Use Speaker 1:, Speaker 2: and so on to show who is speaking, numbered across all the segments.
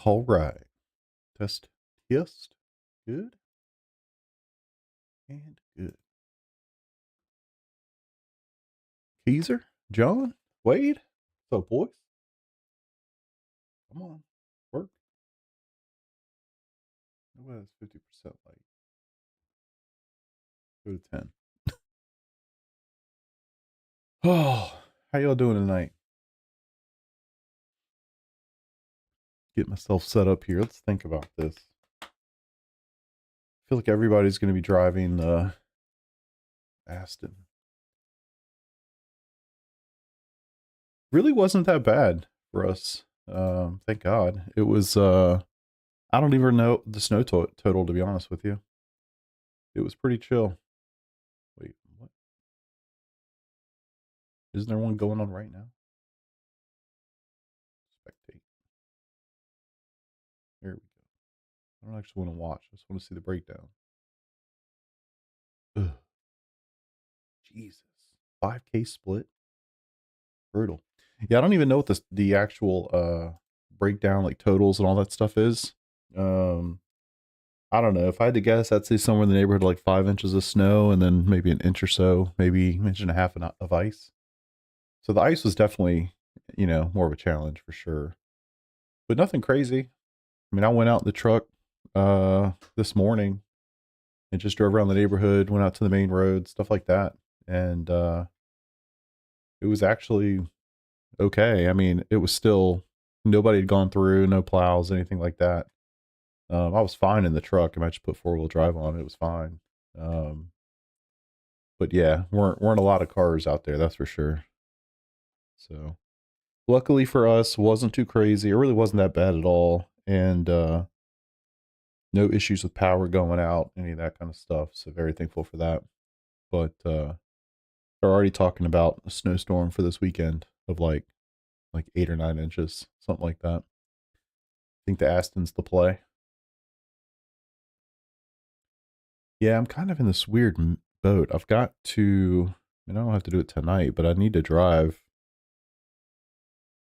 Speaker 1: All right. Test. Test. Good. And good. Keezer? John? Wade? What's up, boys? Come on. Work. Nobody has 50% light. Go to 10. Oh, how y'all doing tonight? Get myself set up here. Let's think about this. I feel like everybody's going to be driving Aston. Really wasn't that bad for us. Thank God. It was, I don't even know the snow total, to be honest with you. It was pretty chill. Wait, what? Isn't there one going on right now? Spectate. There we go. I don't actually want to watch. I just want to see the breakdown. Ugh. Jesus. 5K split. Brutal. Yeah, I don't even know what the actual breakdown, like totals and all that stuff is. I don't know. If I had to guess, I'd say somewhere in the neighborhood of like 5 inches of snow and then maybe an inch or so, maybe an inch and a half of ice. So the ice was definitely, more of a challenge for sure. But nothing crazy. I mean, I went out in the truck this morning and just drove around the neighborhood, went out to the main road, stuff like that. And it was actually okay. I mean, it was still, nobody had gone through, no plows, anything like that. I was fine in the truck. I just put 4-wheel drive on. It was fine. But yeah, weren't a lot of cars out there, that's for sure. So luckily for us, wasn't too crazy. It really wasn't that bad at all. And no issues with power going out, any of that kind of stuff. So very thankful for that. But they're already talking about a snowstorm for this weekend of like 8 or 9 inches, something like that. I think the Aston's the play. Yeah, I'm kind of in this weird boat. I've got to, I don't have to do it tonight, but I need to drive.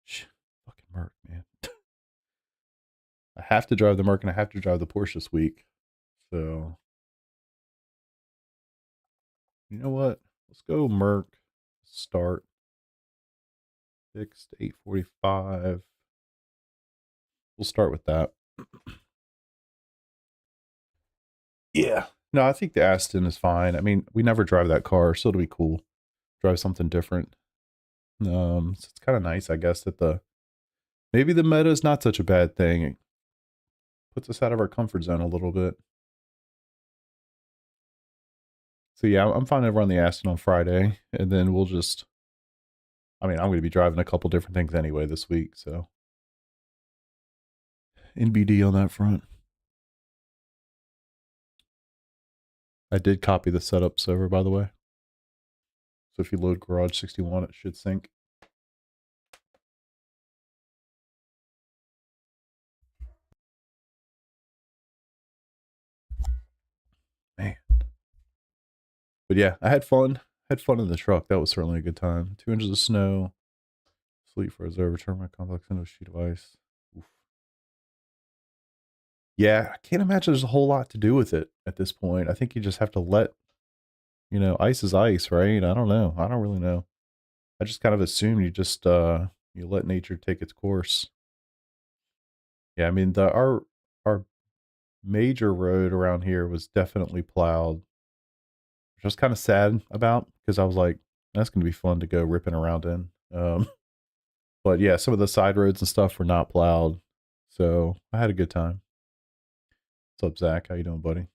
Speaker 1: Fucking Merc, man. I have to drive the Merc and I have to drive the Porsche this week. So, you know what? Let's go Merc. Start. Fixed 845. We'll start with that. Yeah. No, I think the Aston is fine. I mean, we never drive that car, so it'll be cool. Drive something different. So it's kind of nice, I guess, that maybe the meta is not such a bad thing. It puts us out of our comfort zone a little bit. So yeah, I'm fine to run the Aston on Friday, and then we'll just, I mean, I'm going to be driving a couple different things anyway this week, so NBD on that front. I did copy the setup server, by the way. So if you load Garage 61, it should sync. Man. But yeah, I had fun. Had fun in the truck. That was certainly a good time. 2 inches of snow. Sleep for reserve. Return my complex into a sheet of ice. Oof. Yeah, I can't imagine there's a whole lot to do with it at this point. I think you just have to let, ice is ice, right? I don't know. I don't really know. I just kind of assume you just you let nature take its course. Yeah, I mean our major road around here was definitely plowed, which I was kind of sad about because I was like, that's gonna be fun to go ripping around in. But yeah, some of the side roads and stuff were not plowed, so I had a good time. What's up, Zach? How you doing, buddy?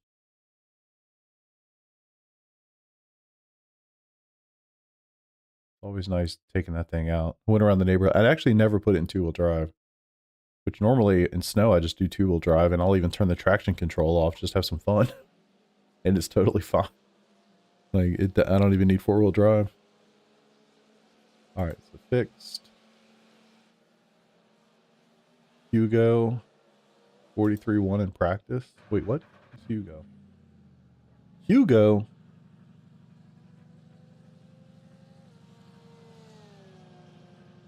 Speaker 1: Always nice taking that thing out. I went around the neighborhood. I'd actually never put it in 2-wheel drive, which normally in snow I just do 2-wheel drive, and I'll even turn the traction control off, just have some fun, and it's totally fine. Like I don't even need 4-wheel drive. All right, so fixed. Hugo, 43-1 in practice. Wait, what? Who's Hugo? Hugo.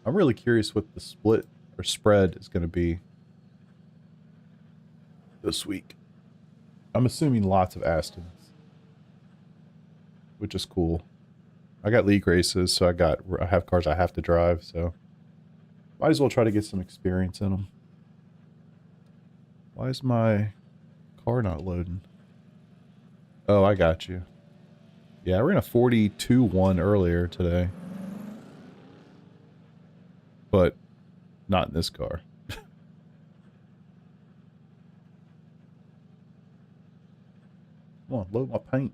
Speaker 1: I'm really curious what the split or spread is going to be. this week. I'm assuming lots of Astons, which is cool. I got league races, so I have cars I have to drive, so might as well try to get some experience in them. Why is my car not loading? Oh, I got you. Yeah, I ran a 42-1 earlier today. But not in this car. Come on, load my paint.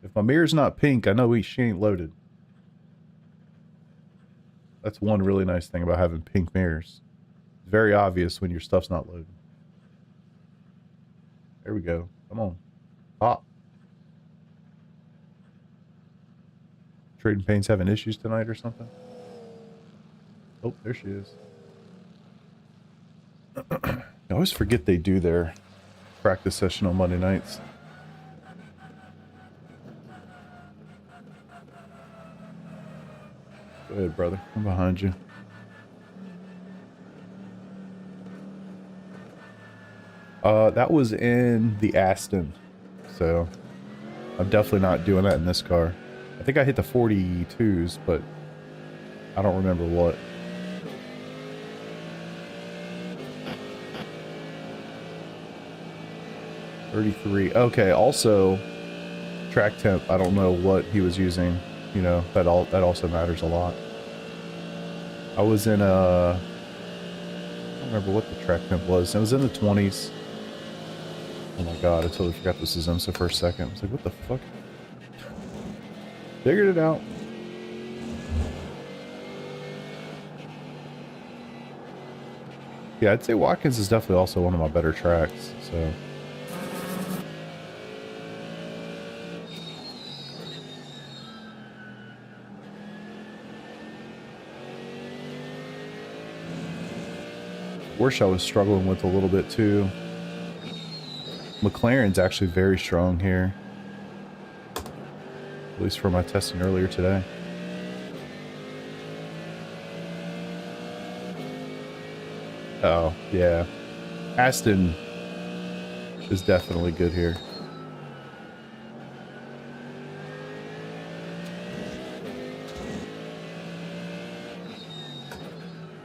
Speaker 1: If my mirror's not pink, I know she ain't loaded. That's one really nice thing about having pink mirrors. It's very obvious when your stuff's not loaded. There we go. Come on. Pop. Trading Pain's having issues tonight or something? Oh, there she is. I always forget they do their practice session on Monday nights. Go ahead, brother. I'm behind you. That was in the Aston, so I'm definitely not doing that in this car. I think I hit the 42s, but I don't remember what. $33. Okay, also track temp. I don't know what he was using. You know, that also matters a lot. I was in I don't remember what the track temp was. It was in the 20s. Oh my god, I totally forgot this is IMSA for a second. I was like, what the fuck? Figured it out. Yeah, I'd say Watkins is definitely also one of my better tracks, so. Porsche I was struggling with a little bit too. McLaren's actually very strong here. At least for my testing earlier today. Oh, yeah. Aston is definitely good here.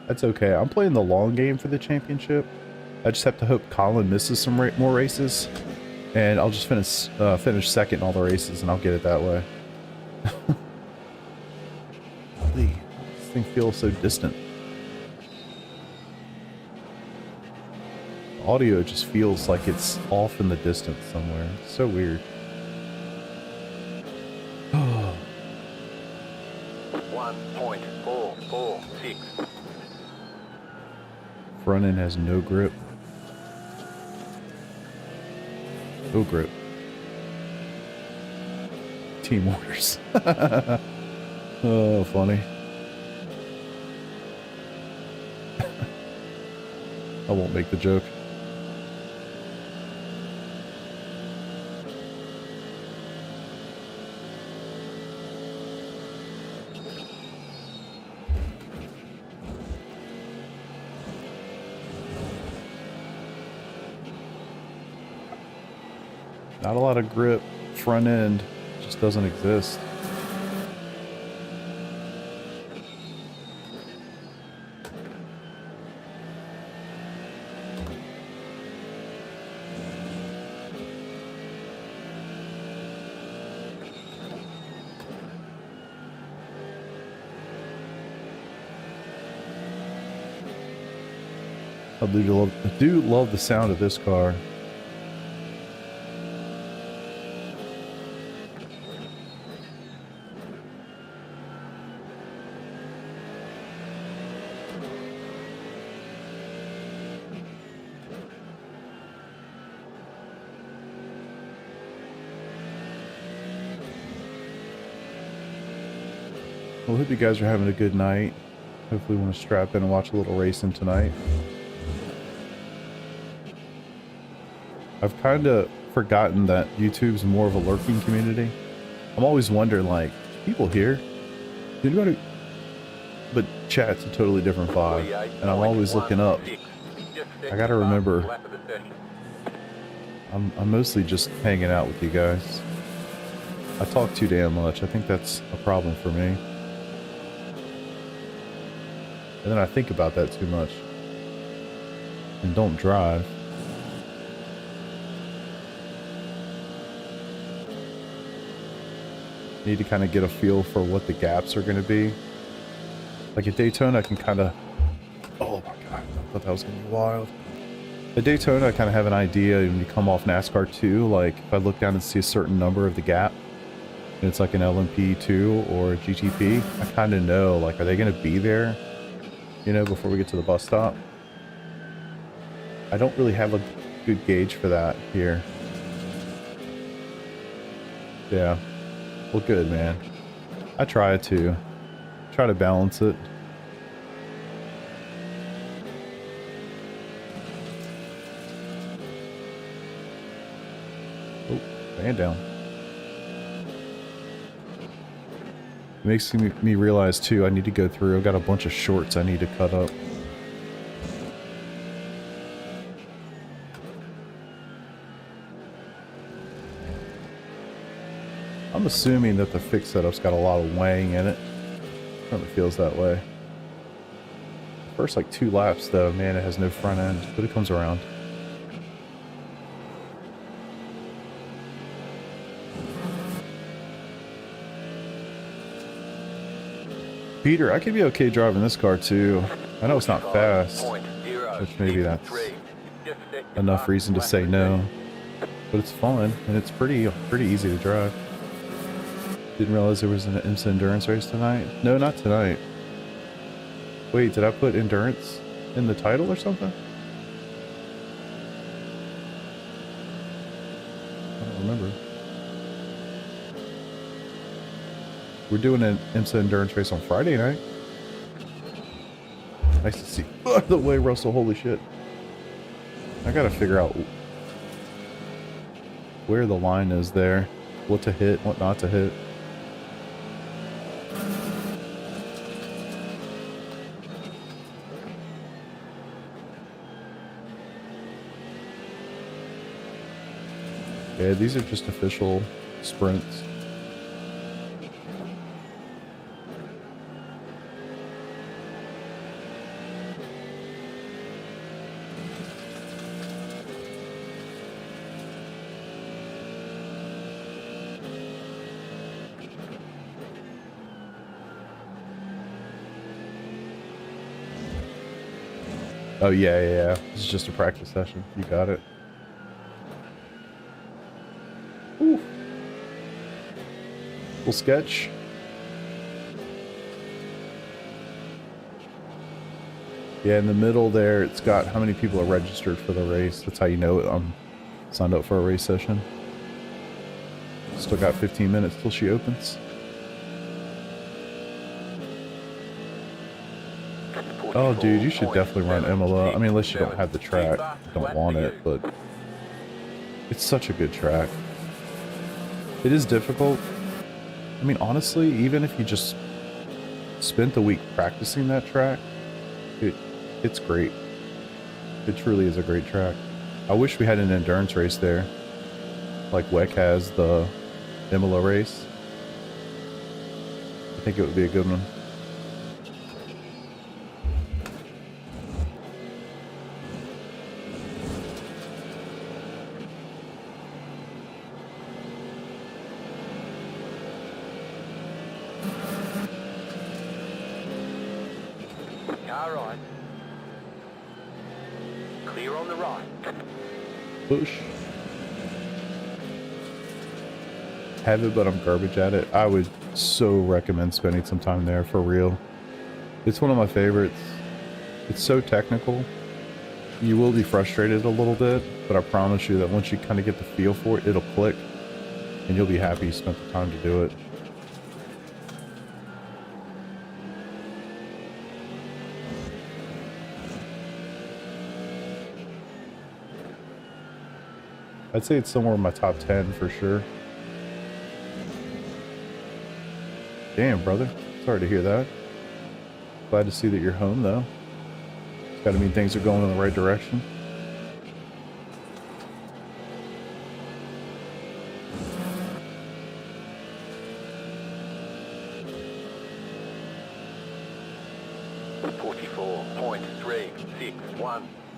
Speaker 1: That's okay. I'm playing the long game for the championship. I just have to hope Colin misses some more races, and I'll just finish second in all the races, and I'll get it that way. Holy, this thing feels so distant. The audio just feels like it's off in the distance somewhere. It's so weird.
Speaker 2: 1.446.
Speaker 1: Front end has no grip. No grip. Team orders. Oh, funny. I won't make the joke. Not a lot of grip. Front end just doesn't exist. I do love the sound of this car. Well, I hope you guys are having a good night. Hopefully you want to strap in and watch a little racing tonight. I've kind of forgotten that YouTube's more of a lurking community. I'm always wondering, like, people here? Did anybody? But chat's a totally different vibe, and I'm always looking up I gotta remember, I'm mostly just hanging out with you guys. I talk too damn much. I think that's a problem for me. And then I think about that too much. And don't drive. Need to kind of get a feel for what the gaps are going to be. Like at Daytona, I can kind of... Oh my god, I thought that was going to be wild. At Daytona, I kind of have an idea when you come off NASCAR 2, like if I look down and see a certain number of the gap, and it's like an LMP2 or a GTP, I kind of know, like, are they going to be there, you know, before we get to the bus stop? I don't really have a good gauge for that here. Yeah. Well, good, man. I try to balance it. Oh, man down. It makes me realize too, I need to go through. I've got a bunch of shorts I need to cut up. I'm assuming that the fixed setup's got a lot of weighing in it. Kind of feels that way. First like 2 laps though, man, it has no front end, but it comes around. Peter, I could be okay driving this car too. I know it's not fast, which maybe that's enough reason to say no. But it's fun and it's pretty easy to drive. Didn't realize there was an IMSA endurance race tonight. No, not tonight. Wait, did I put endurance in the title or something? I don't remember. We're doing an IMSA endurance race on Friday night. Nice to see. By the way, Russell, holy shit. I gotta figure out where the line is there. What to hit, what not to hit. Yeah, these are just official sprints. Oh yeah. This is just a practice session. You got it. Ooh. Little sketch. Yeah, in the middle there, it's got how many people are registered for the race. That's how you know I'm signed up for a race session. Still got 15 minutes till she opens. Oh, dude, you should definitely run Imola. I mean, unless you don't have the track, don't want it, but it's such a good track. It is difficult. I mean, honestly, even if you just spent the week practicing that track, it's great. It truly is a great track. I wish we had an endurance race there, like WEC has the Imola race. I think it would be a good one. Push. Have it, but I'm garbage at it. I would so recommend spending some time there, for real. It's one of my favorites. It's so technical. You will be frustrated a little bit, but I promise you that once you kind of get the feel for it, it'll click, and you'll be happy you spent the time to do it. I'd say it's somewhere in my top 10 for sure. Damn, brother. Sorry to hear that. Glad to see that you're home, though. Gotta mean things are going in the right direction.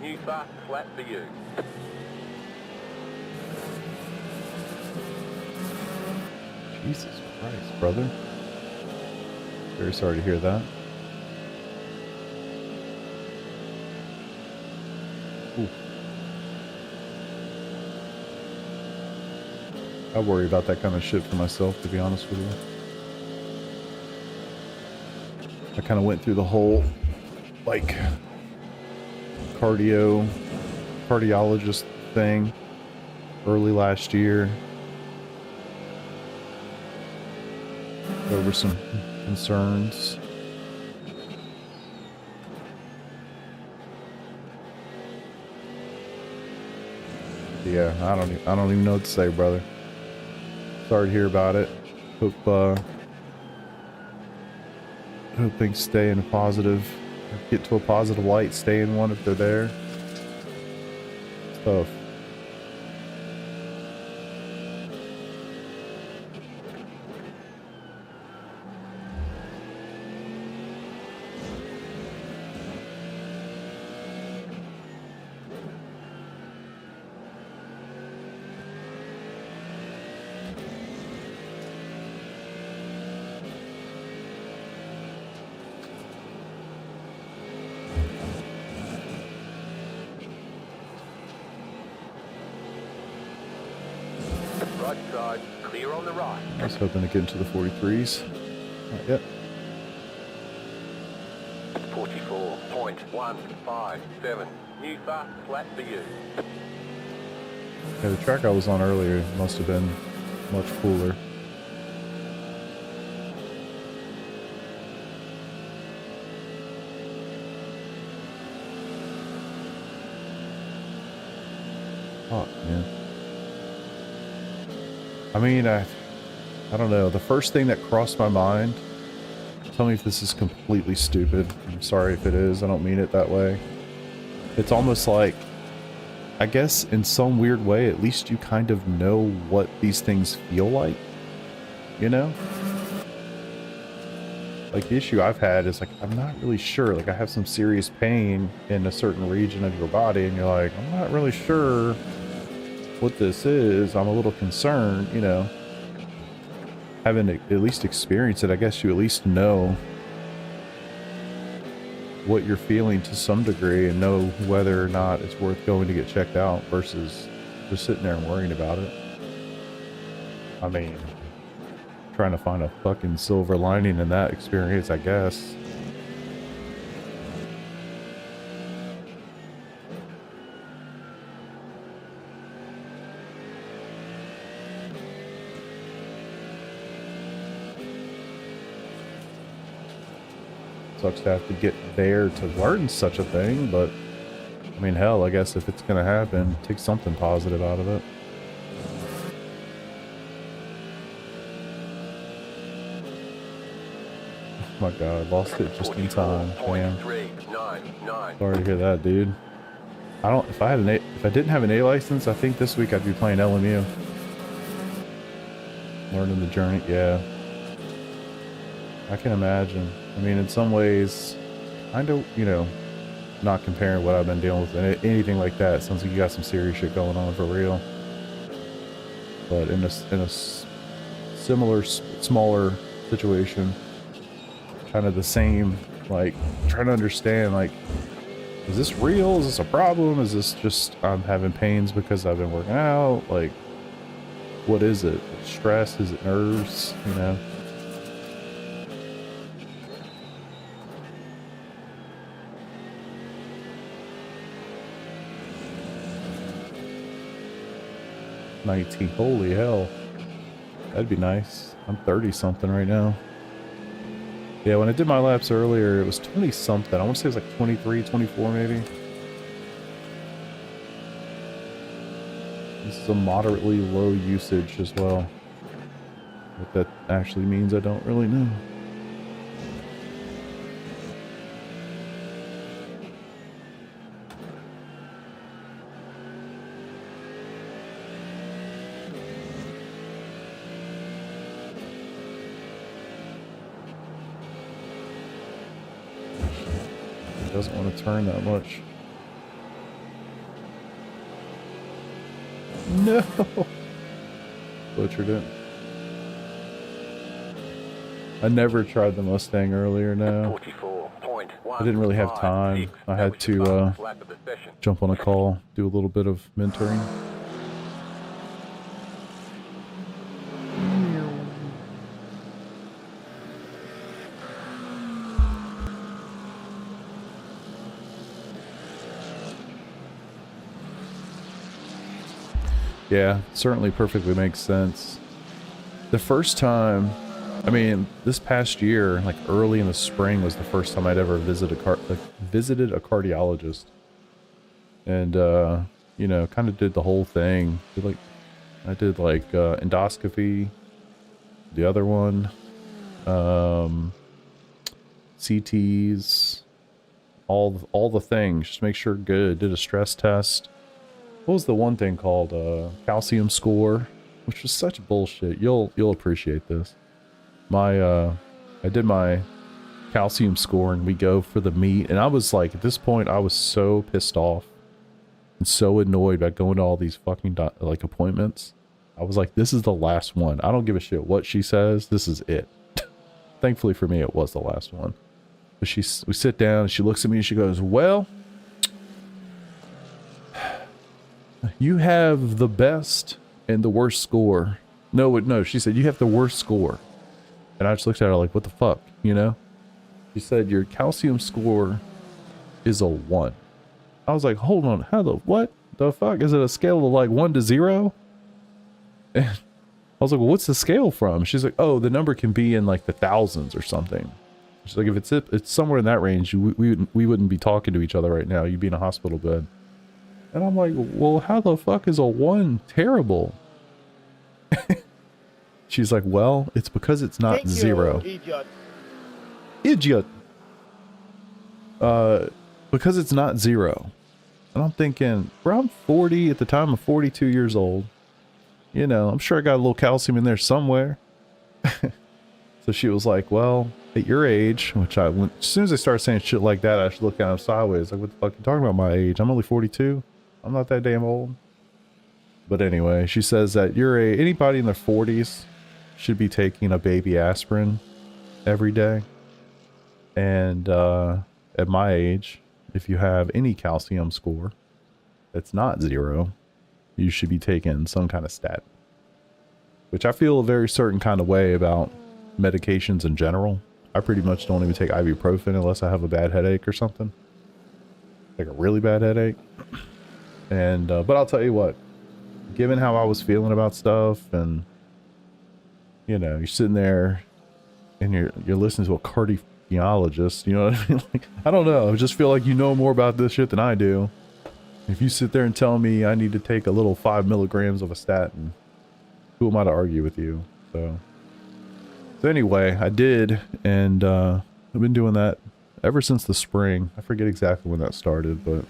Speaker 2: New fast flat for you.
Speaker 1: Jesus Christ, brother. Very sorry to hear that. Ooh. I worry about that kind of shit for myself, to be honest with you. I kind of went through the whole, like, cardiologist thing early last year over some concerns. Yeah, I don't even know what to say, brother. Sorry to hear about it. Hope things stay in a positive, get to a positive light, stay in one if they're there. It's tough.
Speaker 2: Right side, clear on the right.
Speaker 1: I was hoping to get into the 43s. Not yet.
Speaker 2: 44.157. New fast flat for you.
Speaker 1: Yeah, the track I was on earlier must have been much cooler. Fuck, man. I mean, I don't know. The first thing that crossed my mind, tell me if this is completely stupid. I'm sorry if it is. I don't mean it that way. It's almost like, I guess in some weird way, at least you kind of know what these things feel like, you know? Like, the issue I've had is, like, I'm not really sure. Like, I have some serious pain in a certain region of your body, and you're like, I'm not really sure what this is. I'm a little concerned, you know. Having at least experienced it, I guess you at least know what you're feeling to some degree and know whether or not it's worth going to get checked out versus just sitting there and worrying about it. I mean, trying to find a fucking silver lining in that experience, I guess. Sucks to have to get there to learn such a thing, but I mean, hell, I guess if it's gonna happen, take something positive out of it. Oh my god, lost it just in time. Damn. Sorry to hear that, dude. If I didn't have an A license, I think this week I'd be playing LMU. Learning the journey, yeah. I can imagine. I mean, in some ways, kind of, you know, not comparing what I've been dealing with and anything like that. It sounds like you got some serious shit going on for real. But in a similar, smaller situation, kind of the same, like, trying to understand, like, is this real? Is this a problem? Is this just I'm having pains because I've been working out? Like, what is it? Stress? Is it nerves? You know? Holy hell. That'd be nice. I'm 30 something right now. Yeah, when I did my laps earlier, it was 20 something. I want to say it was like 23, 24 maybe. This is a moderately low usage as well. What that actually means, I don't really know. doesn't want to turn that much. No! Butchered it. I never tried the Mustang earlier now. I didn't really have time. I had to jump on a call, do a little bit of mentoring. Yeah, certainly perfectly makes sense. The first time, I mean, this past year, like early in the spring, was the first time I'd ever visited a cardiologist, and you know, kind of did the whole thing. I did endoscopy, the other one, CTs, all the things. Just make sure good. Did a stress test. What was the one thing called? Calcium score, which was such bullshit. You'll appreciate this. I did my calcium score, and we go for the meet, and I was like, at this point, I was so pissed off and so annoyed by going to all these fucking appointments. I was like, this is the last one. I don't give a shit what she says. This is it. Thankfully for me, it was the last one. But we sit down, and she looks at me, and she goes, well, you have the best and the worst score. No, she said, you have the worst score. And I just looked at her like, what the fuck, you know? She said, your calcium score is a 1. I was like, hold on, what the fuck? Is it a scale of like 1 to 0? And I was like, well, what's the scale from? She's like, oh, the number can be in like the thousands or something. She's like, if it's somewhere in that range, we wouldn't be talking to each other right now. You'd be in a hospital bed. And I'm like, well, how the fuck is a 1 terrible? She's like, well, it's because it's not 0. Idiot. Because it's not 0. And I'm thinking, bro, I'm 40 at the time. I'm 42 years old. You know, I'm sure I got a little calcium in there somewhere. So she was like, well, at your age, which as soon as I started saying shit like that, I should look at him sideways. Like, what the fuck are you talking about my age? I'm only 42. I'm not that damn old. But anyway, she says that anybody in their 40s should be taking a baby aspirin every day. And at my age, if you have any calcium score that's not 0, you should be taking some kind of statin. Which I feel a very certain kind of way about medications in general. I pretty much don't even take ibuprofen unless I have a bad headache or something. Like a really bad headache. And but I'll tell you what, given how I was feeling about stuff, and you know, you're sitting there and you're listening to a cardiologist, you know what I mean? Like, I don't know, I just feel like you know more about this shit than I do. If you sit there and tell me I need to take a little 5 milligrams of a statin, who am I to argue with you? So anyway, I did, and I've been doing that ever since the spring. I forget exactly when that started, but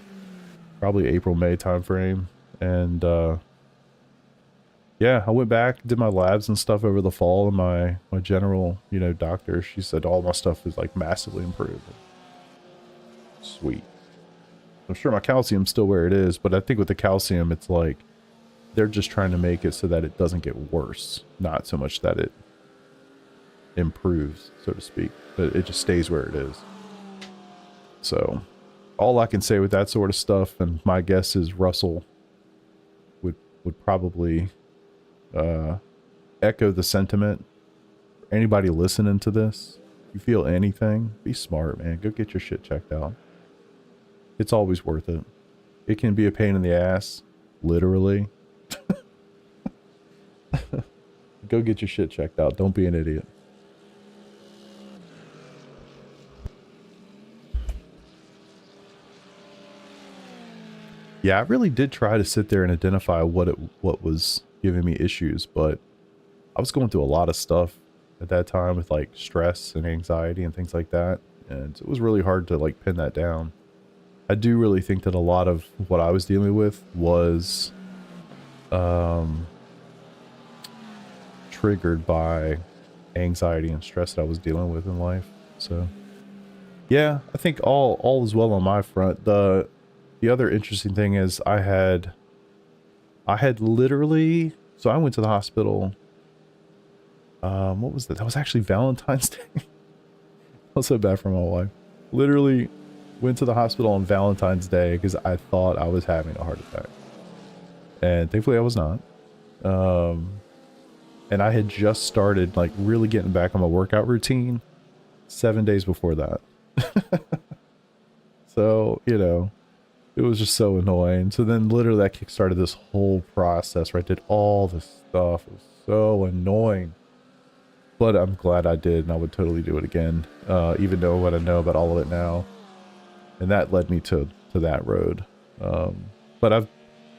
Speaker 1: probably April, May time frame. And yeah, I went back, did my labs and stuff over the fall, and my general, you know, doctor, she said all my stuff is like massively improved. Sweet. I'm sure my calcium's still where it is, but I think with the calcium, it's like they're just trying to make it so that it doesn't get worse, not so much that it improves, so to speak, but it just stays where it is. So all I can say with that sort of stuff, and my guess is Russell would probably echo the sentiment. Anybody listening to this, if you feel anything, be smart, man. Go get your shit checked out. It's always worth it. It can be a pain in the ass, literally. Go get your shit checked out. Don't be an idiot. Yeah, I really did try to sit there and identify what was giving me issues, but I was going through a lot of stuff at that time with like stress and anxiety and things like that, and it was really hard to like pin that down. I do really think that a lot of what I was dealing with was triggered by anxiety and stress that I was dealing with in life. So Yeah, I think all is well on my front. The other interesting thing is I had literally, so I went to the hospital. What was that? That was actually Valentine's Day. I was so bad for my wife. Literally went to the hospital on Valentine's Day because I thought I was having a heart attack. And thankfully I was not. Um, and I had just started like really getting back on my workout routine 7 days before that. So, you know, it was just so annoying. So then literally that kickstarted this whole process where I did all this stuff. It was so annoying. But I'm glad I did, and I would totally do it again, even though what I know about all of it now. And that led me to that road. But I've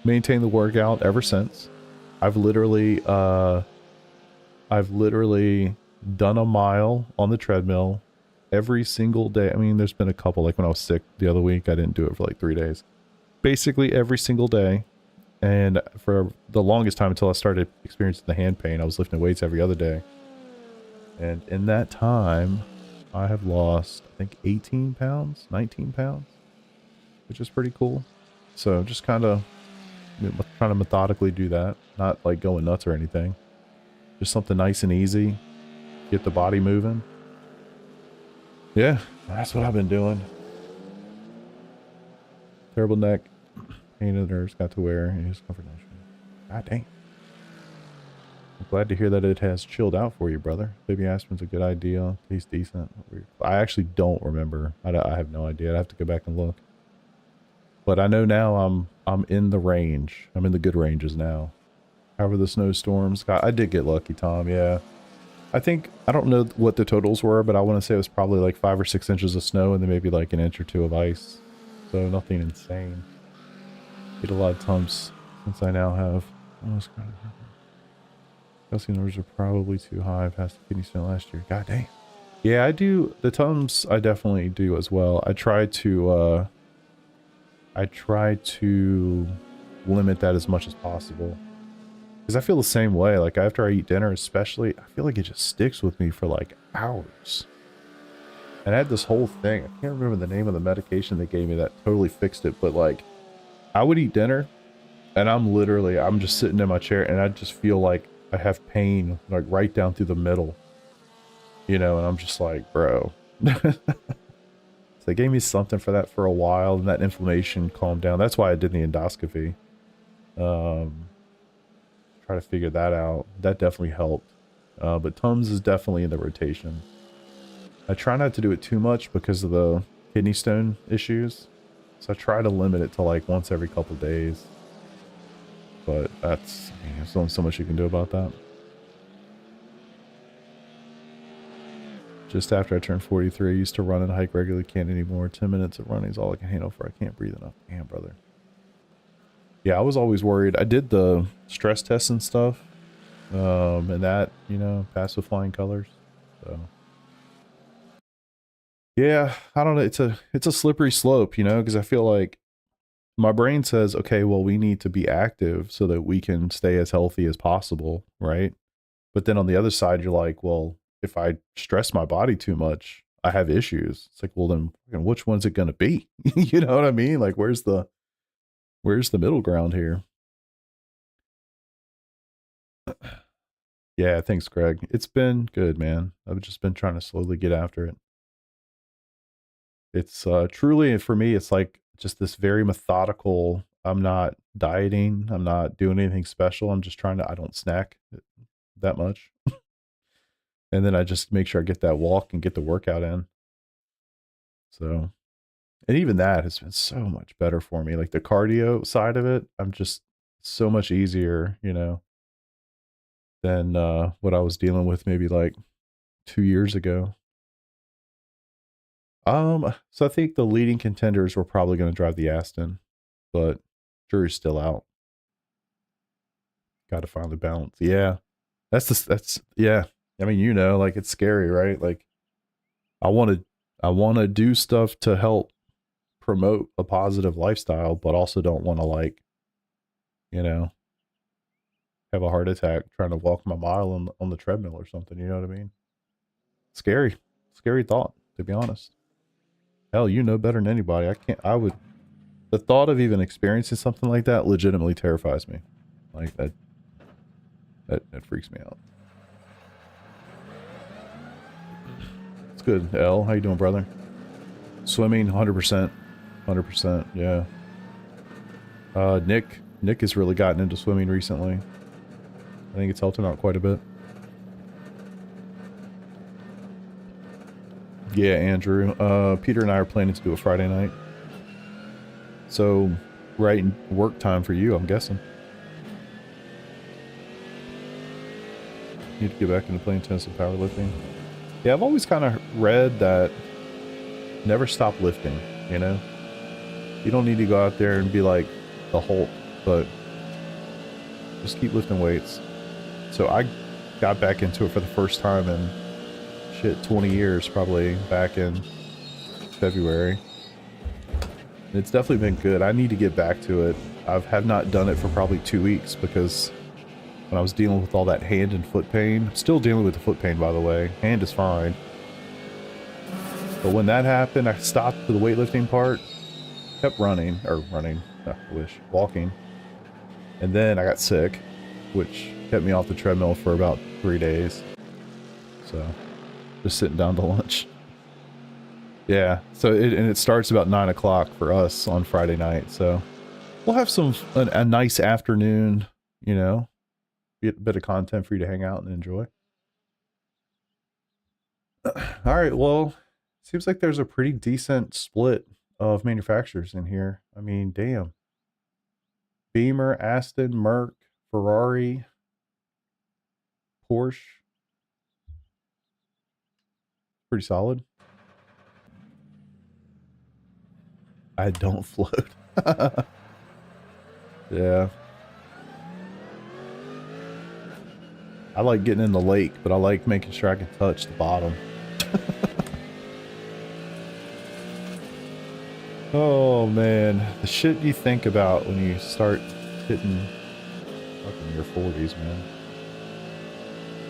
Speaker 1: maintained the workout ever since. I've literally done a mile on the treadmill every single day. I mean, there's been a couple, like when I was sick the other week, I didn't do it for like 3 days. Basically every single day. And for the longest time until I started experiencing the hand pain, I was lifting weights every other day. And in that time, I have lost, I think, 18 pounds, 19 pounds, which is pretty cool. So just kind of trying to methodically do that, not like going nuts or anything. Just something nice and easy, get the body moving. Yeah, that's what I've been doing. Terrible neck, pain in the nerves, got to wear, and use comfort. God dang. I'm glad to hear that it has chilled out for you, brother. Baby aspirin's a good idea. Tastes decent. I actually don't remember. I have no idea. I'd have to go back and look. But I know now I'm in the range. I'm in the good ranges now. However, the snowstorms. God, I did get lucky, Tom. Yeah. I think, I don't know what the totals were, but I want to say it was probably like 5 or 6 inches of snow and then maybe like an inch or two of ice. So nothing insane. Get a lot of Tums since I now have. Calcium numbers are probably too high past the kidney stone last year. God dang. Yeah, I do. The Tums I definitely do as well. I try to limit that as much as possible. Because I feel the same way. Like after I eat dinner especially, I feel like it just sticks with me for like hours. And I had this whole thing. I can't remember the name of the medication they gave me that totally fixed it. But like, I would eat dinner and I'm just sitting in my chair and I just feel like I have pain like right down through the middle, you know, and I'm just like, bro. So they gave me something for that for a while and that inflammation calmed down. That's why I did the endoscopy. Try to figure that out. That definitely helped. But Tums is definitely in the rotation. I try not to do it too much because of the kidney stone issues. So I try to limit it to like once every couple days. But that's, I mean, there's only so much you can do about that. Just after I turned 43, I used to run and hike regularly. Can't anymore. 10 minutes of running is all I can handle for. I can't breathe enough. Damn, brother. Yeah, I was always worried. I did the stress tests and stuff. And that, you know, passed with flying colors. So yeah, I don't know. It's a slippery slope, you know, because I feel like my brain says, okay, well, we need to be active so that we can stay as healthy as possible, right? But then on the other side, you're like, well, if I stress my body too much, I have issues. It's like, well, then which one's it going to be? You know what I mean? Like, where's the middle ground here? Yeah, thanks, Greg. It's been good, man. I've just been trying to slowly get after it. It's truly, for me, it's like just this very methodical. I'm not dieting. I'm not doing anything special. I'm just trying to, I don't snack that much. And then I just make sure I get that walk and get the workout in. So, and even that has been so much better for me. Like the cardio side of it, I'm just so much easier, you know, than what I was dealing with maybe like 2 years ago. So I think the leading contenders were probably going to drive the Aston, but jury's still out. Got to find the balance. Yeah, that's yeah. I mean, you know, like it's scary, right? Like I want to do stuff to help promote a positive lifestyle, but also don't want to like, you know, have a heart attack trying to walk my mile on the treadmill or something. You know what I mean? Scary thought, to be honest. Hell, you know better than anybody. I would, the thought of even experiencing something like that legitimately terrifies me. Like that freaks me out. It's good, L. How you doing, brother? Swimming, 100%. 100%, yeah. Nick has really gotten into swimming recently. I think it's helped him out quite a bit. Yeah, Andrew. Peter and I are planning to do a Friday night. So, right in work time for you, I'm guessing. Need to get back into playing tennis and powerlifting. Yeah, I've always kind of read that never stop lifting, you know? You don't need to go out there and be like the Hulk, but just keep lifting weights. So I got back into it for the first time in, shit, 20 years, probably back in February. And it's definitely been good. I need to get back to it. I have not done it for probably 2 weeks because when I was dealing with all that hand and foot pain, I'm still dealing with the foot pain, by the way. Hand is fine. But when that happened, I stopped for the weightlifting part, kept running, walking. And then I got sick, which kept me off the treadmill for about 3 days. So, just sitting down to lunch. Yeah, so it starts about 9 o'clock for us on Friday night, so we'll have a nice afternoon, you know, get a bit of content for you to hang out and enjoy. All right, well, seems like there's a pretty decent split of manufacturers in here. I mean, damn. Beamer, Aston, Merc, Ferrari, Porsche. Pretty solid. I don't float. Yeah. I like getting in the lake, but I like making sure I can touch the bottom. Oh man, the shit you think about when you start hitting fucking your 40s, man.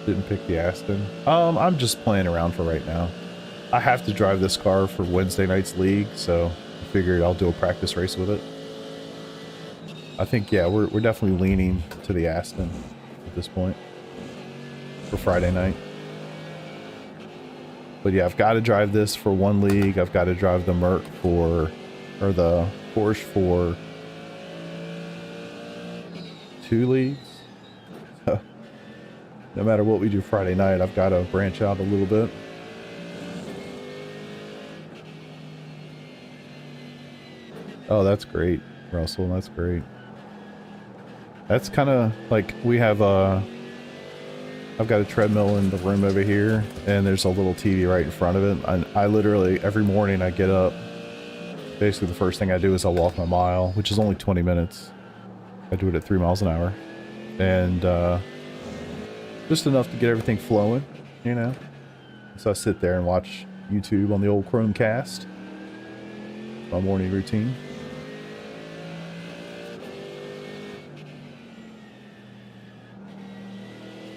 Speaker 1: Didn't pick the Aston. I'm just playing around for right now. I have to drive this car for Wednesday night's league, so I figured I'll do a practice race with it. I think, yeah, we're definitely leaning to the Aston at this point for Friday night. But yeah, I've got to drive this for one league. I've got to drive the Merc for, or the Porsche for 2 leagues. No matter what we do Friday night, I've got to branch out a little bit. Oh, that's great, Russell. That's great. That's kind of like we have I've got a treadmill in the room over here, and there's a little TV right in front of it. I literally, every morning I get up, basically the first thing I do is I walk my mile, which is only 20 minutes. I do it at 3 miles an hour. And just enough to get everything flowing, you know? So I sit there and watch YouTube on the old Chromecast. My morning routine.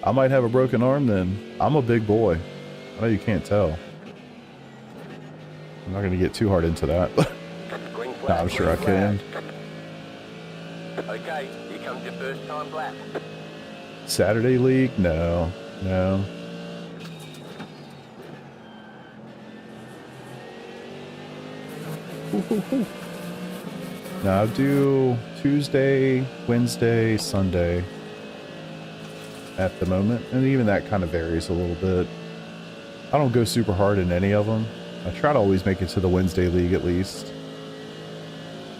Speaker 1: I might have a broken arm then. I'm a big boy. I know you can't tell. I'm not going to get too hard into that. Nah, I'm sure I can.
Speaker 2: Okay, here comes your first time lap.
Speaker 1: Saturday League? No. No. Now I'll do Tuesday, Wednesday, Sunday at the moment, and even that kind of varies a little bit. I don't go super hard in any of them. I try to always make it to the Wednesday league at least,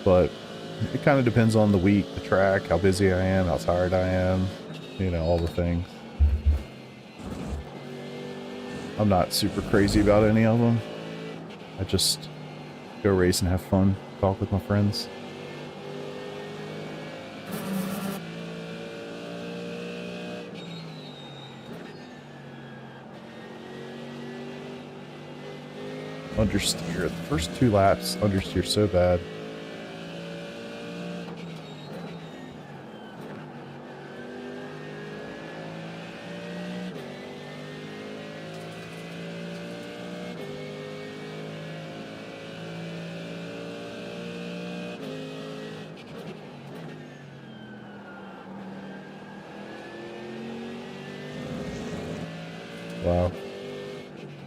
Speaker 1: but it kind of depends on the week, the track, how busy I am, how tired I am, you know, all the things. I'm not super crazy about any of them. I just go race and have fun, talk with my friends. Understeer. The first 2 laps, understeer so bad. Wow.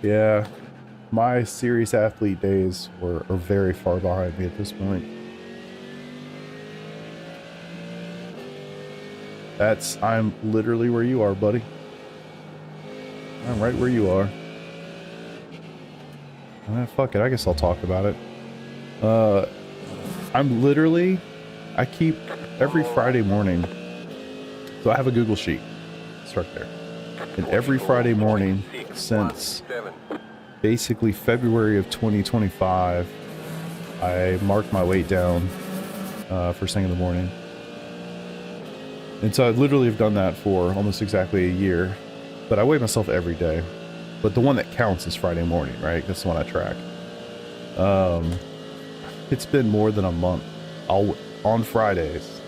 Speaker 1: Yeah. My serious athlete days are very far behind me at this point. I'm literally where you are, buddy. I'm right where you are. Fuck it, I guess I'll talk about it. I keep every Friday morning, so I have a Google Sheet. Start there. And every Friday morning since basically February of 2025, I mark my weight down first thing in the morning. And so I literally have done that for almost exactly a year. But I weigh myself every day. But the one that counts is Friday morning, right? That's the one I track. It's been more than a month. On Fridays,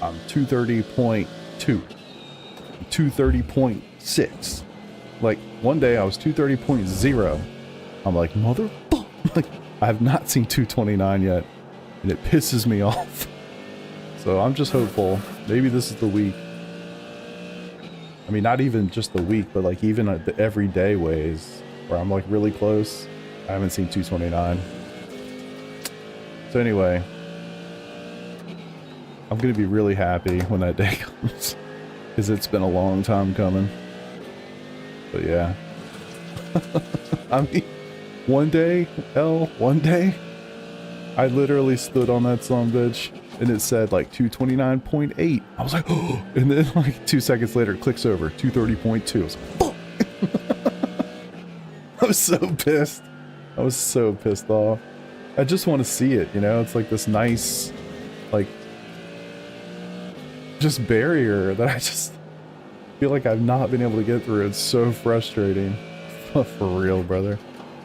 Speaker 1: I'm 230.2, 230.6. Like, one day I was 230.0. I'm like, motherfucker. Like, I have not seen 229 yet, and it pisses me off. So I'm just hopeful. Maybe this is the week. I mean, not even just the week, but like even the everyday ways where I'm like really close. I haven't seen 229. So anyway, I'm going to be really happy when that day comes because it's been a long time coming. But yeah. I mean, one day, I literally stood on that son-bitch and it said like 229.8. I was like, oh, and then like 2 seconds later it clicks over 230.2. I was like, fuck. I was so pissed. I was so pissed off. I just want to see it, you know? It's like this nice, like, just barrier that I just feel like I've not been able to get through. It's so frustrating. For real, brother.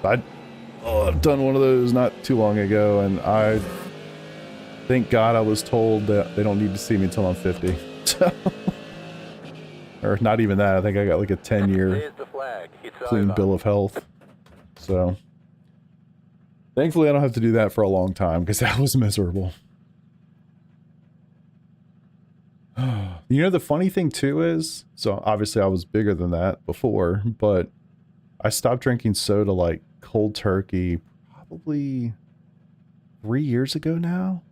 Speaker 1: I've done one of those not too long ago, and I thank God I was told that they don't need to see me until I'm 50. Or not even that. I think I got like a 10-year clean bill of health. So thankfully I don't have to do that for a long time because that was miserable. You know, the funny thing too is, so obviously I was bigger than that before, but I stopped drinking soda like cold turkey probably 3 years ago now.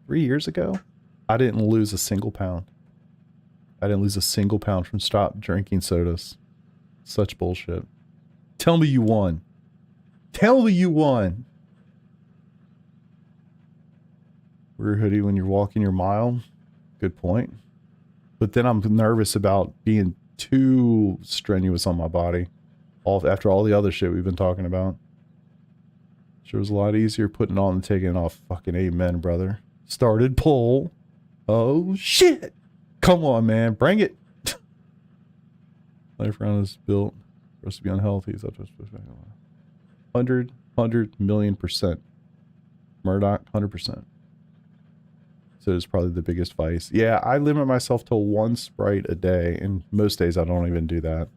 Speaker 1: 3 years ago. I didn't lose a single pound. I didn't lose a single pound from stop drinking sodas. Such bullshit. Tell me you won. Tell me you won. Wear a hoodie when you're walking your mile. Good point. But then I'm nervous about being too strenuous on my body. After all the other shit we've been talking about. Sure was a lot easier putting on than taking it off. Fucking amen, brother. Started poll. Oh, shit. Come on, man. Bring it. Life around is built for us to be unhealthy. Is that just 100 million%. Murdoch, 100%. So it's probably the biggest vice. Yeah, I limit myself to 1 Sprite a day, and most days I don't even do that.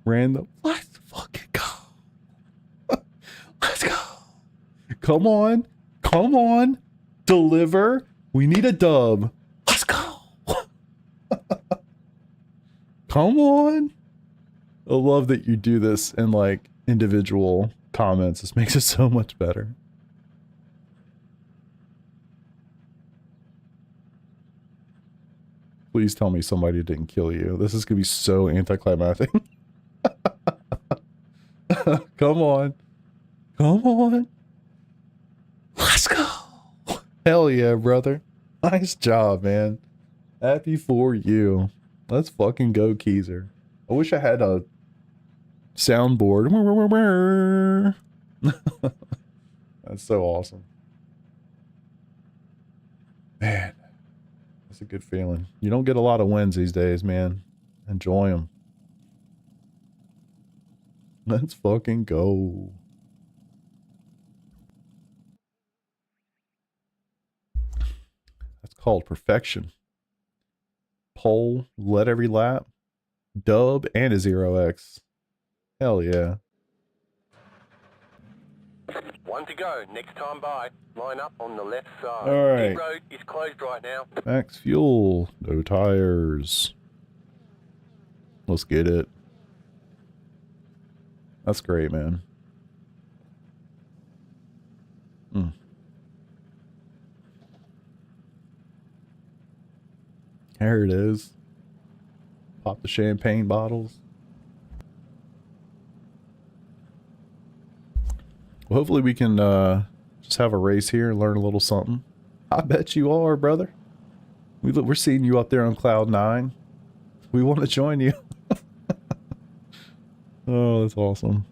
Speaker 1: Random. Let's fucking go. Let's go. Come on. Come on. Deliver. We need a dub. Let's go. Come on. I love that you do this in like individual comments. This makes it so much better. Please tell me somebody didn't kill you. This is going to be so anticlimactic. Come on. Come on. Let's go. Hell yeah, brother. Nice job, man. Happy for you. Let's fucking go, Keezer. I wish I had a soundboard. That's so awesome. Man. That's a good feeling. You don't get a lot of wins these days, man. Enjoy them. Let's fucking go. That's called perfection. Pole, let every lap, dub, and a 0x. Hell yeah.
Speaker 2: 1 to go. Next time by. Line up on the left side.
Speaker 1: All right.
Speaker 2: Pit road is closed right now.
Speaker 1: Max fuel. No tires. Let's get it. That's great, man. Mm. There it is. Pop the champagne bottles. Well, hopefully we can just have a race here and learn a little something. I bet you are, brother. We're seeing you up there on Cloud 9. We want to join you. Oh, that's awesome.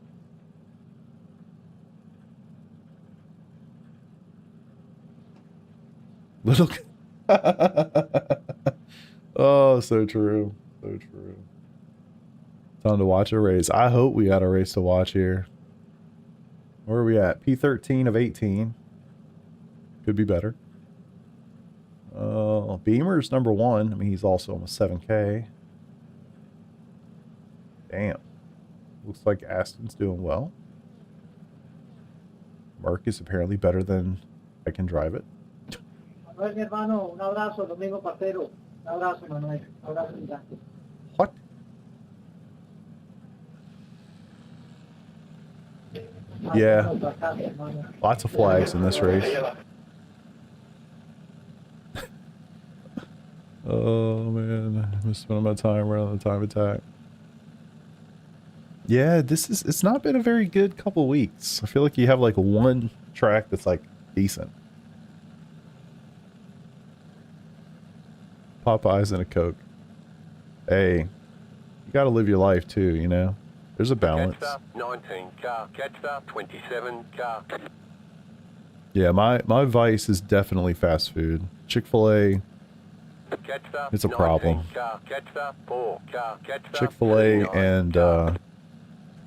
Speaker 1: Little. Oh, so true. So true. Time to watch a race. I hope we got a race to watch here. Where are we at? P13 of 18. Could be better. Beamer's number 1. I mean, he's also almost 7K. Damn. Looks like Aston's doing well. Mark is apparently better than I can drive it.
Speaker 3: What?
Speaker 1: Yeah. Lots of flags in this race. Oh man, I'm spending my time around the time attack. Yeah, it's not been a very good couple weeks. I feel like you have like one track that's like decent. Popeyes and a Coke. Hey, you gotta live your life too, you know? There's a balance.
Speaker 2: Catch up, 19 car. Catch up, 27 car.
Speaker 1: Yeah, my vice is definitely fast food. Chick-fil-A, it's a problem. Chick-fil-A and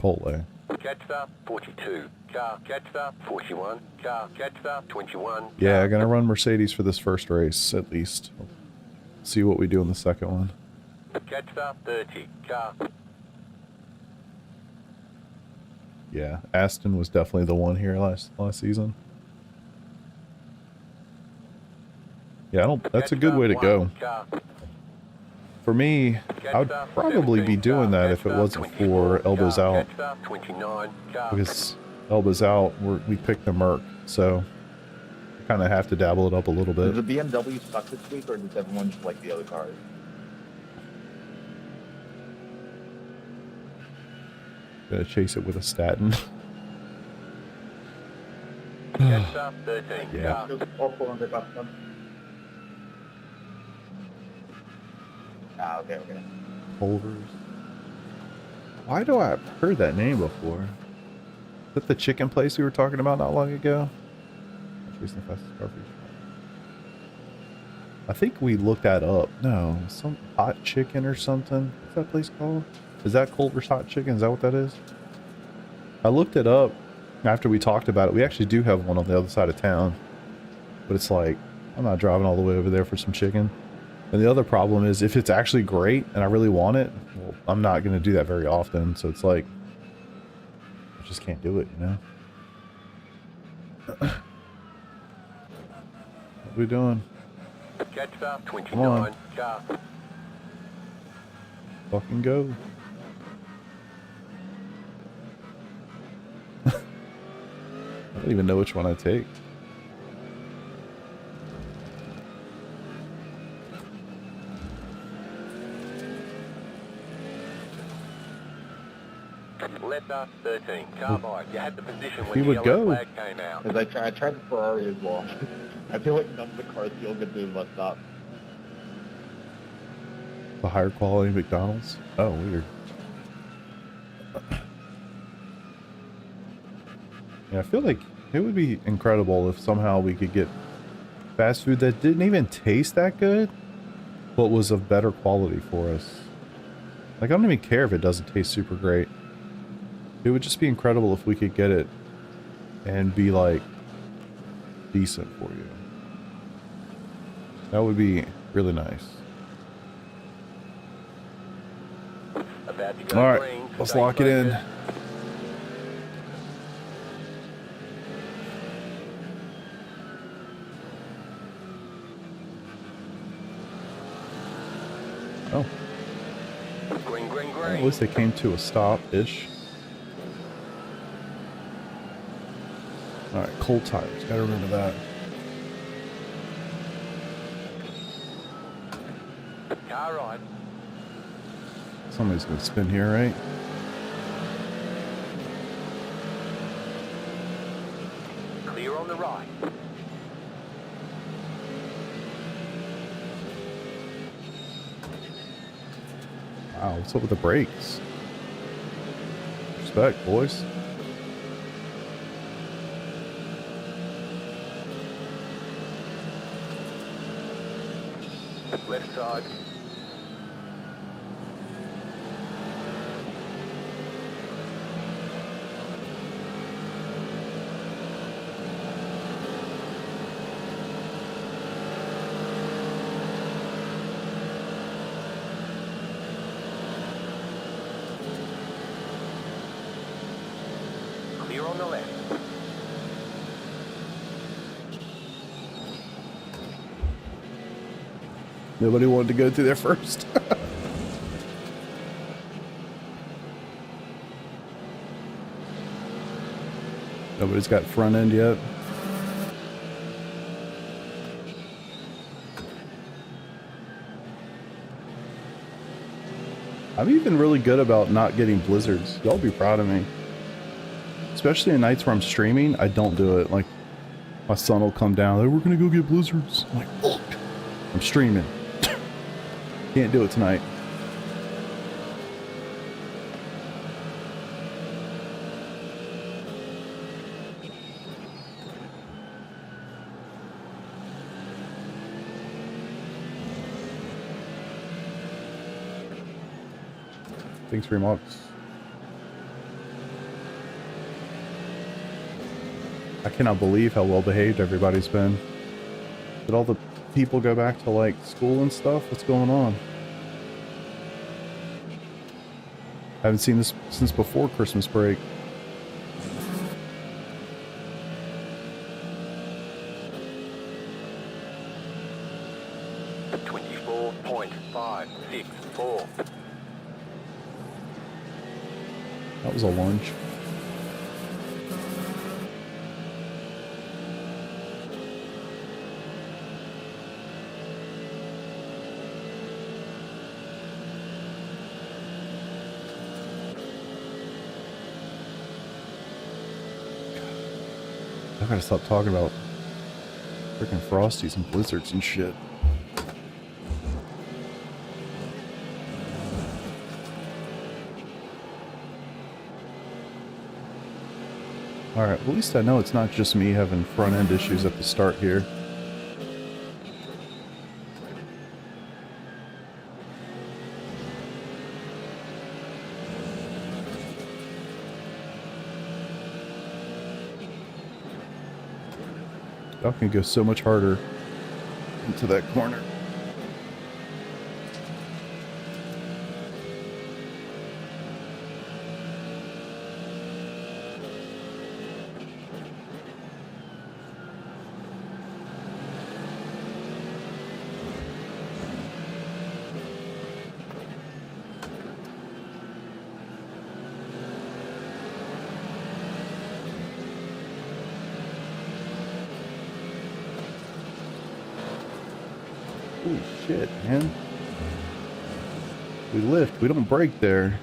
Speaker 1: Chipotle.
Speaker 2: Catch up, 42 car. Catch up, 41 car. Catch up, 21 car.
Speaker 1: Yeah, I'm gonna run Mercedes for this first race at least. See what we do in the second one.
Speaker 2: Catch up, 30 car.
Speaker 1: Yeah, Aston was definitely the one here last season. Yeah, that's a good way to go. For me, I would probably be doing that if it wasn't for Elbows Out. Because Elbows Out, we picked the Merc, so I kind of have to dabble it up a little bit.
Speaker 4: Did the BMW suck this week, or does everyone just like the other cars?
Speaker 1: Gonna chase it with a statin. Yeah.
Speaker 4: Ah, okay, okay.
Speaker 1: Culver's. Why do I have heard that name before? Is that the chicken place we were talking about not long ago? I think we looked that up. No, some hot chicken or something. What's that place called? Is that Culver's Hot Chicken? Is that what that is? I looked it up after we talked about it. We actually do have one on the other side of town. But it's like, I'm not driving all the way over there for some chicken. And the other problem is if it's actually great and I really want it, well, I'm not going to do that very often. So it's like, I just can't do it, you know? What are we doing?
Speaker 2: Catch up, 29
Speaker 1: Come on.
Speaker 2: car.
Speaker 1: Fucking go. I don't even know which one I take.
Speaker 2: Letter 13, carbide. You had the position
Speaker 1: He
Speaker 2: when the
Speaker 1: would
Speaker 2: yellow
Speaker 1: go.
Speaker 2: flag came out.
Speaker 4: Because I tried the Ferrari as well. I feel like none of the cars feel good to bus stop.
Speaker 1: The higher quality McDonald's? Oh, weird. Yeah, I feel like it would be incredible if somehow we could get fast food that didn't even taste that good, but was of better quality for us. Like, I don't even care if it doesn't taste super great. It would just be incredible if we could get it and be, like, decent for you. That would be really nice.
Speaker 2: About to go
Speaker 1: Alright,
Speaker 2: green,
Speaker 1: let's
Speaker 2: stay
Speaker 1: lock it in.
Speaker 2: focused.
Speaker 1: Oh,
Speaker 2: Green, green,
Speaker 1: well, at
Speaker 2: green.
Speaker 1: least they came to a stop-ish. All right, cold tires. Gotta remember that.
Speaker 2: Car right.
Speaker 1: Somebody's gonna spin here, right?
Speaker 2: Clear on the right.
Speaker 1: Wow, what's up with the brakes? Respect, boys.
Speaker 2: Left side. Clear on the left.
Speaker 1: Nobody wanted to go through there first. Nobody's got front end yet. I'm even really good about not getting blizzards. Y'all be proud of me. Especially in nights where I'm streaming, I don't do it. Like, my son will come down, like, we're gonna go get blizzards. I'm like, fuck. I'm streaming. Can't do it tonight. Thanks very much. I cannot believe how well behaved everybody's been. Did all the people go back to like school and stuff? What's going on? I haven't seen this since before Christmas break.
Speaker 2: .564.
Speaker 1: That was a lunge. I gotta stop talking about freaking frosties and blizzards and shit. Alright, well, at least I know it's not just me having front end issues at the start here. Y'all can go so much harder into that corner. Holy shit, man. We lift, we don't break there.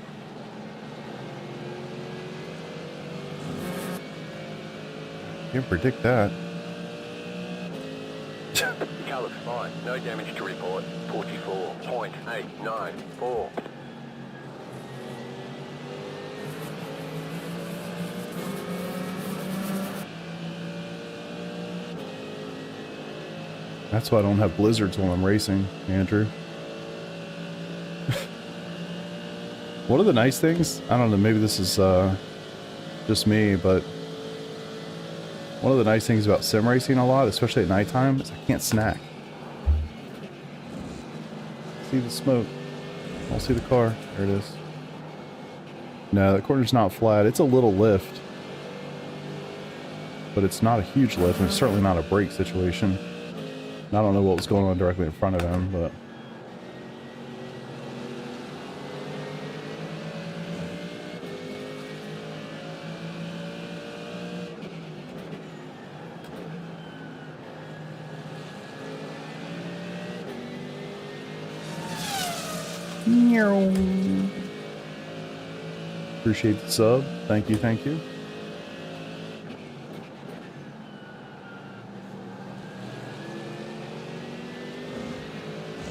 Speaker 1: Can't predict that.
Speaker 2: Car looks fine. No damage to report. 44.894.
Speaker 1: That's why I don't have blizzards while I'm racing, Andrew. One of the nice things, I don't know, maybe this is just me, but one of the nice things about sim racing a lot, especially at nighttime, is I can't snack. See the smoke. I'll see the car. There it is. No, that corner's not flat. It's a little lift. But it's not a huge lift, and it's certainly not a brake situation. I don't know what was going on directly in front of him, but... Appreciate the sub. Thank you, thank you.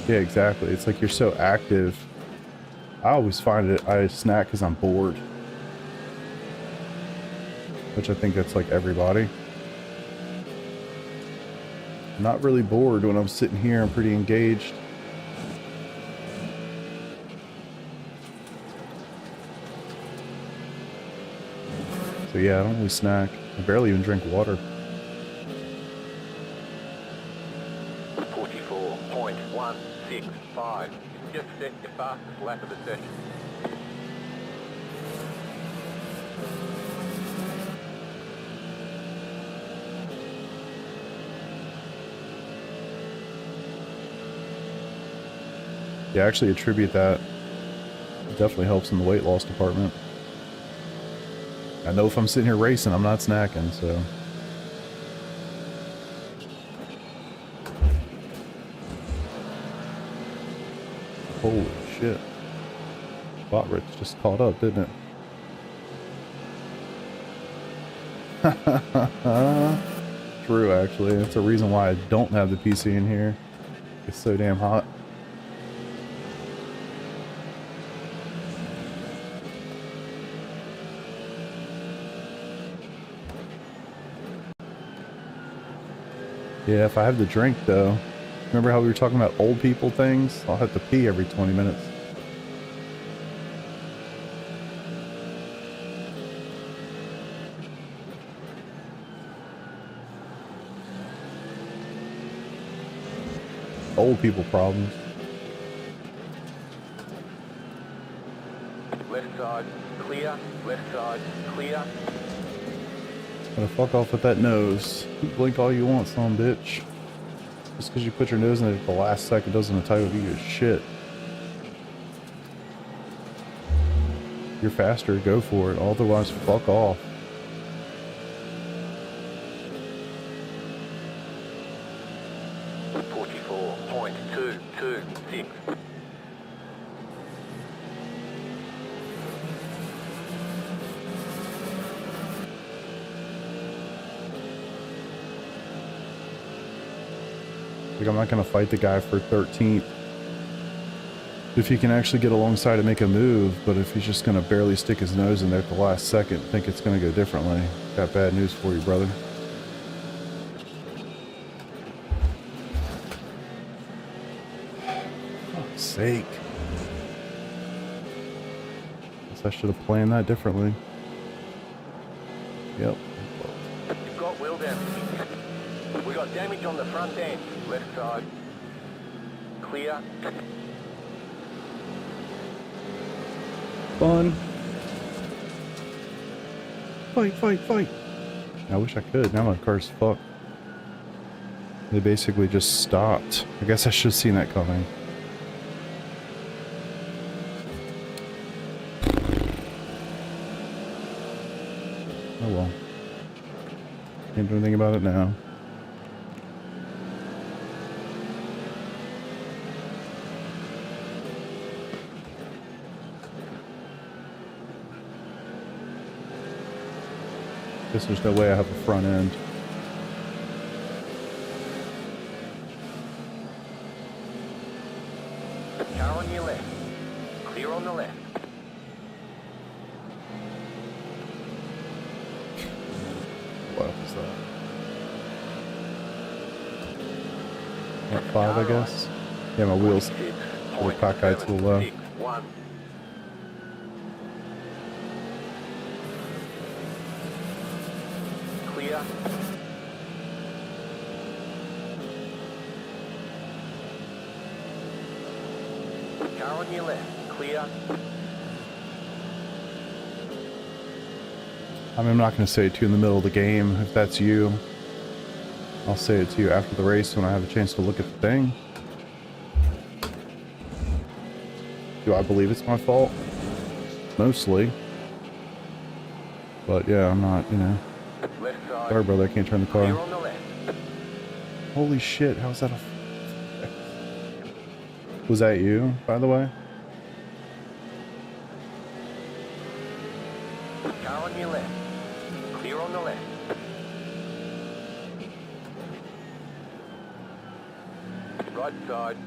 Speaker 1: Yeah, exactly. It's like you're so active. I always find it, I snack because I'm bored. Which I think that's like everybody. I'm not really bored when I'm sitting here. I'm pretty engaged. So yeah, I don't really snack. I barely even drink water.
Speaker 2: 44.165. Just set your fastest lap of the session.
Speaker 1: Yeah, I actually attribute that. It definitely helps in the weight loss department. I know if I'm sitting here racing, I'm not snacking, so. Holy shit. Botrich just caught up, didn't it? True, actually. That's a reason why I don't have the PC in here. It's so damn hot. Yeah, if I have the drink, though. Remember how we were talking about old people things? I'll have to pee every 20 minutes. Old people problems.
Speaker 2: Left side, clear. Left side, clear.
Speaker 1: Gotta fuck off with that nose. You blink all you want, son of a bitch. Just because you put your nose in it at the last second doesn't entitle you to shit. If you're faster, go for it. Otherwise, fuck off. Like, I'm not going to fight the guy for 13th. If he can actually get alongside and make a move, but if he's just going to barely stick his nose in there at the last second, I think it's going to go differently. Got bad news for you, brother. For fuck's sake. Guess I should have planned that differently. Yep.
Speaker 2: You've got wheel damage. We got damage on the front end. Left side. Clear.
Speaker 1: Fun. Fight, fight, fight. I wish I could. Now my car's fucked. They basically just stopped. I guess I should have seen that coming. Oh well. Can't do anything about it now. Guess there's no way I have a front end.
Speaker 2: Car on your left. Clear on the left.
Speaker 1: What was that? What, 5, I guess? Yeah, my wheels were cockeyed to the low.
Speaker 2: 1. Clear. Car on your left. Clear.
Speaker 1: I mean, I'm not going to say it to you in the middle of the game. If that's you, I'll say it to you after the race when I have a chance to look at the thing. Do I believe it's my fault? Mostly. But yeah, I'm not, you know.
Speaker 2: Left side.
Speaker 1: Sorry, brother, I can't turn the
Speaker 2: Clear
Speaker 1: car.
Speaker 2: on the left.
Speaker 1: Holy shit, how's that a... Was that you, by the way?
Speaker 2: the left. Right side.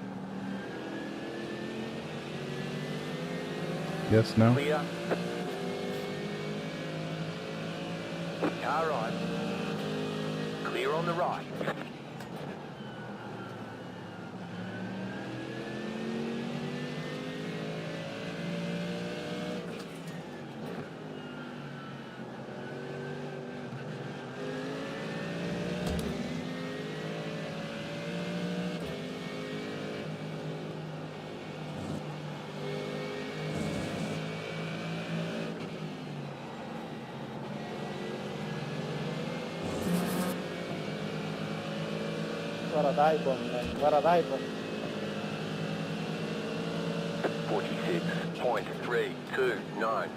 Speaker 1: Yes, no?
Speaker 2: Clear. Car right. Clear on the right.
Speaker 3: Guarda dai,
Speaker 2: 46.329.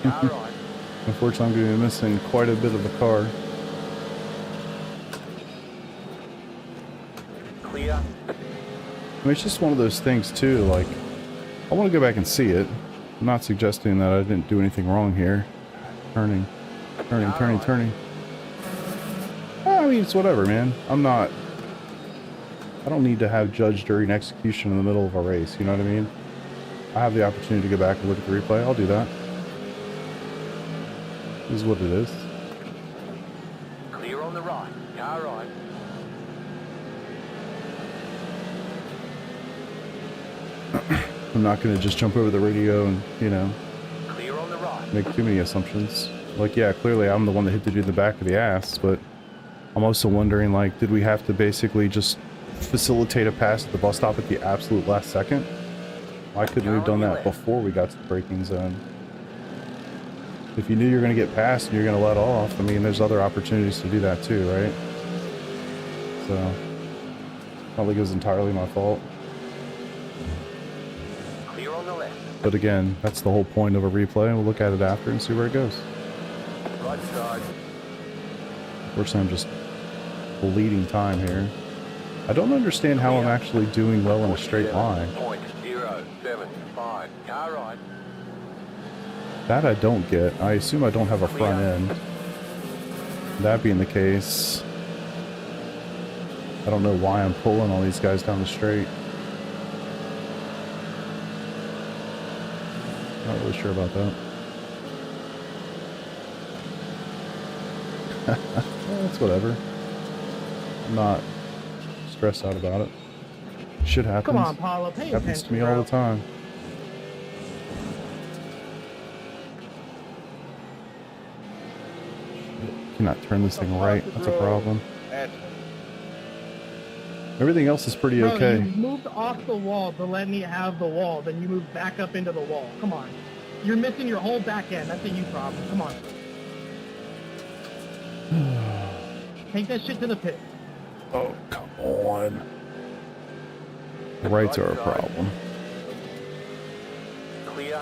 Speaker 2: Car right.
Speaker 1: Unfortunately, I'm going to be missing quite a bit of the car.
Speaker 2: Clear.
Speaker 1: I mean, it's just one of those things, too, like, I want to go back and see it. I'm not suggesting that I didn't do anything wrong here. Turning. I mean, it's whatever, man. I don't need to have judge during execution in the middle of a race, you know what I mean? I have the opportunity to go back and look at the replay, I'll do that. This is what it is.
Speaker 2: Clear on the right. Car right.
Speaker 1: I'm not going to just jump over the radio and, you know,
Speaker 2: Clear on the right.
Speaker 1: make too many assumptions. Like, yeah, clearly I'm the one that hit the dude in the back of the ass, but I'm also wondering, like, did we have to basically just facilitate a pass at the bus stop at the absolute last second? Why couldn't we have done that before we got to the braking zone? If you knew you were going to get past and you're going to let off, I mean, there's other opportunities to do that too, right? So, I don't think it was entirely my fault.
Speaker 2: Clear on the left.
Speaker 1: But again, that's the whole point of a replay, and we'll look at it after and see where it goes.
Speaker 2: Right side.
Speaker 1: Unfortunately, I'm just bleeding time here. I don't understand how I'm actually doing well in a straight line.
Speaker 2: 0.075. Car right.
Speaker 1: That I don't get. I assume I don't have a front end. That being the case, I don't know why I'm pulling all these guys down the straight. Not really sure about that. Well, it's whatever. I'm not stressed out about it. Shit happens.
Speaker 3: Come on, Paulo, pay
Speaker 1: Happens
Speaker 3: attention,
Speaker 1: to me
Speaker 3: bro.
Speaker 1: all the time. Cannot turn this thing right. That's a problem. Everything else is pretty
Speaker 3: Bro,
Speaker 1: okay.
Speaker 3: you moved off the wall to let me have the wall, then you moved back up into the wall. Come on. You're missing your whole back end. That's a you problem. Come on. Take that shit to the pit.
Speaker 1: Oh, come on. The rights are a problem.
Speaker 2: Clear.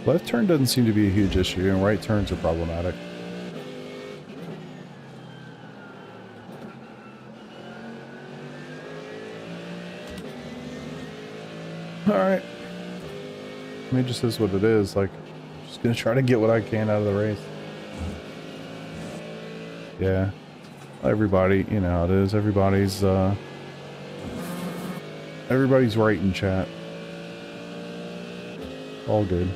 Speaker 1: Left turn doesn't seem to be a huge issue, and right turns are problematic. Alright. I mean, it just is what it is. Like, I'm just gonna try to get what I can out of the race. Yeah. Everybody, you know how it is. Everybody's right in chat. All good.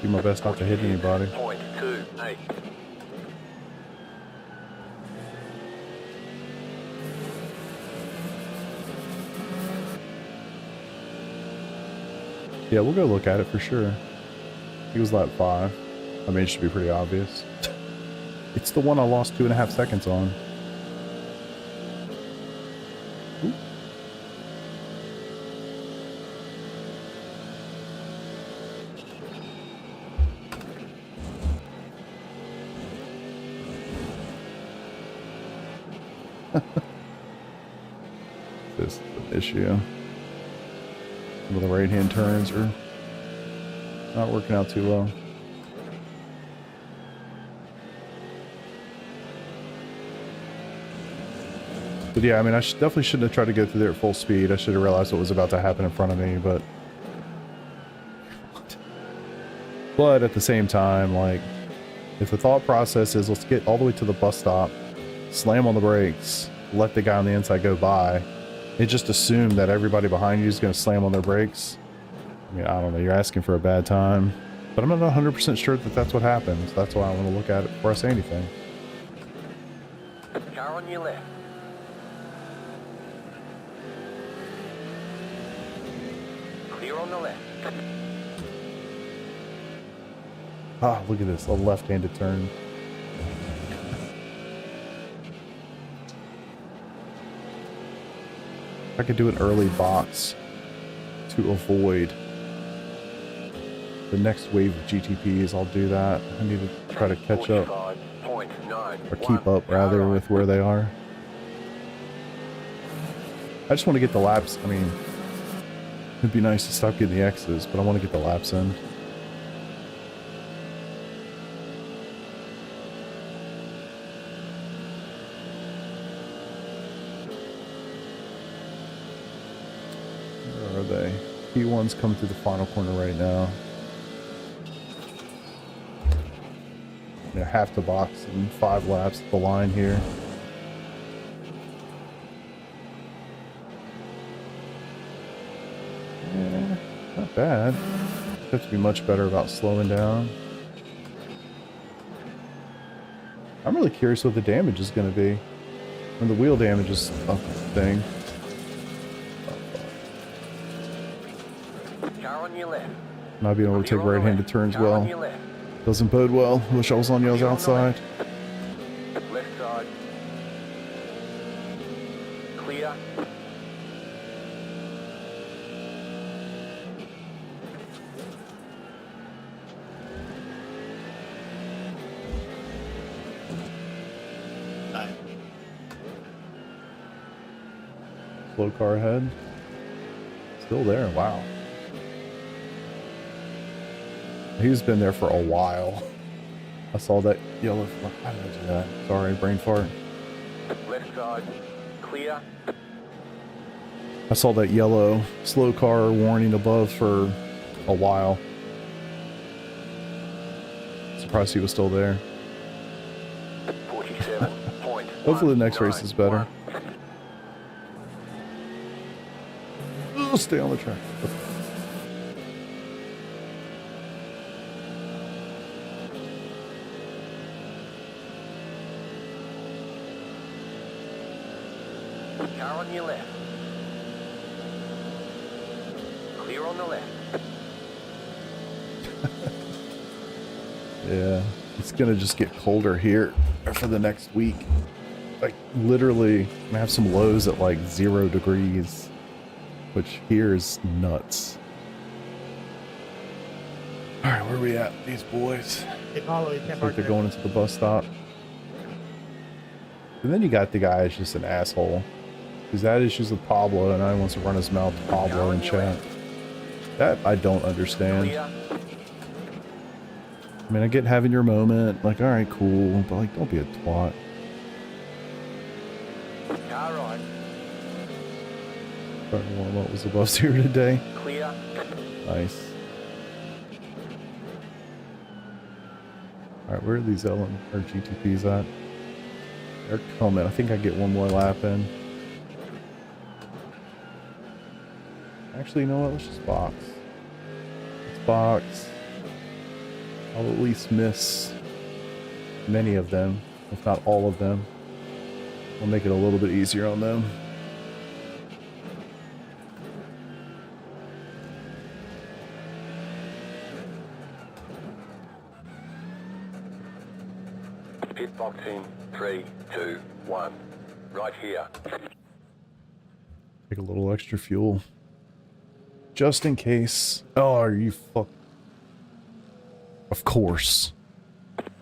Speaker 1: Do my best not to hit anybody.
Speaker 2: 0.28.
Speaker 1: Yeah, we'll go look at it for sure. He was lap 5. I mean, it should be pretty obvious. It's the one I lost 2.5 seconds on. Ooh. This is an issue. Some of the right-hand turns are not working out too well. But yeah, I mean, I definitely shouldn't have tried to go through there at full speed. I should have realized what was about to happen in front of me, but... But at the same time, like, if the thought process is, let's get all the way to the bus stop, slam on the brakes, let the guy on the inside go by, and just assume that everybody behind you is going to slam on their brakes. I mean, I don't know, you're asking for a bad time. But I'm not 100% sure that that's what happens. That's why I want to look at it before I say anything.
Speaker 2: Car on your left. Clear on the left.
Speaker 1: Ah, look at this, a left-handed turn. If I could do an early box to avoid the next wave of GTPs, I'll do that. I need to try to catch up, or keep up rather, with where they are. I just want to get the laps. I mean, it'd be nice to stop getting the X's, but I want to get the laps in. Where are they? P1's coming through the final corner right now. I have to box in 5 laps at the line here. Yeah, not bad. Have to be much better about slowing down. I'm really curious what the damage is going to be. When the wheel damage is a thing.
Speaker 2: Car on your left.
Speaker 1: Not being able to take right-handed turns well. Doesn't bode well. Wish I was on the other outside.
Speaker 2: Left side. Clear.
Speaker 4: Nice.
Speaker 1: Slow car ahead. Still there. Wow. He's been there for a while. I saw that yellow. How did I do that? Sorry, brain fart.
Speaker 2: Left side. Clear.
Speaker 1: I saw that yellow slow car warning above for a while. Surprised he was still there.
Speaker 2: 47.
Speaker 1: Hopefully the next race is better. Oh, stay on the track.
Speaker 2: Car on your left. Clear on the left.
Speaker 1: Yeah, it's gonna just get colder here for the next week. Like, literally, I'm gonna have some lows at like 0 degrees, which here is nuts. Alright, where are we at, these boys?
Speaker 3: Hey, Paulo, you can't
Speaker 1: Looks like
Speaker 3: park
Speaker 1: they're
Speaker 3: there.
Speaker 1: going into the bus stop. And then you got the guy who's just an asshole. He's had issues with Pablo, and now he wants to run his mouth to Pablo in chat. That I don't understand.
Speaker 2: Clear.
Speaker 1: I mean, I get having your moment, like, alright, cool, but like, don't be a twat.
Speaker 2: Car right.
Speaker 1: Trying to warm up was above 0 today.
Speaker 2: Clear.
Speaker 1: Nice. Alright, where are these LM or GTPs at? They're coming. I think I get one more lap in. Actually, you know what? Let's just box. Let's box. I'll at least miss many of them, if not all of them. We'll make it a little bit easier on them.
Speaker 2: Pit box in 3, 2, 1. Right here.
Speaker 1: Take a little extra fuel. Just in case. Oh, are you fuck? Of course.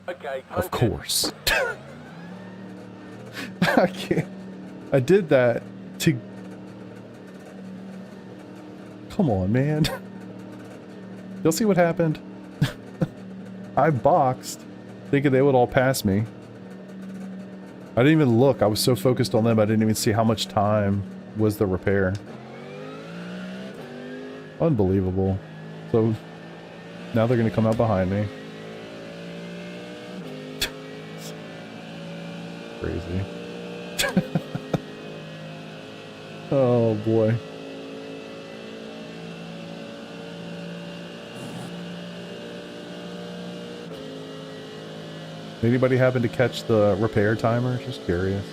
Speaker 2: Okay,
Speaker 1: Of
Speaker 2: punch it.
Speaker 1: course. I can't. I did that to... Come on, man. You'll see what happened. I boxed, thinking they would all pass me. I didn't even look. I was so focused on them, I didn't even see how much time was the repair. Unbelievable. So, now they're going to come out behind me. Crazy. Oh, boy. Anybody happen to catch the repair timer? Just curious.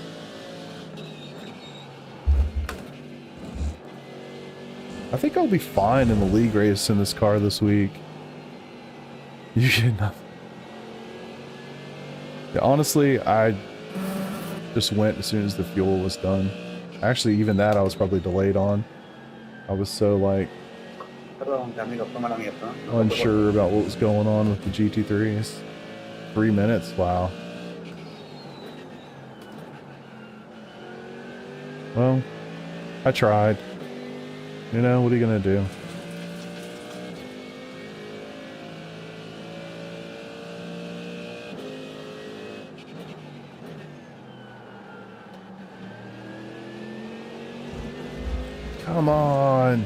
Speaker 1: I think I'll be fine in the league race in this car this week. You get nothing. Yeah, honestly, I just went as soon as the fuel was done. Actually, even that I was probably delayed on. I was so, like, unsure about what was going on with the GT3s. 3 minutes, wow. Well, I tried. You know, what are you gonna do? Come on.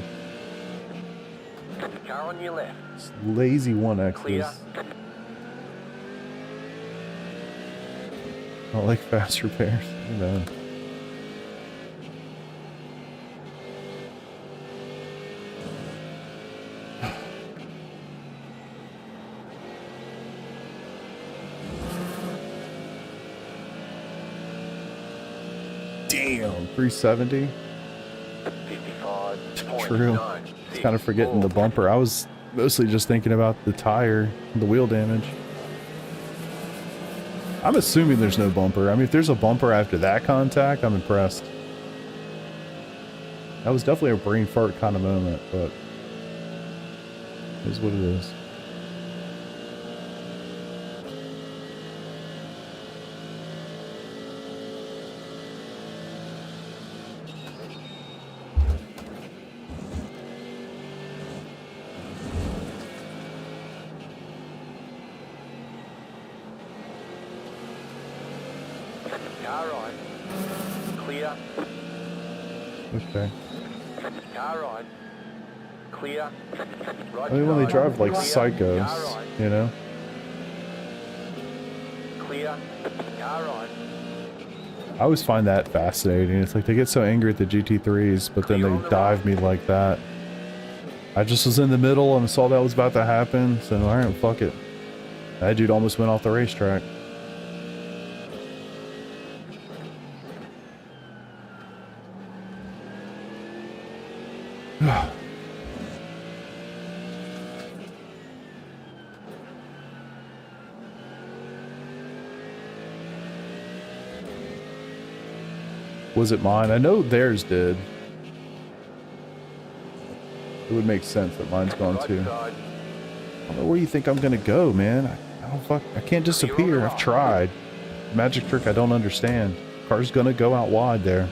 Speaker 2: Car on your left.
Speaker 1: It's lazy 1X's.
Speaker 2: Clear.
Speaker 1: I like fast repairs. Amen. Damn, 370.
Speaker 2: 55.
Speaker 1: True. It's kind of forgetting the bumper. I was mostly just thinking about the tire, the wheel damage. I'm assuming there's no bumper. I mean, if there's a bumper after that contact, I'm impressed. That was definitely a brain fart kind of moment, but it is what it is.
Speaker 2: Car right. Clear.
Speaker 1: Okay.
Speaker 2: Car right. Clear. Right
Speaker 1: I mean, when they
Speaker 2: side.
Speaker 1: drive like
Speaker 2: Clear.
Speaker 1: psychos,
Speaker 2: Car right.
Speaker 1: you know?
Speaker 2: Clear. Car right.
Speaker 1: I always find that fascinating. It's like they get so angry at the GT3s, but then they dive me like that. I just was in the middle and saw that was about to happen, so alright, fuck it. That dude almost went off the racetrack. Was it mine? I know theirs did. It would make sense that mine's gone
Speaker 2: Right
Speaker 1: too.
Speaker 2: side.
Speaker 1: I don't know where you think I'm gonna go, man. I don't fuck. I can't disappear. I've tried. Magic trick I don't understand. Car's gonna go out wide there.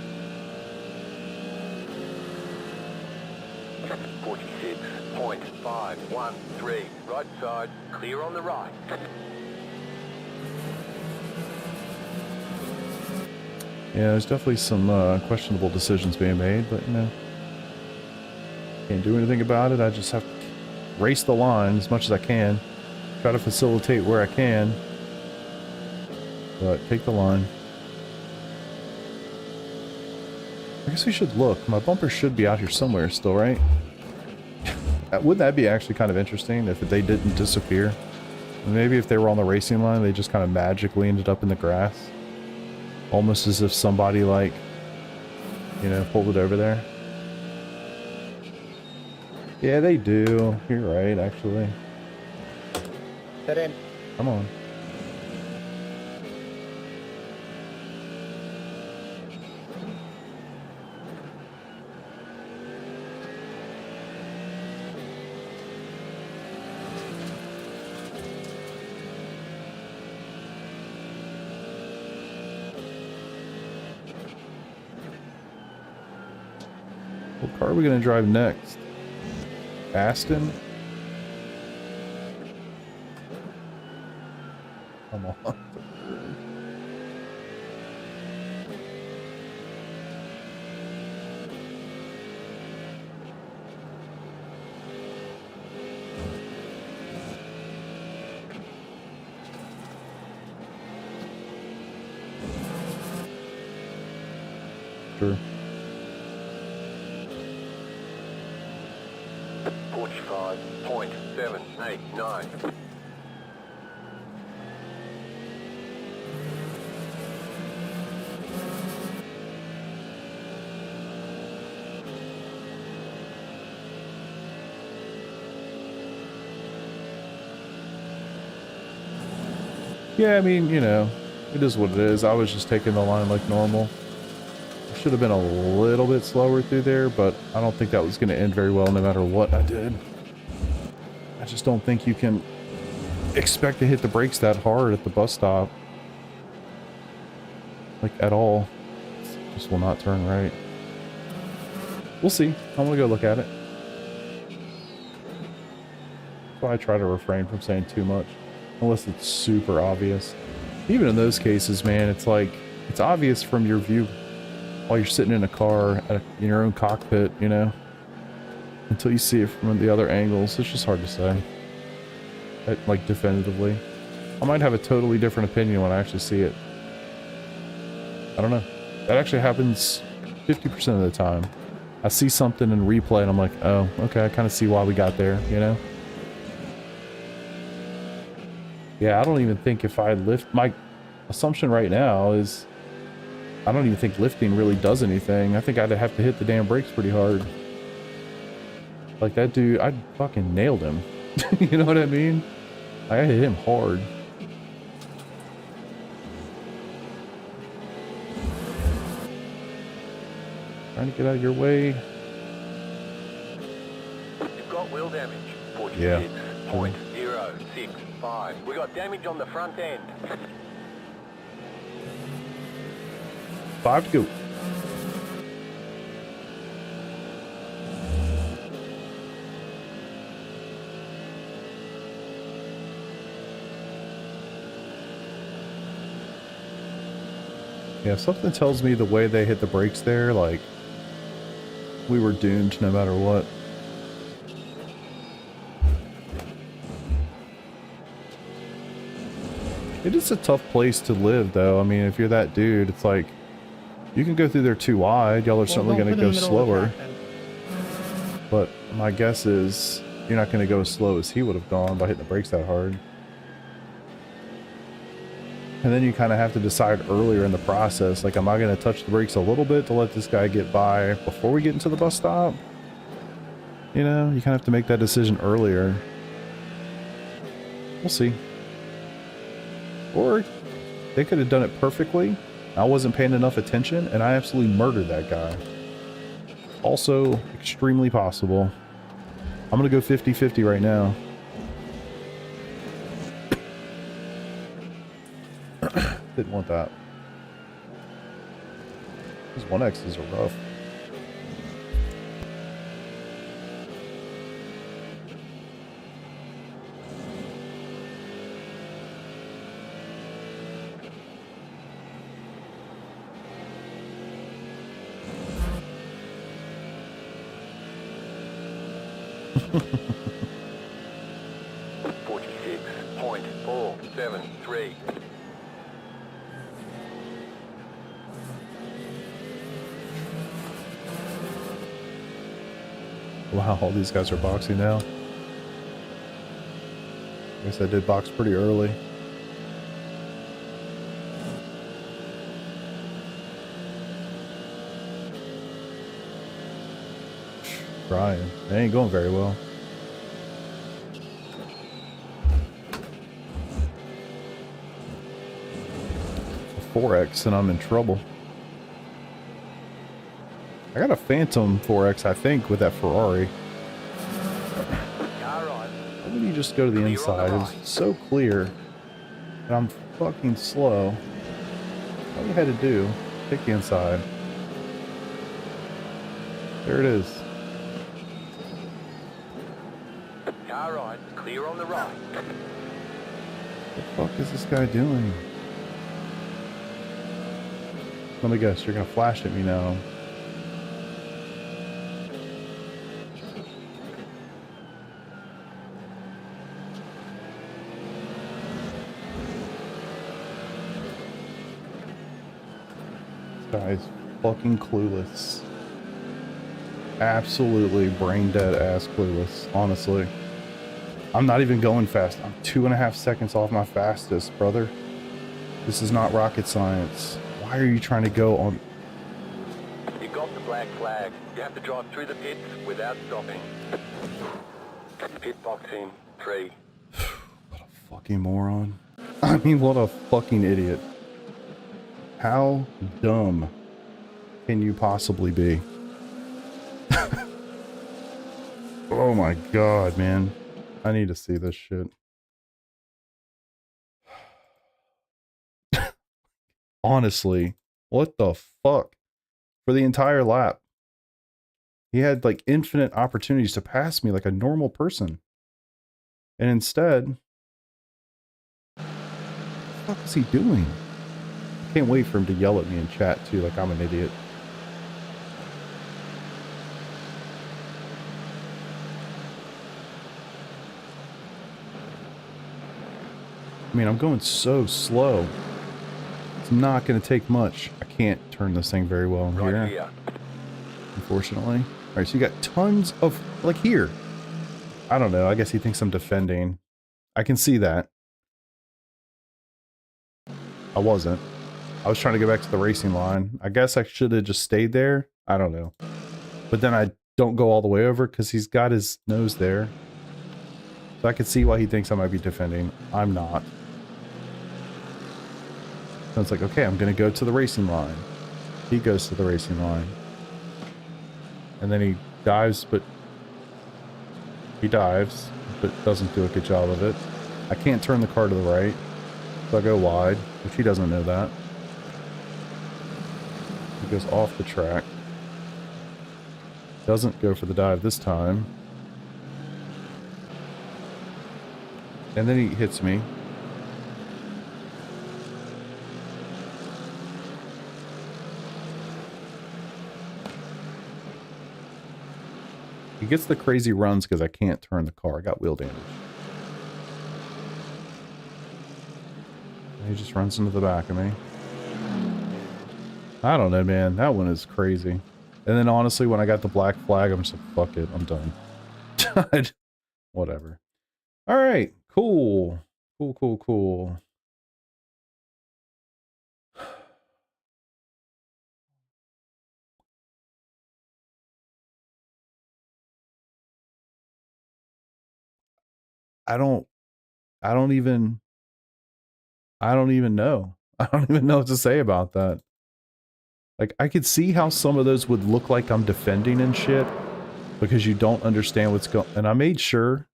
Speaker 2: 46.513. Right side. Clear on the right.
Speaker 1: Yeah, there's definitely some questionable decisions being made, but you know, can't do anything about it. I just have to race the line as much as I can, try to facilitate where I can, but take the line. I guess we should look. My bumper should be out here somewhere still, right? Wouldn't that be actually kind of interesting if they didn't disappear? Maybe if they were on the racing line, they just kind of magically ended up in the grass. Almost as if somebody, like, you know, pulled it over there. Yeah, they do. You're right, actually.
Speaker 3: Get in.
Speaker 1: Come on. What car are we going to drive next? Aston? Come on. Sure.
Speaker 2: 45.789.
Speaker 1: Yeah, I mean, you know, it is what it is. I was just taking the line like normal. I should have been a little bit slower through there, but I don't think that was going to end very well no matter what I did. I just don't think you can expect to hit the brakes that hard at the bus stop. Like, at all. It just will not turn right. We'll see. I'm going to go look at it. That's why I try to refrain from saying too much. Unless it's super obvious. Even in those cases, man, it's like, it's obvious from your view while you're sitting in a car in your own cockpit, you know? Until you see it from the other angles, it's just hard to say. Like, definitively. I might have a totally different opinion when I actually see it. I don't know. That actually happens 50% of the time. I see something in replay and I'm like, oh, okay, I kind of see why we got there, you know? Yeah, I don't even think if I lift... My assumption right now is... I don't even think lifting really does anything. I think I'd have to hit the damn brakes pretty hard. Like that dude, I fucking nailed him. You know what I mean? Like, I hit him hard. Trying to get out of your way.
Speaker 2: You've got wheel damage. 46.065. We got damage on the front end.
Speaker 1: 5 to go. Yeah, something tells me the way they hit the brakes there, like, we were doomed no matter what. It is a tough place to live, though. I mean, if you're that dude, it's like, you can go through there too wide. Y'all are certainly going to go slower. But my guess is you're not going to go as slow as he would have gone by hitting the brakes that hard. And then you kind of have to decide earlier in the process, like, am I going to touch the brakes a little bit to let this guy get by before we get into the bus stop? You know, you kind of have to make that decision earlier. We'll see. Or they could have done it perfectly. I wasn't paying enough attention and I absolutely murdered that guy. Also extremely possible. I'm going to go 50-50 right now. Didn't want that. These 1Xs are rough.
Speaker 2: .473.
Speaker 1: Wow, all these guys are boxing now. I guess I did box pretty early. Trying. They ain't going very well. A 4X and I'm in trouble. I got a Phantom 4X, I think, with that Ferrari. Why would you just go to the inside? It's so clear. And I'm fucking slow. All you had to do, take the inside. There it is.
Speaker 2: Car right, clear on the right.
Speaker 1: What the fuck is this guy doing? Let me guess, you're gonna flash at me now. This guy's fucking clueless. Absolutely brain dead ass clueless, honestly. I'm not even going fast. I'm 2.5 seconds off my fastest, brother. This is not rocket science. Why are you trying to go on?
Speaker 2: You got the black flag. You have to drive through the pits without stopping. Pit box in 3.
Speaker 1: What a fucking moron. I mean, what a fucking idiot. How dumb can you possibly be? Oh my god, man. I need to see this shit. Honestly, what the fuck? For the entire lap. He had like infinite opportunities to pass me like a normal person. And instead, what the fuck is he doing? I can't wait for him to yell at me in chat too, like I'm an idiot. I mean, I'm going so slow. It's not going to take much. I can't turn this thing very well
Speaker 2: Right
Speaker 1: here, unfortunately. All right, so you got tons of, like here. I don't know. I guess he thinks I'm defending. I can see that. I wasn't. I was trying to go back to the racing line. I guess I should have just stayed there. I don't know. But then I don't go all the way over because he's got his nose there. So I can see why he thinks I might be defending. I'm not. So it's like, okay, I'm going to go to the racing line. He goes to the racing line. And then he dives, but doesn't do a good job of it. I can't turn the car to the right. So I go wide, which he doesn't know that. He goes off the track. Doesn't go for the dive this time. And then he hits me. He gets the crazy runs because I can't turn the car. I got wheel damage. And he just runs into the back of me. I don't know, man. That one is crazy. And then honestly, when I got the black flag, I'm just like, fuck it. I'm done. Whatever. All right. Cool. Cool. I don't even know. I don't even know what to say about that. Like, I could see how some of those would look like I'm defending and shit because you don't understand what's going on. And I made sure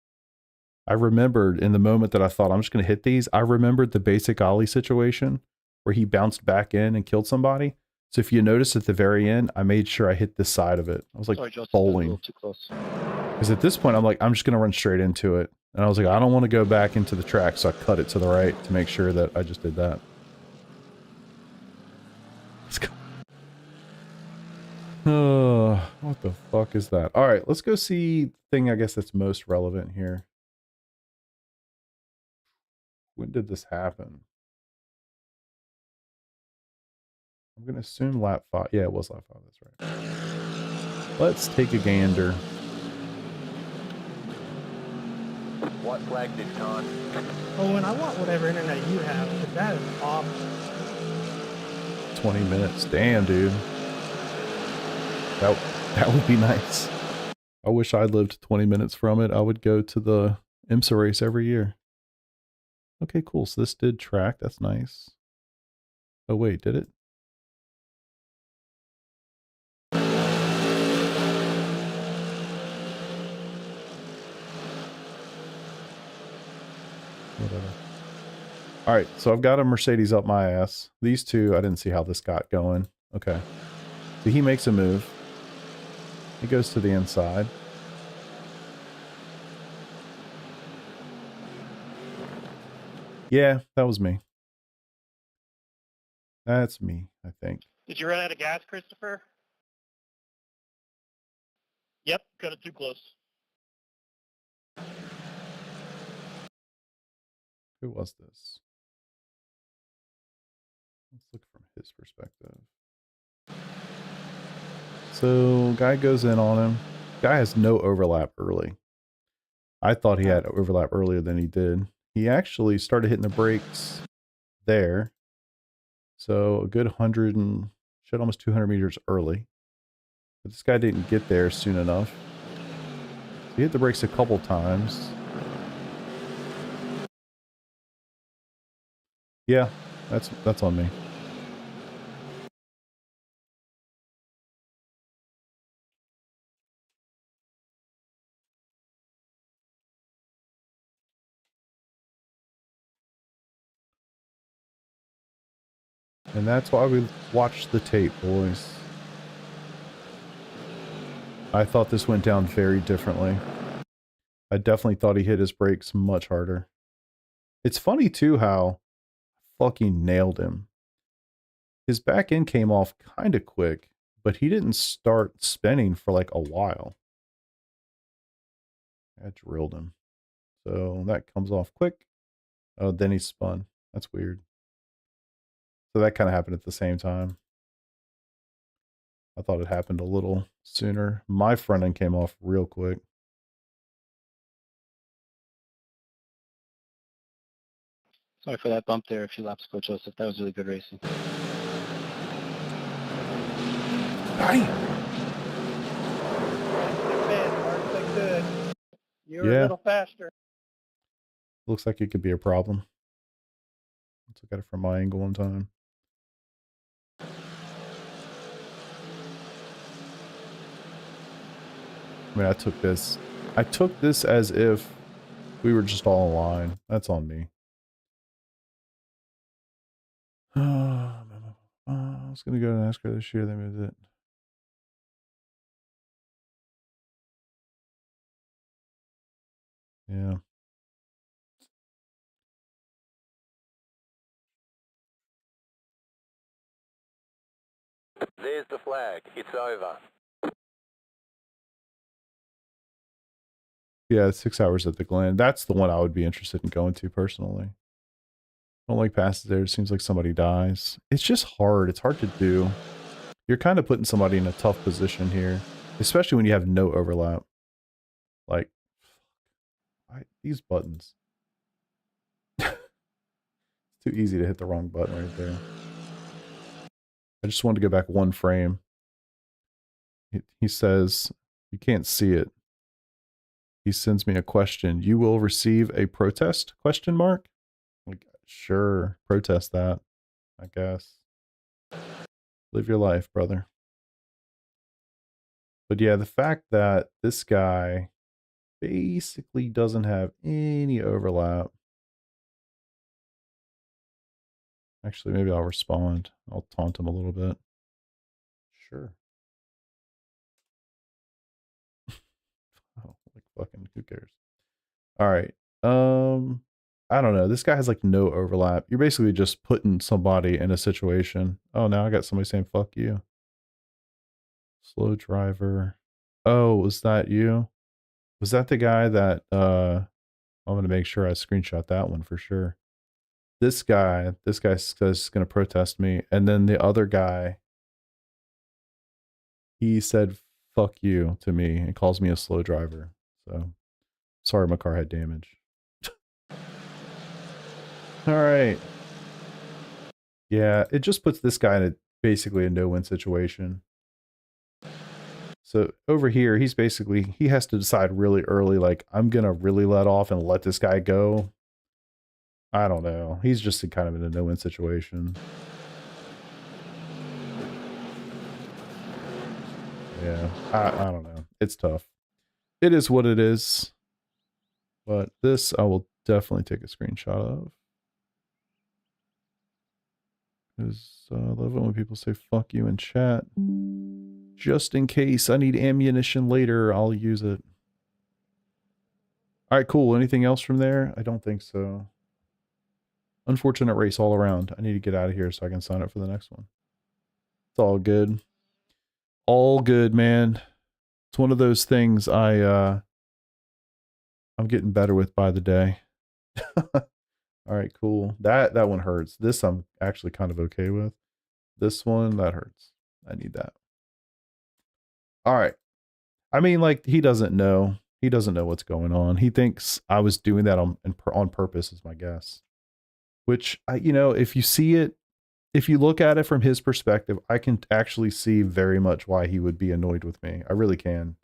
Speaker 1: I remembered in the moment that I thought I'm just going to hit these. I remembered the basic Ollie situation where he bounced back in and killed somebody. So if you notice at the very end, I made sure I hit this side of it. I was like bowling. Because at this point, I'm like, I'm just going to run straight into it. And I was like, I don't want to go back into the track. So I cut it to the right to make sure that I just did that. Let's go. What the fuck is that? All right, let's go see the thing I guess that's most relevant here. When did this happen? I'm going to assume lap 5. Yeah, it was lap 5. That's right. Let's take a gander.
Speaker 2: White flag this time.
Speaker 3: Oh, and I want whatever internet you have, because that is awesome.
Speaker 1: 20 minutes. Damn, dude. That would be nice. I wish I lived 20 minutes from it. I would go to the IMSA race every year. Okay, cool. So this did track. That's nice. Oh, wait, did it? Whatever. All right, so I've got a Mercedes up my ass. These two, I didn't see how this got going. Okay. So he makes a move. It goes to the inside. Yeah, that was me. That's me, I think.
Speaker 3: Did you run out of gas, Christopher? Yep, cut it too close.
Speaker 1: Who was this? Let's look from his perspective. So, guy goes in on him. Guy has no overlap early. I thought he had overlap earlier than he did. He actually started hitting the brakes there. So, a good 100 and shit, almost 200 meters early. But this guy didn't get there soon enough. So he hit the brakes a couple times. Yeah, that's on me. And that's why we watch the tape, boys. I thought this went down very differently. I definitely thought he hit his brakes much harder. It's funny too how fucking nailed him. His back end came off kind of quick, but he didn't start spinning for like a while. I drilled him. So that comes off quick. Oh, then he spun. That's weird. So that kind of happened at the same time. I thought it happened a little sooner. My front end came off real quick.
Speaker 5: Sorry for that bump there a few laps ago, Joseph. That was really good racing.
Speaker 3: Good. You were
Speaker 1: Yeah.
Speaker 3: a little faster.
Speaker 1: Looks like it could be a problem. Let's look at it from my angle one time. I mean, I took this as if we were just all in line. That's on me. I was going to go to NASCAR this year. They moved it. Yeah.
Speaker 2: There's the flag. It's over.
Speaker 1: Yeah, 6 hours at the Glen. That's the one I would be interested in going to personally. I don't like passes there. It seems like somebody dies. It's just hard. It's hard to do. You're kind of putting somebody in a tough position here, especially when you have no overlap. Like, these buttons. It's too easy to hit the wrong button right there. I just wanted to go back one frame. He says, you can't see it. He sends me a question. You will receive a protest? Question mark? Like, sure, protest that, I guess. Live your life, brother. But yeah, the fact that this guy basically doesn't have any overlap. Actually, maybe I'll respond. I'll taunt him a little bit. Sure. Oh, like fucking who cares? All right. I don't know. This guy has like no overlap. You're basically just putting somebody in a situation. Oh, now I got somebody saying fuck you. Slow driver. Oh, was that you? Was that the guy that I'm gonna make sure I screenshot that one for sure. This guy's gonna protest me, and then the other guy, he said fuck you to me and calls me a slow driver. So sorry my car had damage. All right. Yeah, it just puts this guy in basically a no-win situation. So over here, he has to decide really early, like, I'm going to really let off and let this guy go. I don't know. He's just kind of in a no-win situation. Yeah, I don't know. It's tough. It is what it is. But this I will definitely take a screenshot of. Because I love it when people say fuck you in chat. Just in case I need ammunition later, I'll use it. All right, cool. Anything else from there? I don't think so. Unfortunate race all around. I need to get out of here so I can sign up for the next one. It's all good. All good, man. It's one of those things I'm getting better with by the day. All right, cool. That one hurts. This I'm actually kind of okay with. This one, that hurts. I need that. All right. I mean, like, he doesn't know. He doesn't know what's going on. He thinks I was doing that on purpose, is my guess. Which, you know, if you see it, if you look at it from his perspective, I can actually see very much why he would be annoyed with me. I really can.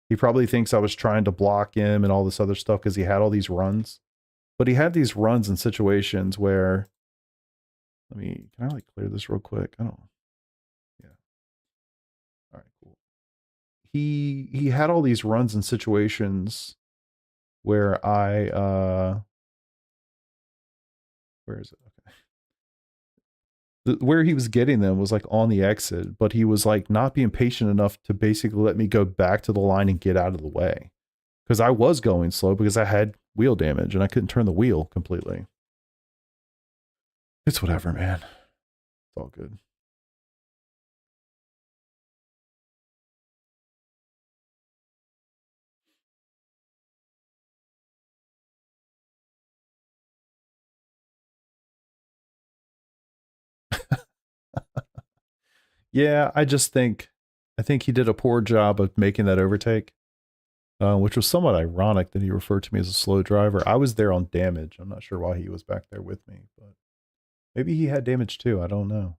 Speaker 1: He probably thinks I was trying to block him and all this other stuff because he had all these runs. But he had these runs in situations where, can I like clear this real quick? I don't, yeah. All right, cool. He had all these runs in situations where where is it? Okay. Where he was getting them was like on the exit, but he was like not being patient enough to basically let me go back to the line and get out of the way. Because I was going slow because I had wheel damage and I couldn't turn the wheel completely. It's whatever, man. It's all good. Yeah, I think he did a poor job of making that overtake, which was somewhat ironic that he referred to me as a slow driver. I was there on damage. I'm not sure why he was back there with me, but maybe he had damage too. I don't know.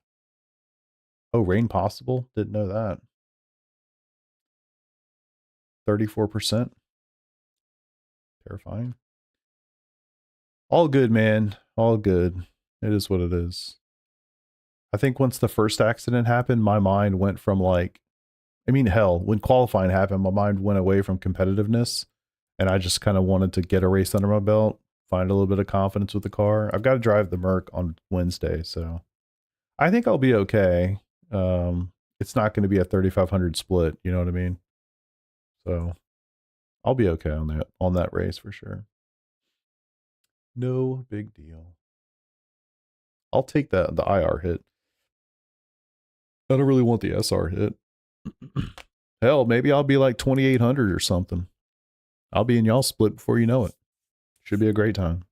Speaker 1: Oh, rain possible? Didn't know that. 34%. Terrifying. All good, man. All good. It is what it is. I think once the first accident happened, my mind went from like, hell, when qualifying happened, my mind went away from competitiveness and I just kind of wanted to get a race under my belt, find a little bit of confidence with the car. I've got to drive the Merc on Wednesday, so I think I'll be okay. It's not going to be a 3,500 split, you know what I mean? So I'll be okay on that race for sure. No big deal. I'll take the IR hit. I don't really want the SR hit. Hell, maybe I'll be like 2,800 or something. I'll be in y'all split before you know it. Should be a great time.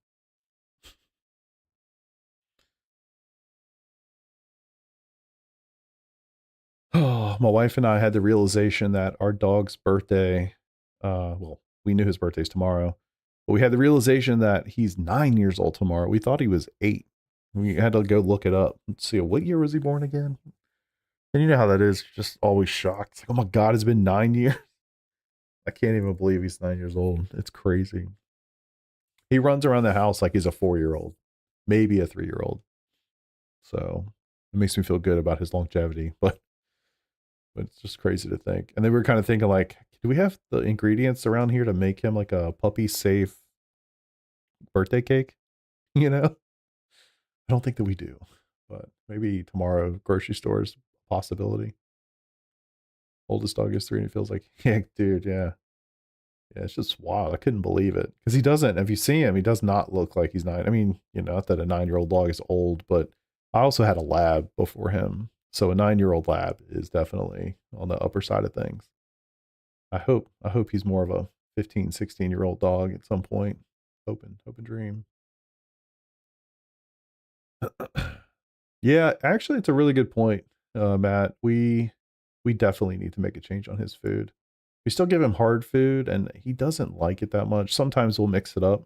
Speaker 1: Oh, my wife and I had the realization that our dog's birthday, well, we knew his birthday's tomorrow, but we had the realization that he's 9 years old tomorrow. We thought he was 8. We had to go look it up and see what year was he born again. And you know how that is, just always shocked. It's like, oh my God, it's been 9 years. I can't even believe he's 9 years old. It's crazy. He runs around the house like he's a 4-year-old, maybe a 3-year-old. So it makes me feel good about his longevity, but it's just crazy to think. And then we were kind of thinking like, do we have the ingredients around here to make him like a puppy safe birthday cake? You know, I don't think that we do, but maybe tomorrow grocery stores possibility. Oldest dog is 3 and it feels like, yeah, dude, yeah. Yeah, it's just wild. I couldn't believe it. Because he doesn't, if you see him, he does not look like he's 9. I mean, not that a 9-year-old dog is old, but I also had a lab before him. So a 9-year-old lab is definitely on the upper side of things. I hope he's more of a 15, 16-year-old dog at some point. Hope and dream. Yeah, actually, it's a really good point, Matt. We definitely need to make a change on his food. We still give him hard food, and he doesn't like it that much. Sometimes we'll mix it up,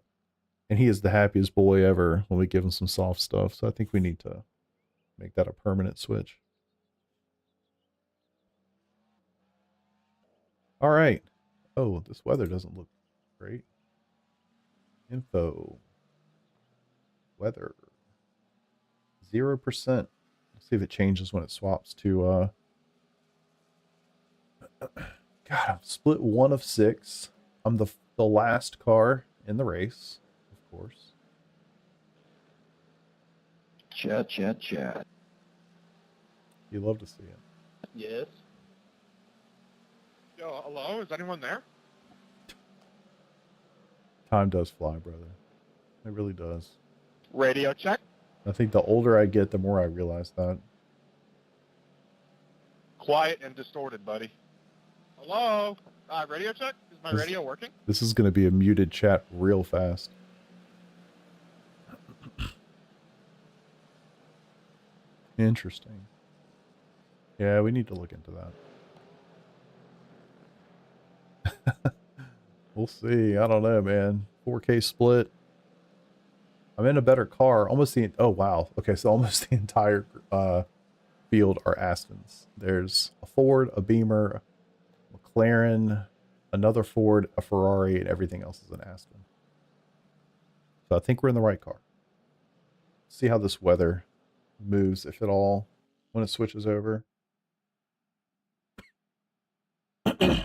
Speaker 1: and he is the happiest boy ever when we give him some soft stuff. So I think we need to make that a permanent switch. All right. Oh, this weather doesn't look great. Info. Weather. 0%. Let's see if it changes when it swaps to God, I'm split 1 of 6. I'm the last car in the race, of course.
Speaker 5: Chat.
Speaker 1: You love to see it.
Speaker 3: Yes.
Speaker 6: Yo, hello? Is anyone there?
Speaker 1: Time does fly, brother. It really does.
Speaker 6: Radio check.
Speaker 1: I think the older I get, the more I realize that.
Speaker 6: Quiet and distorted, buddy. Hello? Radio check? Is my radio working?
Speaker 1: This is going to be a muted chat real fast. Interesting. Yeah, we need to look into that. We'll see. I don't know, man. 4K split. I'm in a better car. Almost the... Oh, wow. Okay, so almost the entire field are Astons. There's a Ford, a Beamer, a McLaren, another Ford, a Ferrari, and everything else is an Aston. So I think we're in the right car. See how this weather moves, if at all, when it switches over. Excuse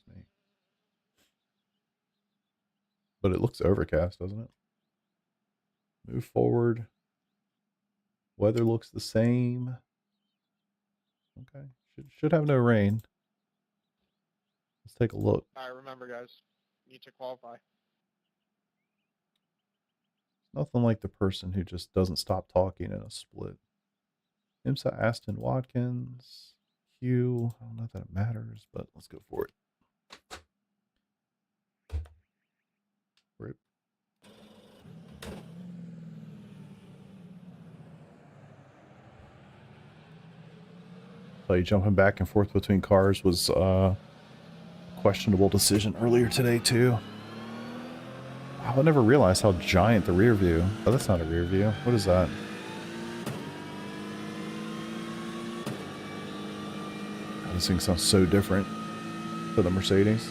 Speaker 1: me. But it looks overcast, doesn't it? Move forward. Weather looks the same. Okay. Should have no rain. Let's take a look.
Speaker 6: Alright, remember guys. Need to qualify.
Speaker 1: Nothing like the person who just doesn't stop talking in a split. IMSA, Aston, Watkins, Q. I don't know if that matters, but let's go for it. Rip. So you jumping back and forth between cars was a questionable decision earlier today too. Wow, I never realized how giant the rear view. Oh, that's not a rear view. What is that? This thing sounds so different to the Mercedes.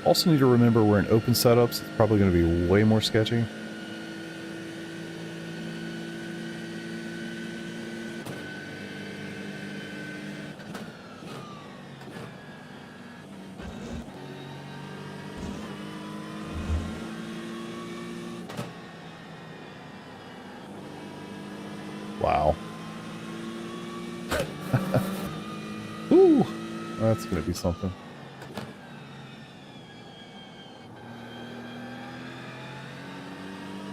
Speaker 1: Also need to remember we're in open setups. It's probably going to be way more sketchy. Wow. Ooh, that's going to be something.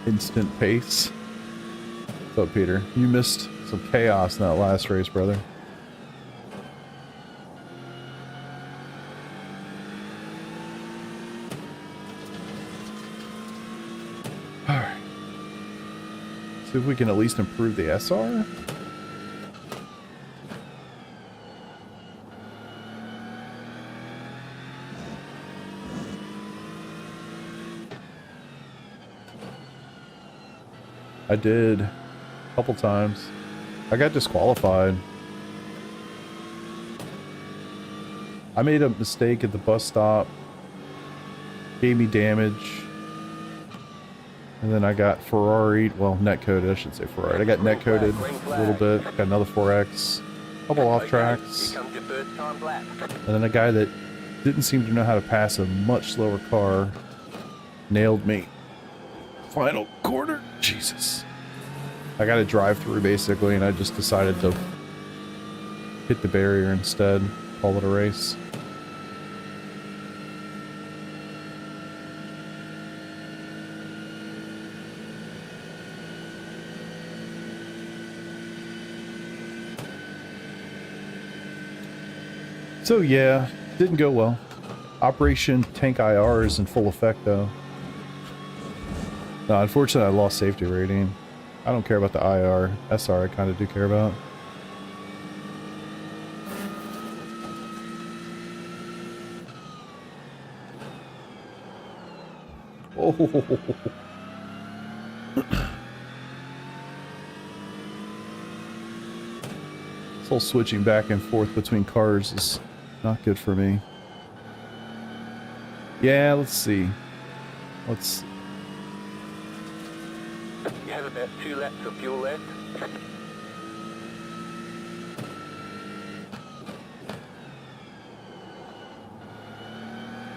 Speaker 1: Instant pace. What's up, Peter? You missed some chaos in that last race, brother. Alright. See if we can at least improve the SR. I did a couple times. I got disqualified. I made a mistake at the bus stop. Gave me damage. And then I got Ferrari, well, net coded, I should say Ferrari. I got net coded a little bit. Got another 4X. A couple off tracks. And then a guy that didn't seem to know how to pass a much slower car nailed me. Final quarter. Jesus. I got a drive through basically, and I just decided to hit the barrier instead. Call it a race. So yeah, didn't go well. Operation Tank IR is in full effect though. No, unfortunately I lost safety rating. I don't care about the IR. SR I kind of do care about. Oh. This whole switching back and forth between cars is not good for me. Yeah, let's see. Let's...
Speaker 2: You have about 2 laps of fuel left.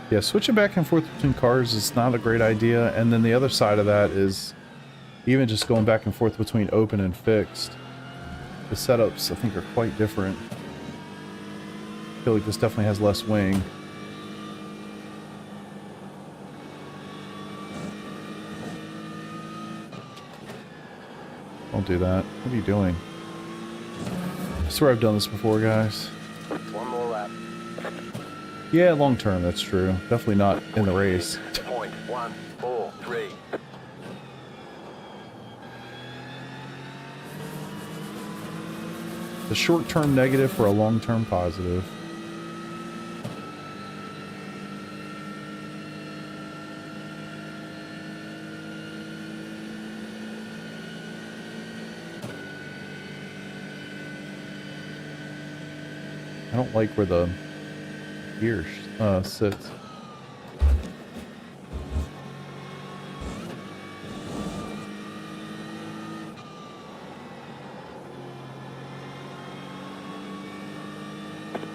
Speaker 1: Yeah, switching back and forth between cars is not a great idea. And then the other side of that is even just going back and forth between open and fixed. The setups, I think, are quite different. feel like this definitely has less wing. Don't do that. What are you doing? I swear I've done this before, guys.
Speaker 2: One more lap.
Speaker 1: Yeah, long term, that's true. Definitely not in the race.
Speaker 2: 6.143.
Speaker 1: The short-term negative for a long-term positive. I don't like where the gear sits.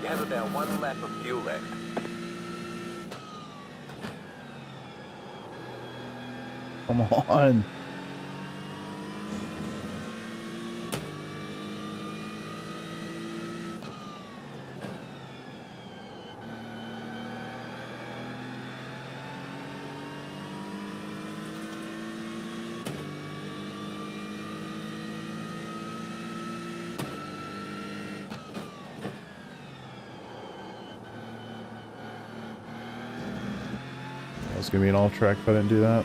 Speaker 2: You have about 1 lap of fuel left.
Speaker 1: Come on. It's gonna be an all track if I didn't do that.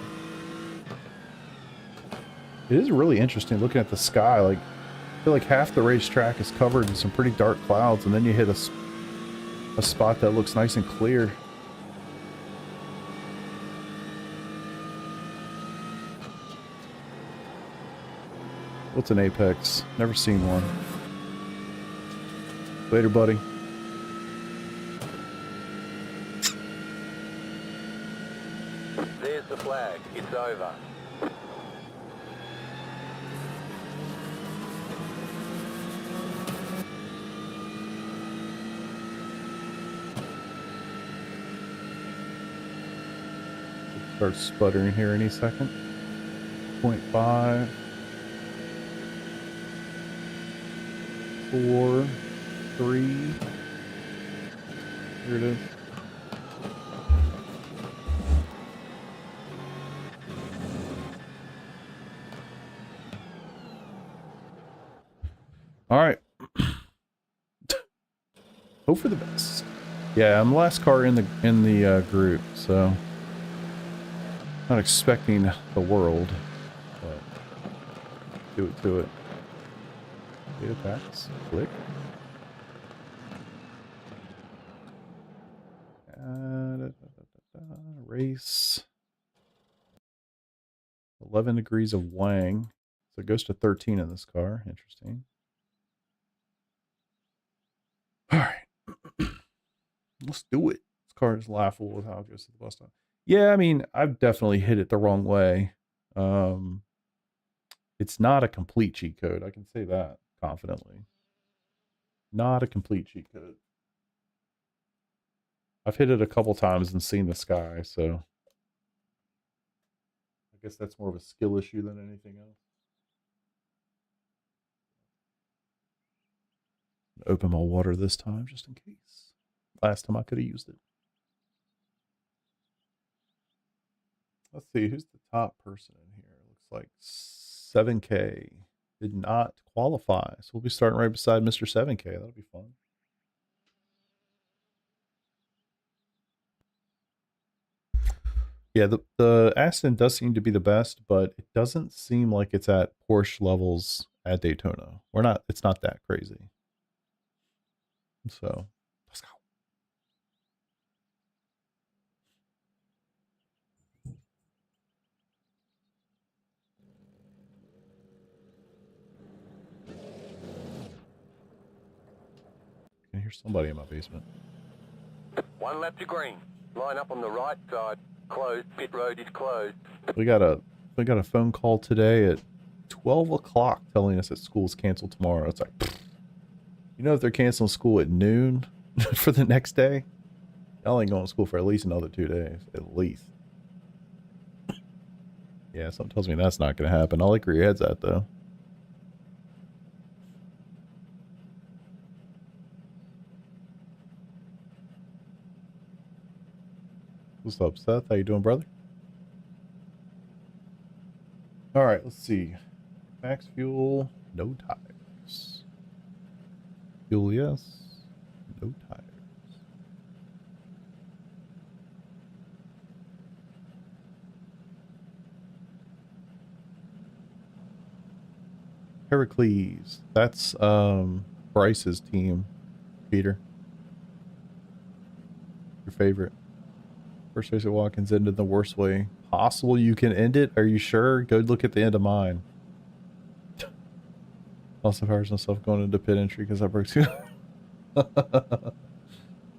Speaker 1: It is really interesting looking at the sky. Like, I feel like half the racetrack is covered in some pretty dark clouds, and then you hit a spot that looks nice and clear. What's an apex? Never seen one. Later, buddy.
Speaker 2: There's the flag. It's over.
Speaker 1: Start sputtering here any second. 0.5. 4. 3. Here it is. All right. Hope for the best. Yeah, I'm the last car in the group, so not expecting the world, but do it to it. Data packs, click. Race. 11 degrees of Wang. So it goes to 13 in this car. Interesting. All right. Let's do it. This car is laughable with how it goes to the bus stop. Yeah, I mean, I've definitely hit it the wrong way. It's not a complete cheat code. I can say that confidently. Not a complete cheat code. I've hit it a couple times and seen the sky, so I guess that's more of a skill issue than anything else. Open my water this time, just in case. Last time I could have used it. Let's see, who's the top person in here? Looks like 7K. Did not qualify. So we'll be starting right beside Mr. 7K. That'll be fun. Yeah, the Aston does seem to be the best, but it doesn't seem like it's at Porsche levels at Daytona. It's not that crazy. So, let's go. I can hear somebody in my basement.
Speaker 2: 1 lap to green. Line up on the right side. Closed. Pit road is closed.
Speaker 1: We got a phone call today at 12 o'clock telling us that school's canceled tomorrow. It's like, you know, if they're canceling school at noon for the next day, y'all ain't going to school for at least another 2 days, at least. Yeah, something tells me that's not going to happen. I like where your head's at, though. What's up, Seth? How you doing, brother? All right, let's see. Max fuel, no tires. Fuel, yes. No tires. Heracles. That's Bryce's team, Peter. Your favorite. First race at Watkins ended the worst way possible you can end it. Are you sure? Go look at the end of mine. Also hires myself going into pit entry because I broke too.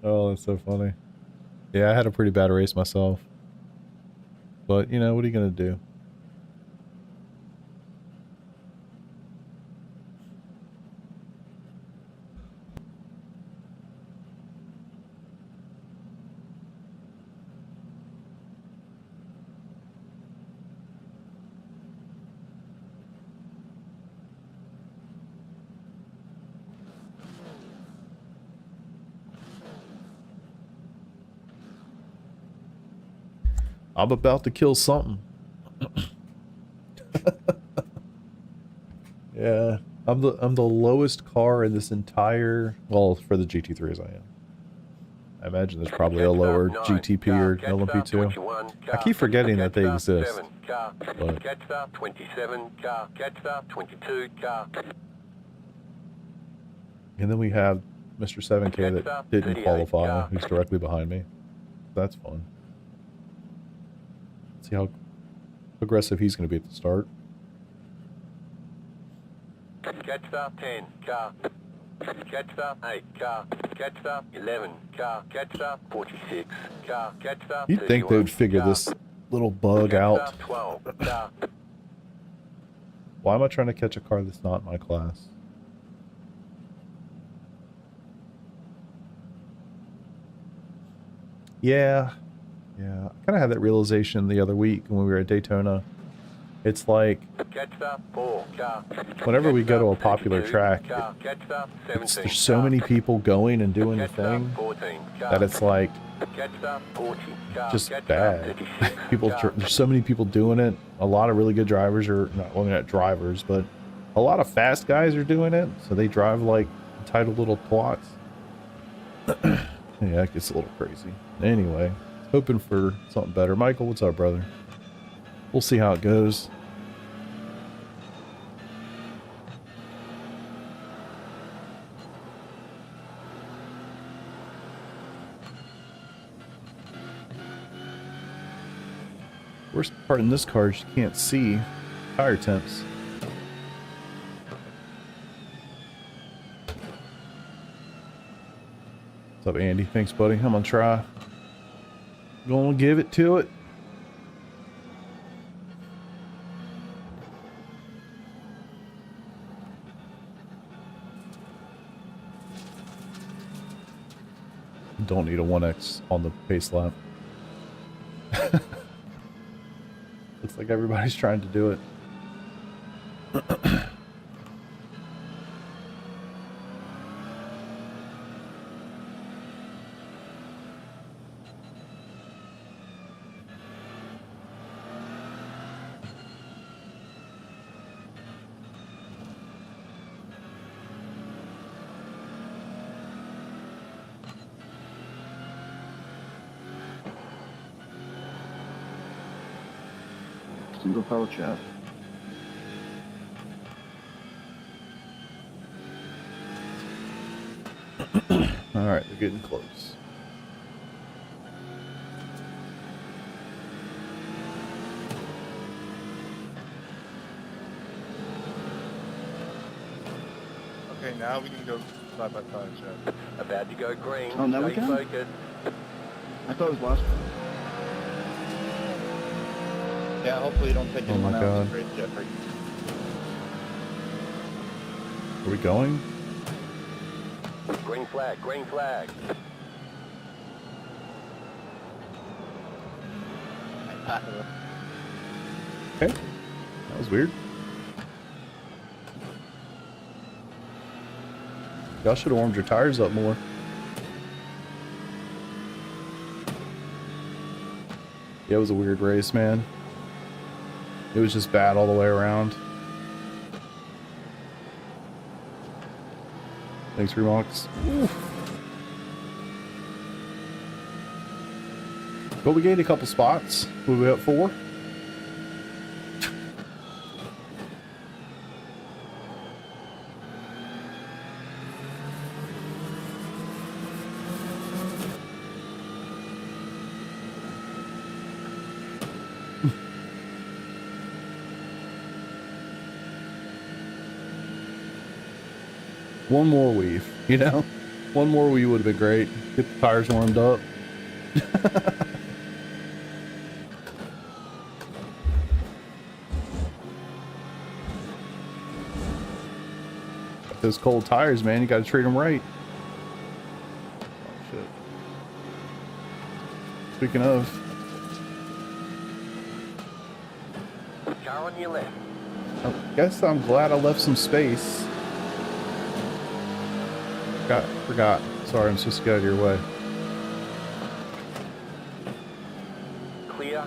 Speaker 1: Oh, that's so funny. Yeah, I had a pretty bad race myself. But, you know, what are you going to do? I'm about to kill something. Yeah, I'm the lowest car in this entire, well, for the GT3 as I am. I imagine there's probably a lower GTP or LMP2. I keep forgetting that they exist. But
Speaker 2: Catch start 27 car, catch start 22 car.
Speaker 1: and then we have Mr. 7K that didn't qualify, who's directly behind me. That's fun. See how aggressive he's going to be at the start.
Speaker 2: Catch start 10 car. Catch start 8 car. Catch start 11 car. Catch start 46 car. Catch start
Speaker 1: You'd think they would figure this little bug out.
Speaker 2: 12 car.
Speaker 1: Why am I trying to catch a car that's not my class? Yeah. Yeah. I kind of had that realization the other week when we were at Daytona. It's like, whenever we go to a popular track, there's so many people going and doing the thing that it's like just bad. There's so many people doing it. A lot of really good drivers are not drivers, but a lot of fast guys are doing it. So they drive like entitled little twats. Yeah, it gets a little crazy. Anyway, hoping for something better. Michael, what's up, brother? We'll see how it goes. Worst part in this car is you can't see tire temps. What's up, Andy? Thanks, buddy. I'm gonna try. Gonna give it to it. Don't need a 1X on the pace lap. Looks like everybody's trying to do it.
Speaker 4: Single power chat.
Speaker 1: Alright, they're getting close.
Speaker 6: Okay, now we can go side by side, Chad.
Speaker 2: About to go green.
Speaker 4: Oh, now we
Speaker 2: Stay
Speaker 4: can?
Speaker 2: focused.
Speaker 4: I thought it was last one.
Speaker 5: Yeah, hopefully you don't take
Speaker 1: Oh
Speaker 5: anyone
Speaker 1: my
Speaker 5: else.
Speaker 1: God.
Speaker 5: Great, Jeffrey.
Speaker 1: Are we going?
Speaker 2: Green flag, green flag.
Speaker 1: Okay. That was weird. Y'all should have warmed your tires up more. Yeah, it was a weird race, man. It was just bad all the way around. Thanks, Remox. But we gained a couple spots. What were we up 4? One more weave, you know? One more weave would have been great. Get the tires warmed up. Those cold tires, man, you gotta treat them right. Oh, shit. Speaking of,
Speaker 2: Car on your left.
Speaker 1: I guess I'm glad I left some space. Forgot. Sorry, I'm supposed to get out of your way.
Speaker 2: Clear.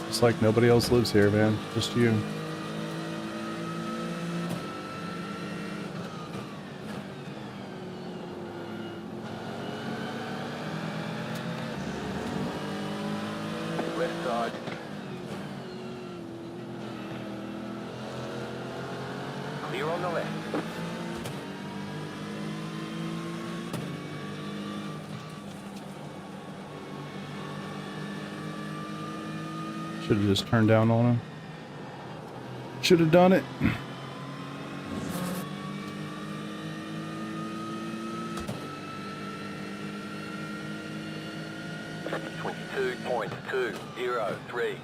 Speaker 1: It's like nobody else lives here, man. Just you.
Speaker 2: Left side. Clear on the left.
Speaker 1: Should have just turned down on him. Should have done it.
Speaker 2: .203.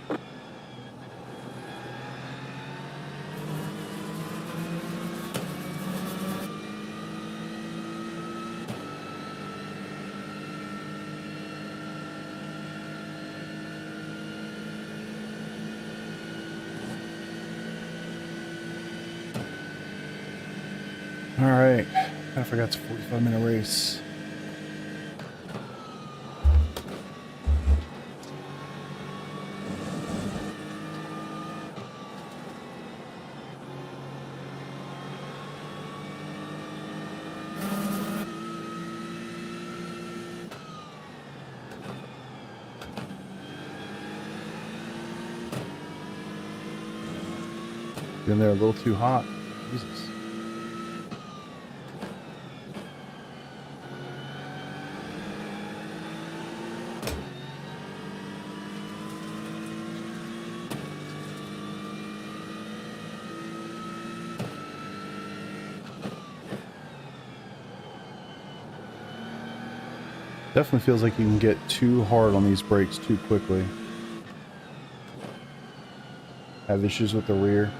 Speaker 1: All right. I forgot it's a 45-minute race. Been there a little too hot. Jesus. Definitely feels like you can get too hard on these brakes too quickly. Have issues with the rear.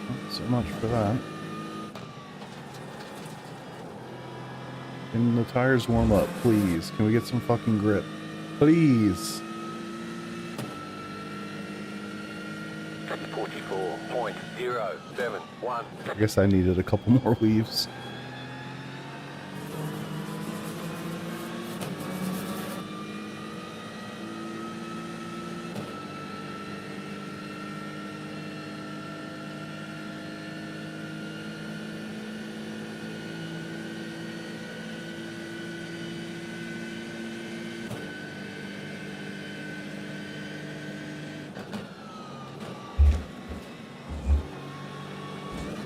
Speaker 1: Not so much for that. Can the tires warm up, please? Can we get some fucking grip? Please.
Speaker 2: 44.071.
Speaker 1: I guess I needed a couple more weaves.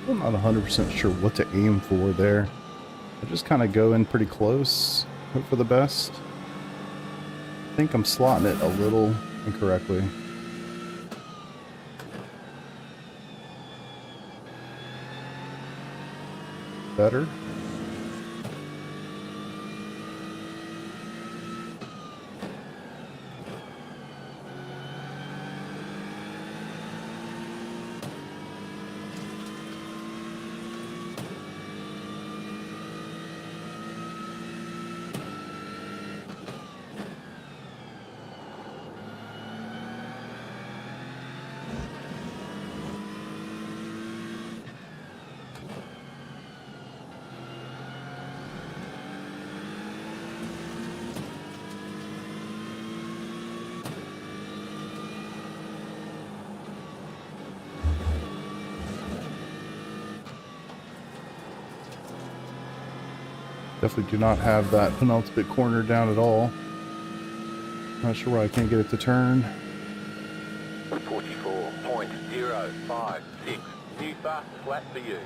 Speaker 1: I'm not 100% sure what to aim for there. I just kind of go in pretty close, hope for the best. I think I'm slotting it a little incorrectly. Better. Definitely do not have that penultimate corner down at all. Not sure why I can't get it to turn.
Speaker 2: 44.056. New fastest lap for you.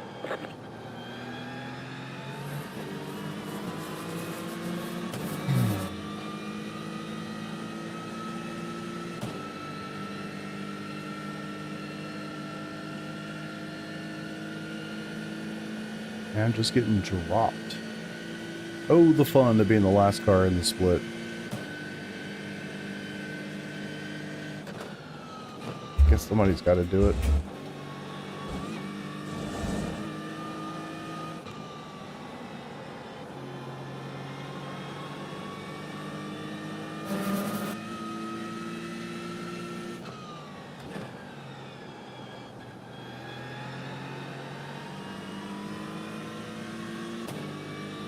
Speaker 1: And I'm just getting dropped. Oh, the fun of being the last car in the split. Guess somebody's got to do it.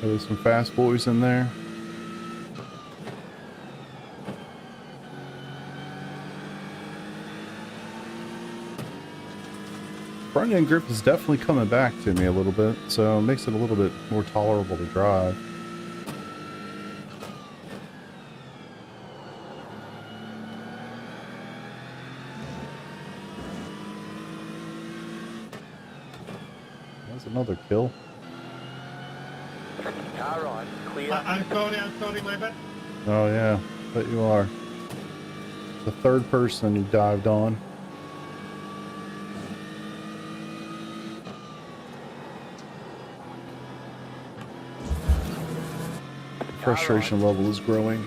Speaker 1: There's some fast boys in there. Front end grip is definitely coming back to me a little bit, so it makes it a little bit more tolerable to drive. That's another kill.
Speaker 2: Car on, clear.
Speaker 6: I'm sorry, my bad.
Speaker 1: Oh yeah, bet you are. The third person you dived on. Frustration level is growing.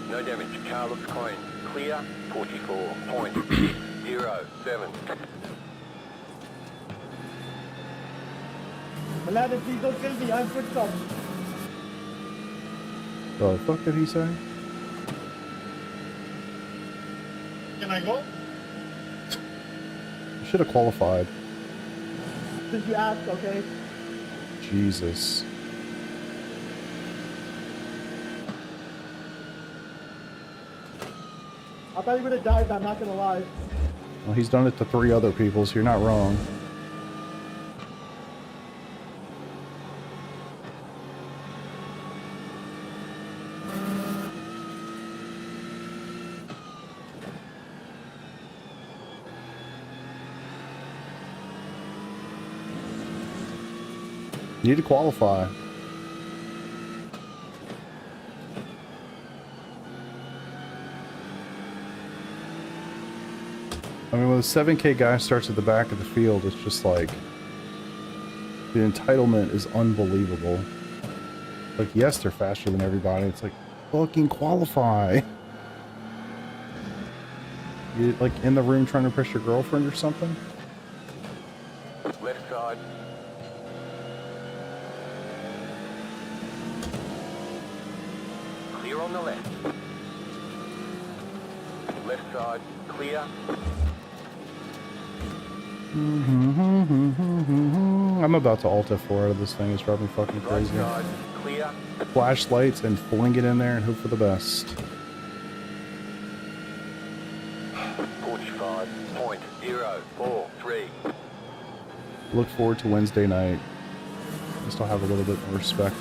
Speaker 2: No damage. Car looks clean. Clear. 44.607.
Speaker 3: Malade, please don't kill me. I'm quick stop.
Speaker 1: The fuck did he say?
Speaker 6: Can I go?
Speaker 1: You should have qualified.
Speaker 3: Since you asked, okay?
Speaker 1: Jesus.
Speaker 3: I thought you would have died, I'm not gonna lie.
Speaker 1: Well, he's done it to 3 other people, so you're not wrong. You need to qualify. I mean, when the 7K guy starts at the back of the field, it's just like, the entitlement is unbelievable. Like, yes, they're faster than everybody. It's like, fucking qualify. You, like, in the room trying to impress your girlfriend or something?
Speaker 2: Left side. Clear on the left. Left side. Clear.
Speaker 1: I'm about to Alt F4 out of this thing. It's driving me fucking
Speaker 2: Right
Speaker 1: crazy.
Speaker 2: side. Clear.
Speaker 1: Flashlights and fling it in there and hope for the best.
Speaker 2: 45.043.
Speaker 1: Look forward to Wednesday night. I still have a little bit more respect.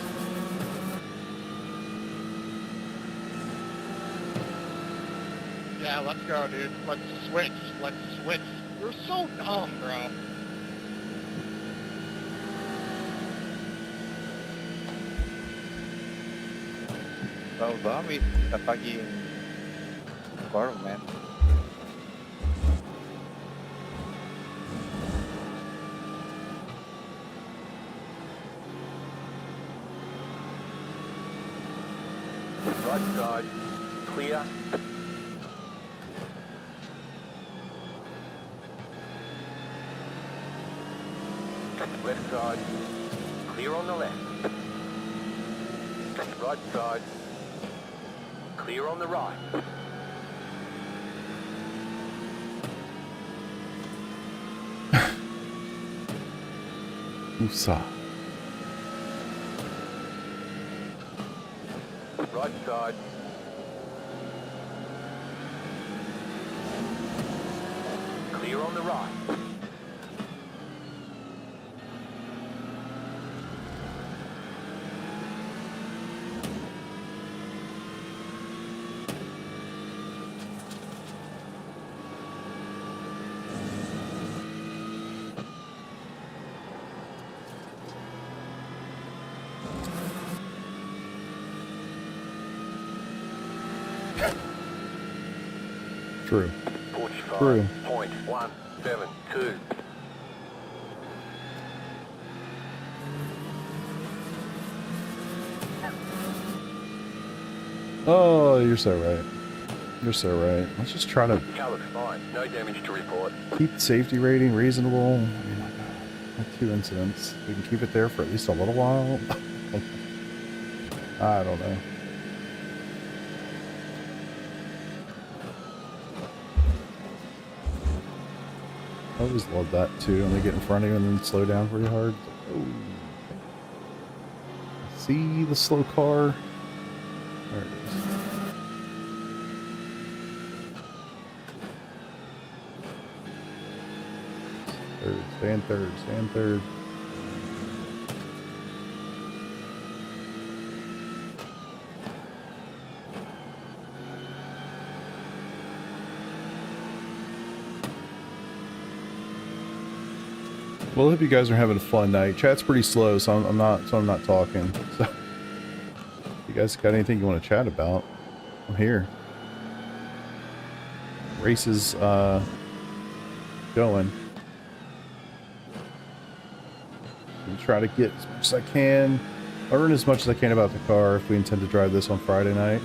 Speaker 6: Yeah, let's go, dude. Let's switch. Let's switch. You're so dumb, bro.
Speaker 5: Well, dami. Kapag yung car, man.
Speaker 2: Right side. Clear. Left side. Clear on the left. Right side. Clear on the right.
Speaker 1: Musa.
Speaker 2: Right side. Clear on the right.
Speaker 1: True. True.
Speaker 2: 45.172.
Speaker 1: Oh, you're so right. You're so right. Let's just try to
Speaker 2: Car looks fine. No damage to report.
Speaker 1: keep the safety rating reasonable. I mean, like 2 incidents. We can keep it there for at least a little while. I don't know. I always love that too, when they get in front of you and then slow down pretty hard. Oh. See the slow car? There it is. Third, stand third, stand third. Well, I hope you guys are having a fun night. Chat's pretty slow, so I'm not talking. So, if you guys got anything you want to chat about, I'm here. Race is going. I'll try to get as much as I can, learn as much as I can about the car if we intend to drive this on Friday night.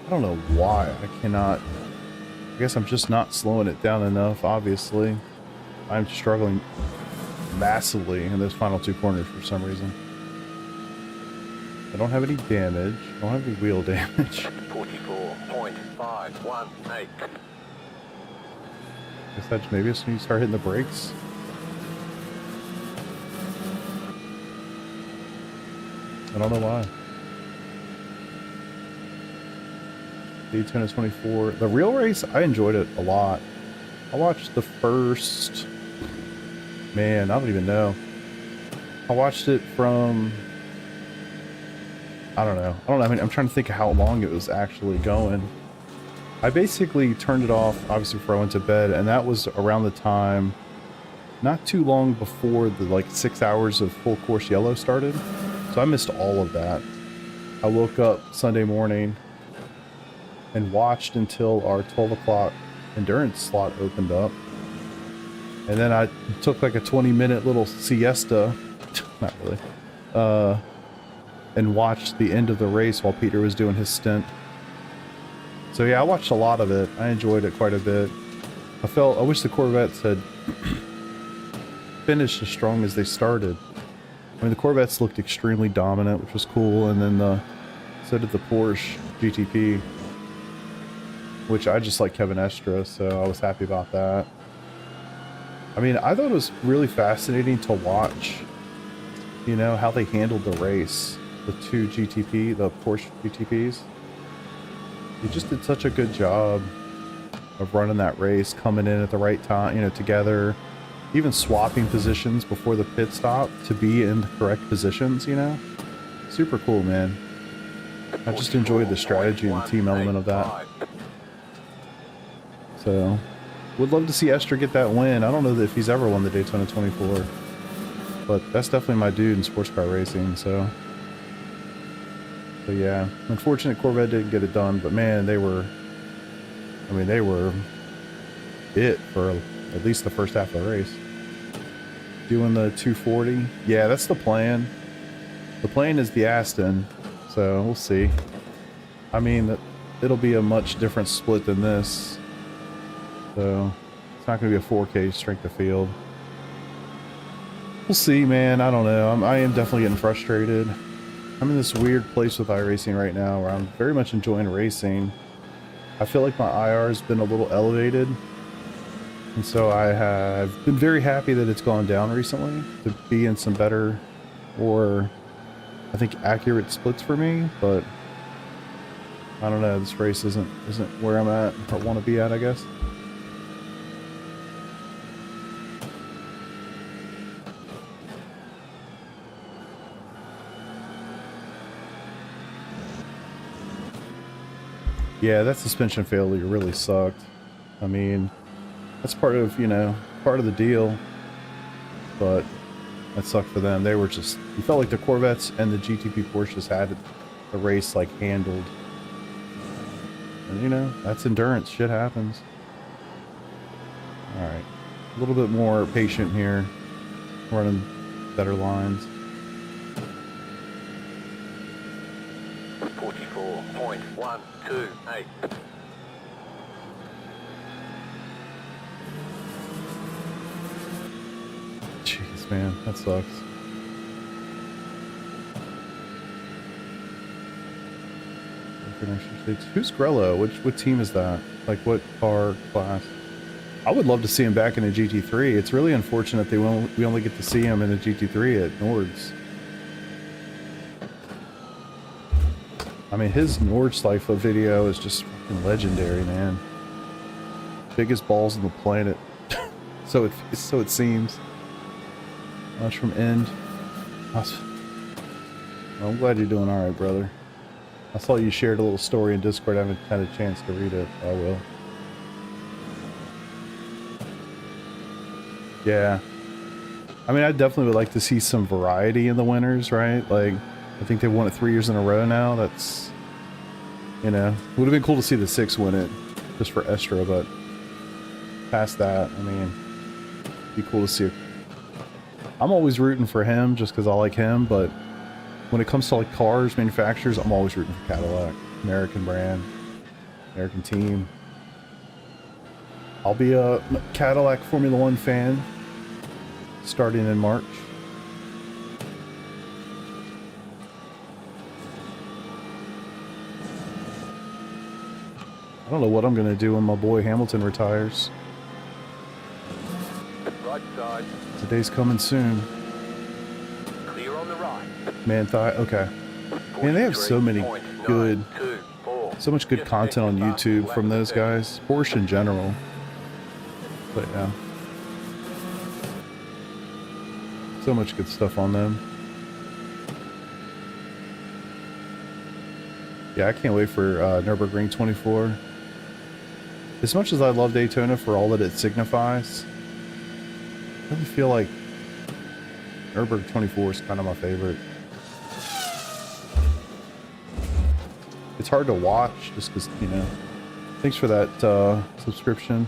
Speaker 1: I don't know why I cannot. I guess I'm just not slowing it down enough, obviously. I'm struggling massively in those final 2 corners for some reason. I don't have any damage. I don't have any wheel damage.
Speaker 2: 44.518.
Speaker 1: Guess that's maybe as soon as you start hitting the brakes. I don't know why. Daytona 24. The real race, I enjoyed it a lot. I watched the first... Man, I don't even know. I watched it from... I don't know. I mean, I'm trying to think of how long it was actually going. I basically turned it off, obviously, before I went to bed, and that was around the time, not too long before the, like, 6 hours of full course yellow started. So I missed all of that. I woke up Sunday morning and watched until our 12 o'clock endurance slot opened up. And then I took like a 20-minute little siesta, not really, and watched the end of the race while Peter was doing his stint. So yeah, I watched a lot of it. I enjoyed it quite a bit. I wish the Corvettes had finished as strong as they started. I mean, the Corvettes looked extremely dominant, which was cool, and then so did the Porsche GTP, which I just like Kevin Estra, so I was happy about that. I mean, I thought it was really fascinating to watch, you know, how they handled the race. The 2 GTP, the Porsche GTPs. They just did such a good job of running that race, coming in at the right time, you know, together, even swapping positions before the pit stop to be in the correct positions, you know? Super cool, man. I just enjoyed the strategy and team element of that. So, would love to see Estra get that win. I don't know if he's ever won the Daytona 24, but that's definitely my dude in sports car racing, so yeah, unfortunate Corvette didn't get it done, but man, they were it for at least the first half of the race. Doing the 240. Yeah, that's the plan. The plan is the Aston, so we'll see. I mean, it'll be a much different split than this. So, it's not going to be a 4K strength of field. We'll see, man. I don't know. I am definitely getting frustrated. I'm in this weird place with iRacing right now where I'm very much enjoying racing. I feel like my IR has been a little elevated. And so I have been very happy that it's gone down recently to be in some better, or I think accurate splits for me, but I don't know. This race isn't where I'm at or want to be at, I guess. Yeah, that suspension failure really sucked. I mean, that's part of, you know, part of the deal. But That sucked for them. They were just, you felt like the Corvettes and the GTP Porsches had the race like handled. And you know, that's endurance. Shit happens. All right, a little bit more patient here, running better lines.
Speaker 2: 44.128.
Speaker 1: Jeez, man, that sucks. Who's Grello? What team is that? Like what car class? I would love to see him back in a GT3. It's really unfortunate we only get to see him in a GT3 at Nords. I mean, his Nordschleife video is just fucking legendary, man. Biggest balls on the planet. so it seems. Much from end. Well, I'm glad you're doing all right, brother. I saw you shared a little story in Discord. I haven't had a chance to read it. I will. Yeah. I mean, I definitely would like to see some variety in the winners, right? Like, I think they've won it 3 years in a row now. That's, you know, it would have been cool to see the 6 win it, just for Estra, but past that, I mean, it'd be cool to see. I'm always rooting for him just because I like him, but when it comes to like cars, manufacturers, I'm always rooting for Cadillac. American brand, American team. I'll be a Cadillac Formula One fan starting in March. I don't know what I'm gonna do when my boy Hamilton retires.
Speaker 2: Right side.
Speaker 1: Today's coming soon.
Speaker 2: Clear on the right.
Speaker 1: Okay. Man, they have so many good, so much good content on YouTube from those guys. Porsche in general. But yeah. So much good stuff on them. Yeah, I can't wait for Nürburgring 24. As much as I love Daytona for all that it signifies, I really feel like Nürburgring 24 is kind of my favorite. It's hard to watch just because, you know. Thanks for that subscription.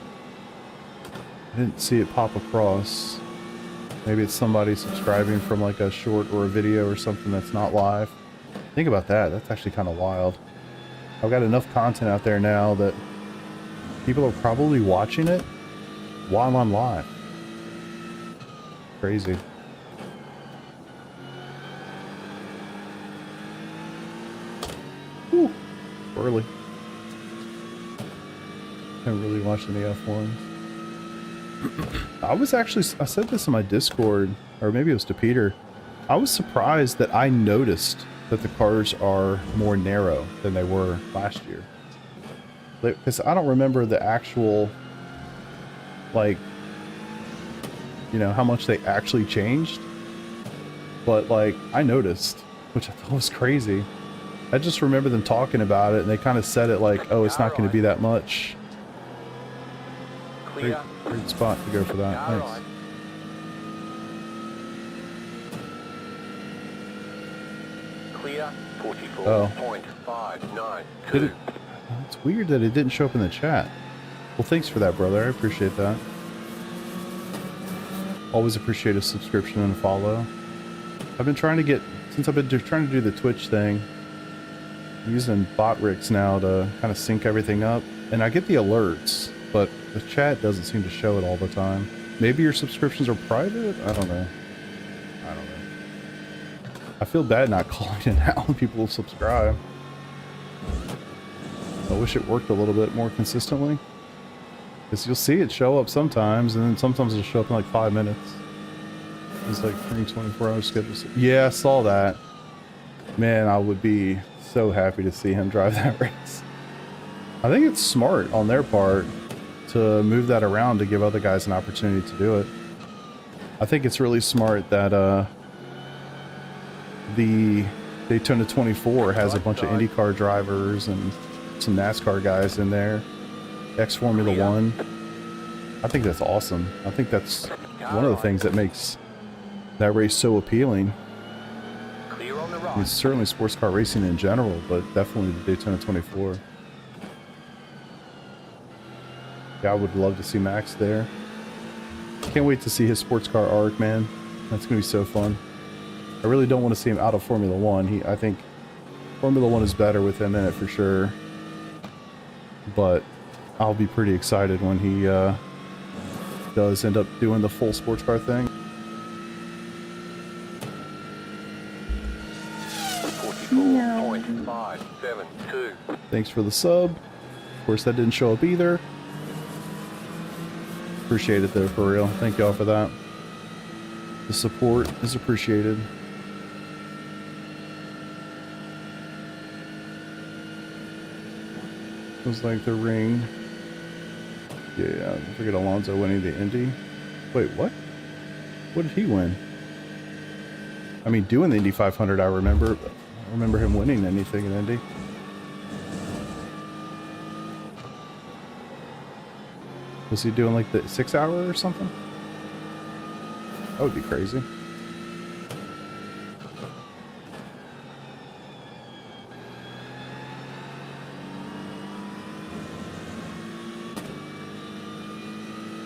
Speaker 1: I didn't see it pop across. Maybe it's somebody subscribing from like a short or a video or something that's not live. Think about that. That's actually kind of wild. I've got enough content out there now that people are probably watching it while I'm live. Crazy. Whew. Early. Haven't really watched any F1s. I said this in my Discord, or maybe it was to Peter. I was surprised that I noticed that the cars are more narrow than they were last year. Because I don't remember the actual, like, you know, how much they actually changed. But, like, I noticed, which I thought was crazy. I just remember them talking about it, and they kind of said it like, oh, it's not going to be that much. Great spot to go for that. Thanks.
Speaker 2: Clear 44.592.
Speaker 1: It's weird that it didn't show up in the chat. Well, thanks for that, brother. I appreciate that. Always appreciate a subscription and a follow. I've been trying to get, since I've been trying to do the Twitch thing, I'm using bot rigs now to kind of sync everything up. And I get the alerts, but the chat doesn't seem to show it all the time. Maybe your subscriptions are private? I don't know. I feel bad not calling it out when people will subscribe. I wish it worked a little bit more consistently. Because you'll see it show up sometimes, and then sometimes it'll show up in like 5 minutes. It's like 24-hour schedule. Yeah, I saw that. Man, I would be so happy to see him drive that race. I think it's smart on their part to move that around to give other guys an opportunity to do it. I think it's really smart that the Daytona 24 has a bunch of IndyCar drivers and some NASCAR guys in there. Formula One. I think that's awesome. I think that's one of the things that makes that race so appealing.
Speaker 2: Clear on the
Speaker 1: I
Speaker 2: right.
Speaker 1: mean, certainly sports car racing in general, but definitely the Daytona 24. Yeah, I would love to see Max there. Can't wait to see his sports car arc, man. That's gonna be so fun. I really don't want to see him out of Formula One. I think Formula One is better with him in it for sure. But I'll be pretty excited when he does end up doing the full sports car thing.
Speaker 2: 44.572.
Speaker 1: Thanks for the sub. Of course, that didn't show up either. Appreciate it though, for real. Thank y'all for that. The support is appreciated. Feels like the ring. Yeah, I forget Alonso winning the Indy. Wait, what? What did he win? I mean, doing the Indy 500, I remember. But I don't remember him winning anything in Indy. Was he doing like the 6 hour or something? That would be crazy.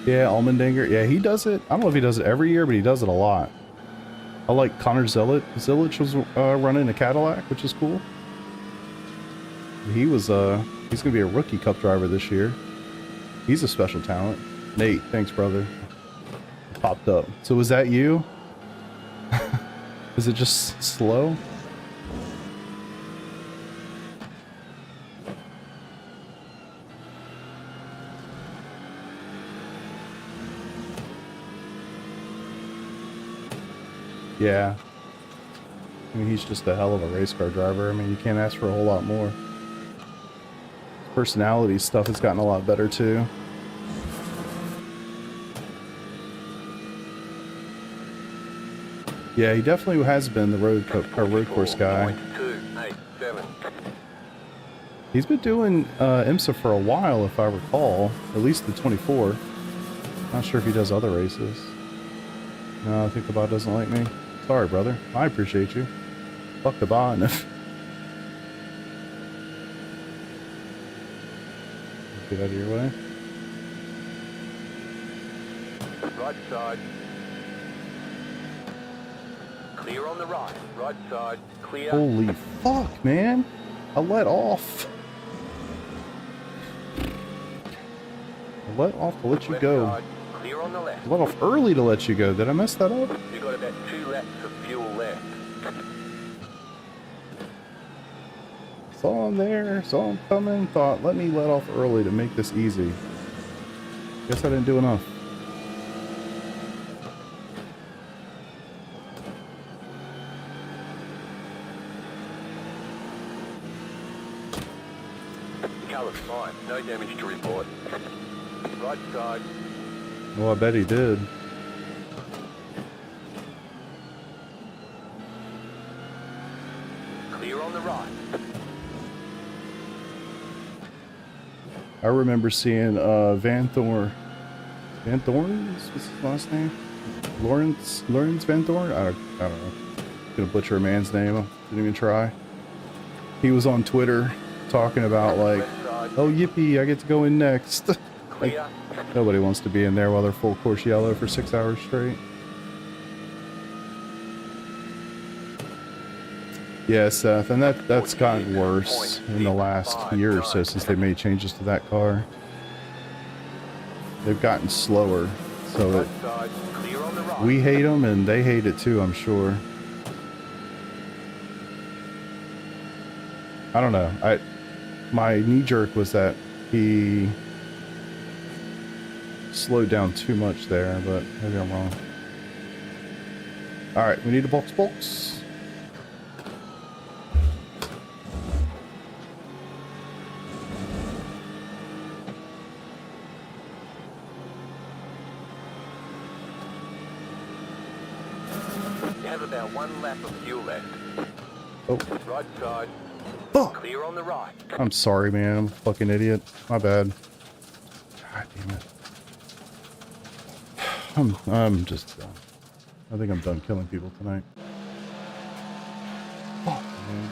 Speaker 1: Yeah, Allmendinger. Yeah, he does it. I don't know if he does it every year, but he does it a lot. I like Connor Zilic. Zilic was running a Cadillac, which is cool. He was he's gonna be a rookie cup driver this year. He's a special talent. Nate, thanks, brother. Popped up. So was that you? Is it just slow? Yeah. I mean, he's just a hell of a race car driver. I mean, you can't ask for a whole lot more. His personality stuff has gotten a lot better too. Yeah, he definitely has been the road course guy.
Speaker 2: 44.287.
Speaker 1: He's been doing IMSA for a while, if I recall. At least the 24. Not sure if he does other races. No, I think the bot doesn't like me. Sorry, brother. I appreciate you. Fuck the bot. Get out of your way.
Speaker 2: Right side. Clear on the right. Right side. Clear.
Speaker 1: Holy fuck, man. I let off. I let off to let you
Speaker 2: Left
Speaker 1: go.
Speaker 2: side. Clear on the left.
Speaker 1: I let off early to let you go. Did I mess that up?
Speaker 2: You've got about 2 laps of fuel left.
Speaker 1: Saw him there, saw him coming, thought, let me let off early to make this easy. Guess I didn't do enough.
Speaker 2: Colour's fine. No damage to report. Right side.
Speaker 1: Well, I bet he did.
Speaker 2: Clear on the right.
Speaker 1: I remember seeing Van Thorn. Van Thorn? What's his last name? Lawrence Van Thorn? I don't know. Gonna butcher a man's name. I didn't even try. He was on Twitter talking about like,
Speaker 2: Left side.
Speaker 1: oh yippee, I get to go in next. Like,
Speaker 2: Clear.
Speaker 1: nobody wants to be in there while they're full course yellow for 6 hours straight. Yeah, Seth, and that's gotten worse in the last year or so since they made changes to that car. They've gotten slower, so
Speaker 2: Right side. Clear on the right.
Speaker 1: we hate them and they hate it too, I'm sure. I don't know. My knee jerk was that he slowed down too much there, but maybe I'm wrong. All right, we need a box.
Speaker 2: You have about 1 lap of fuel left.
Speaker 1: Oh,
Speaker 2: Right side.
Speaker 1: fuck.
Speaker 2: Clear on the right.
Speaker 1: I'm sorry, man. I'm a fucking idiot. My bad. God damn it. I'm just done. I think I'm done killing people tonight. Fuck, man.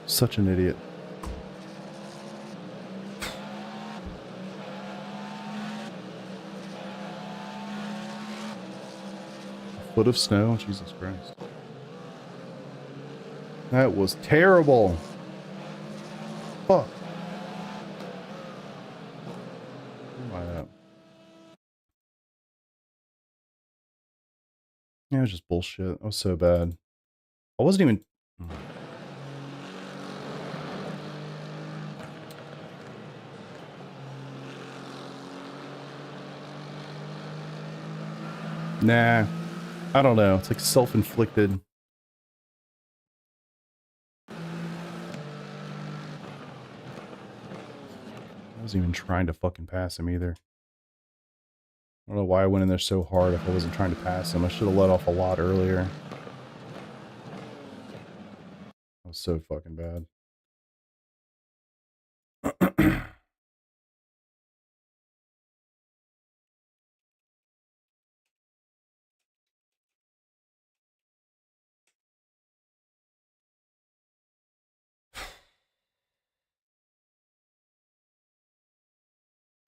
Speaker 1: Such an idiot. A foot of snow? Jesus Christ. That was terrible. Fuck. Where am I at? Yeah, it was just bullshit. That was so bad. I wasn't even... Nah. I don't know. It's like self-inflicted. I wasn't even trying to fucking pass him either. I don't know why I went in there so hard if I wasn't trying to pass him. I should have let off a lot earlier. That was so fucking bad.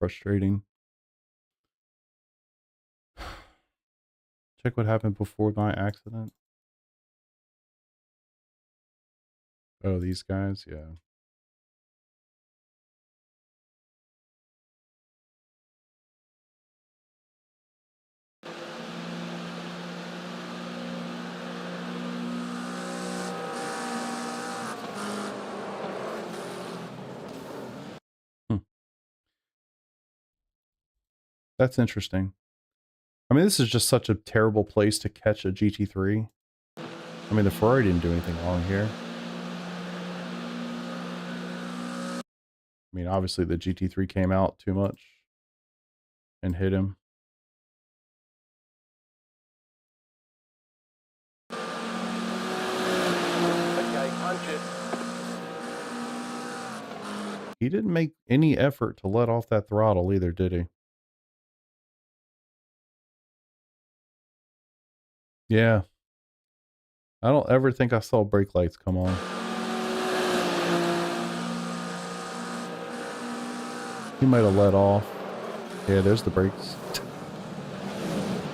Speaker 1: Frustrating. Check what happened before my accident. Oh, these guys? Yeah. That's interesting. I mean, this is just such a terrible place to catch a GT3. I mean, the Ferrari didn't do anything wrong here. I mean, obviously the GT3 came out too much and hit him.
Speaker 2: Okay, punch it.
Speaker 1: He didn't make any effort to let off that throttle either, did he? Yeah. I don't ever think I saw brake lights come on. He might have let off. Yeah, there's the brakes.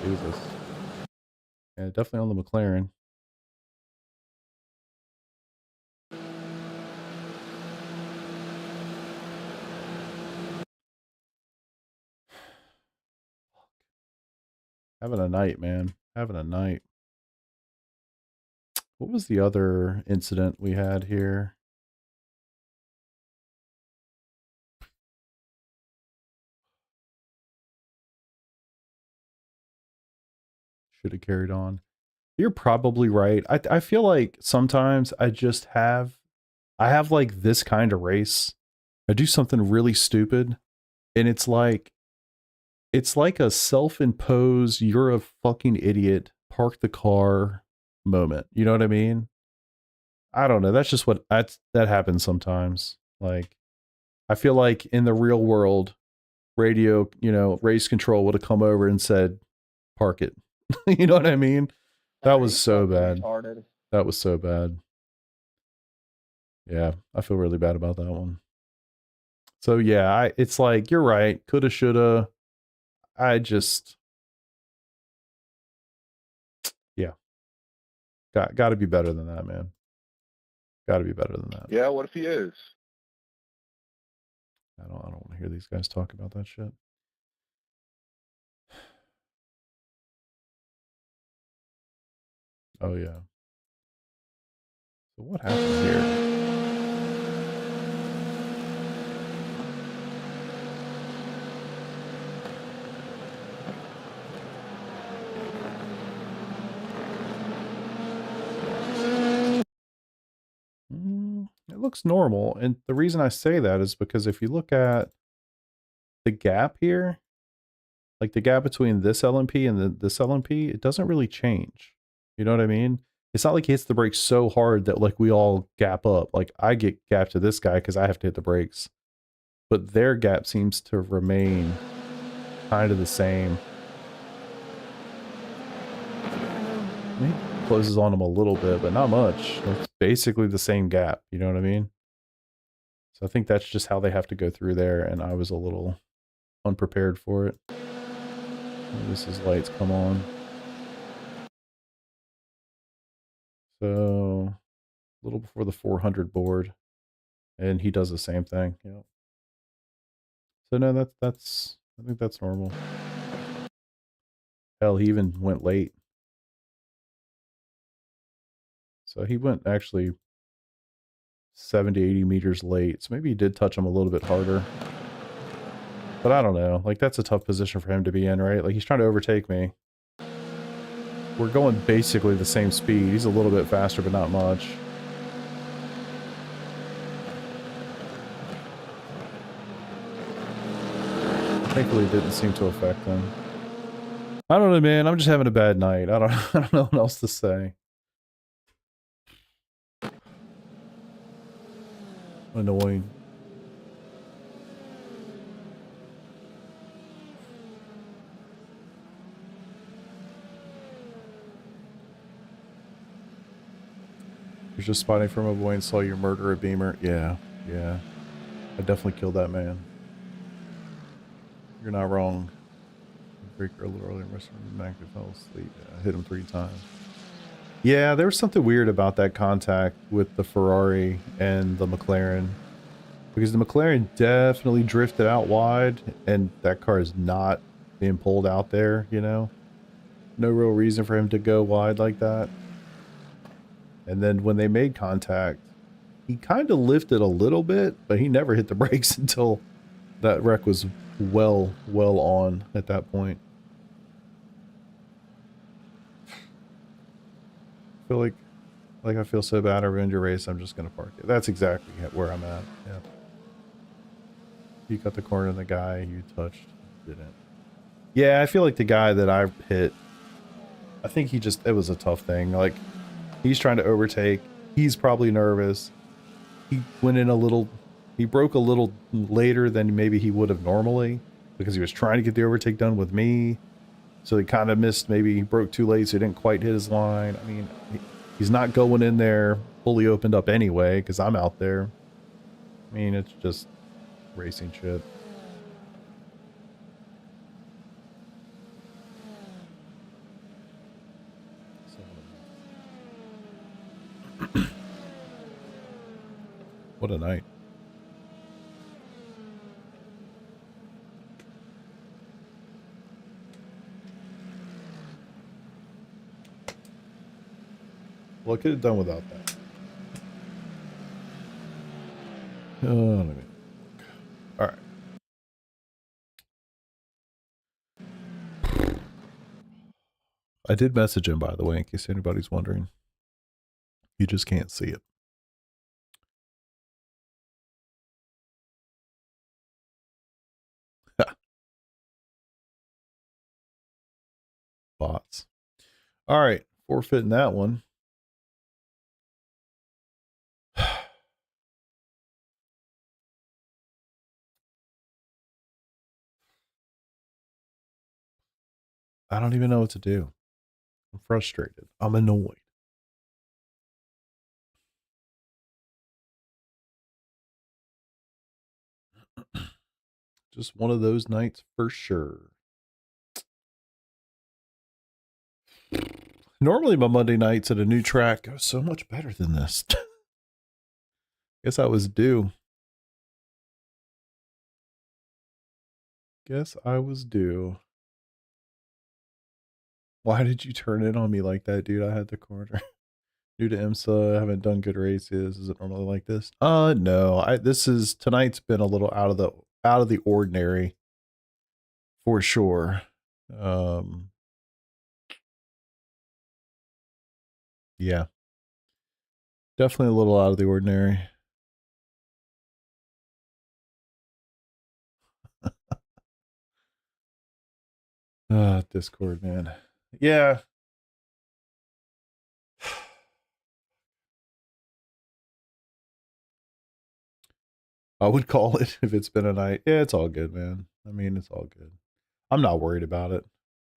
Speaker 1: Jesus. Yeah, definitely on the McLaren. Having a night, man. Having a night. What was the other incident we had here? Should have carried on. You're probably right. I feel like sometimes I have like this kind of race. I do something really stupid and it's like a self-imposed, you're a fucking idiot, park the car moment. You know what I mean? I don't know. That's just that happens sometimes. Like, I feel like in the real world, radio, race control would have come over and said, park it. You know what I mean? That was so bad. That was so bad. Yeah, I feel really bad about that one. So yeah, it's like, you're right. Coulda, shoulda. I just, yeah. Got to be better than that, man. Got to be better than that.
Speaker 4: Yeah, what if he is?
Speaker 1: I don't want to hear these guys talk about that shit. Oh yeah. So what happened here? It looks normal, and the reason I say that is because if you look at the gap here, like the gap between this LMP and this LMP, it doesn't really change. You know what I mean? It's not like he hits the brakes so hard that like we all gap up. Like I get gapped to this guy because I have to hit the brakes. but their gap seems to remain kind of the same. He closes on them a little bit, but not much. It's basically the same gap, you know what I mean? So I think that's just how they have to go through there, and I was a little unprepared for it. This is lights come on. So a little before the 400 board, and he does the same thing. Yeah. So no, that's I think that's normal. Hell, he even went late. So he went actually 70, 80 meters late. So maybe he did touch him a little bit harder. But I don't know. Like, that's a tough position for him to be in, right? Like, he's trying to overtake me. We're going basically the same speed. He's a little bit faster, but not much. Thankfully, it didn't seem to affect him. I don't know, man. I'm just having a bad night. I don't know what else to say. Annoying. You're just spotting from a boy and saw your murder a beamer. Yeah, yeah. I definitely killed that man. You're not wrong. Breaker a little earlier, active fell asleep. Yeah, I hit him 3 times. Yeah, there was something weird about that contact with the Ferrari and the McLaren. Because the McLaren definitely drifted out wide, and that car is not being pulled out there, you know? No real reason for him to go wide like that. And then when they made contact, he kind of lifted a little bit, but he never hit the brakes until that wreck was well on at that point. I feel like I feel so bad I ruined your race, I'm just going to park it. That's exactly where I'm at. Yeah. You cut the corner and the guy you touched didn't. Yeah, I feel like the guy that I hit, I think it was a tough thing. Like, he's trying to overtake. He's probably nervous. He went in a little, he broke a little later than maybe he would have normally because he was trying to get the overtake done with me. So he kind of missed, maybe he broke too late, so he didn't quite hit his line. I mean, he's not going in there fully opened up anyway because I'm out there. I mean, it's just racing shit. What a night. Well, I could have done without that. All right. I did message him, by the way, in case anybody's wondering. You just can't see it. Bots. All right, forfeiting that one. I don't even know what to do. I'm frustrated. I'm annoyed. Just one of those nights for sure. Normally my Monday nights at a new track go so much better than this. Guess I was due. Why did you turn in on me like that, dude? I had the corner. New to IMSA, I haven't done good races. Is it normally like this? No. Tonight's been a little out of the ordinary for sure. Yeah. Definitely a little out of the ordinary. Discord, man. Yeah. I would call it if it's been a night. Yeah, it's all good, man. I mean, it's all good. I'm not worried about it.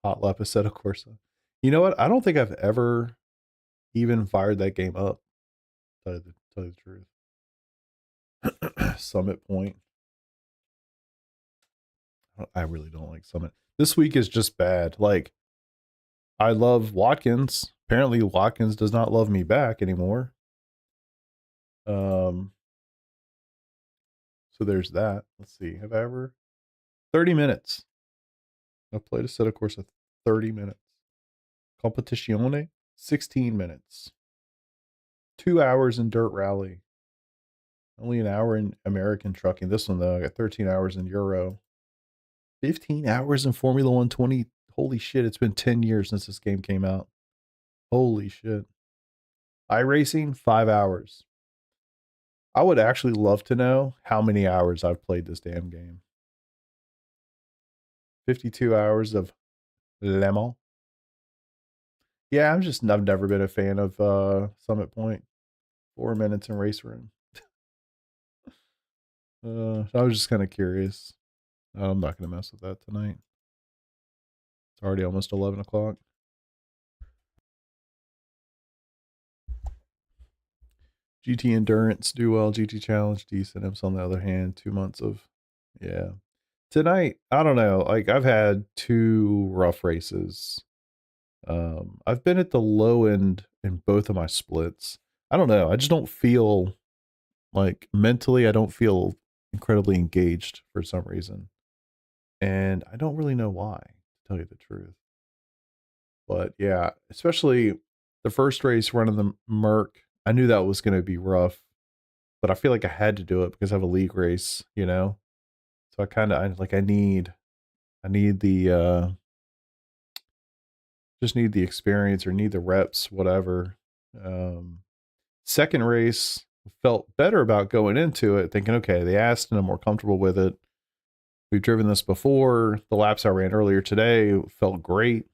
Speaker 1: Hot Lepus said, of course. You know what? I don't think I've ever even fired that game up. Tell you the truth. Summit Point. I really don't like Summit. This week is just bad. Like, I love Watkins. Apparently, Watkins does not love me back anymore. So there's that. Let's see. Have I ever 30 minutes? I've played a set of course of 30 minutes. Competizione, 16 minutes. 2 hours in Dirt Rally. Only an hour in American Trucking. This one though, I got 13 hours in Euro. 15 hours in Formula 120. Holy shit, it's been 10 years since this game came out. Holy shit. iRacing, 5 hours. I would actually love to know how many hours I've played this damn game. 52 hours of Le Mans. Yeah, I've never been a fan of Summit Point. 4 minutes in race room. I was just kind of curious. I'm not going to mess with that tonight. It's already almost 11 o'clock. GT Endurance, do well. GT Challenge, decent. IMSA on the other hand, 2 months of, yeah. Tonight, I don't know. Like, I've had 2 rough races. I've been at the low end in both of my splits. I don't know. I just don't feel like mentally, I don't feel incredibly engaged for some reason. And I don't really know why, to tell you the truth. But yeah, especially the first race running the Merc, I knew that was going to be rough, but I feel like I had to do it because I have a league race, you know? So I need the, just need the experience or need the reps, whatever. Second race, felt better about going into it, thinking, okay, they asked and I'm more comfortable with it. We've driven this before. The laps I ran earlier today felt great.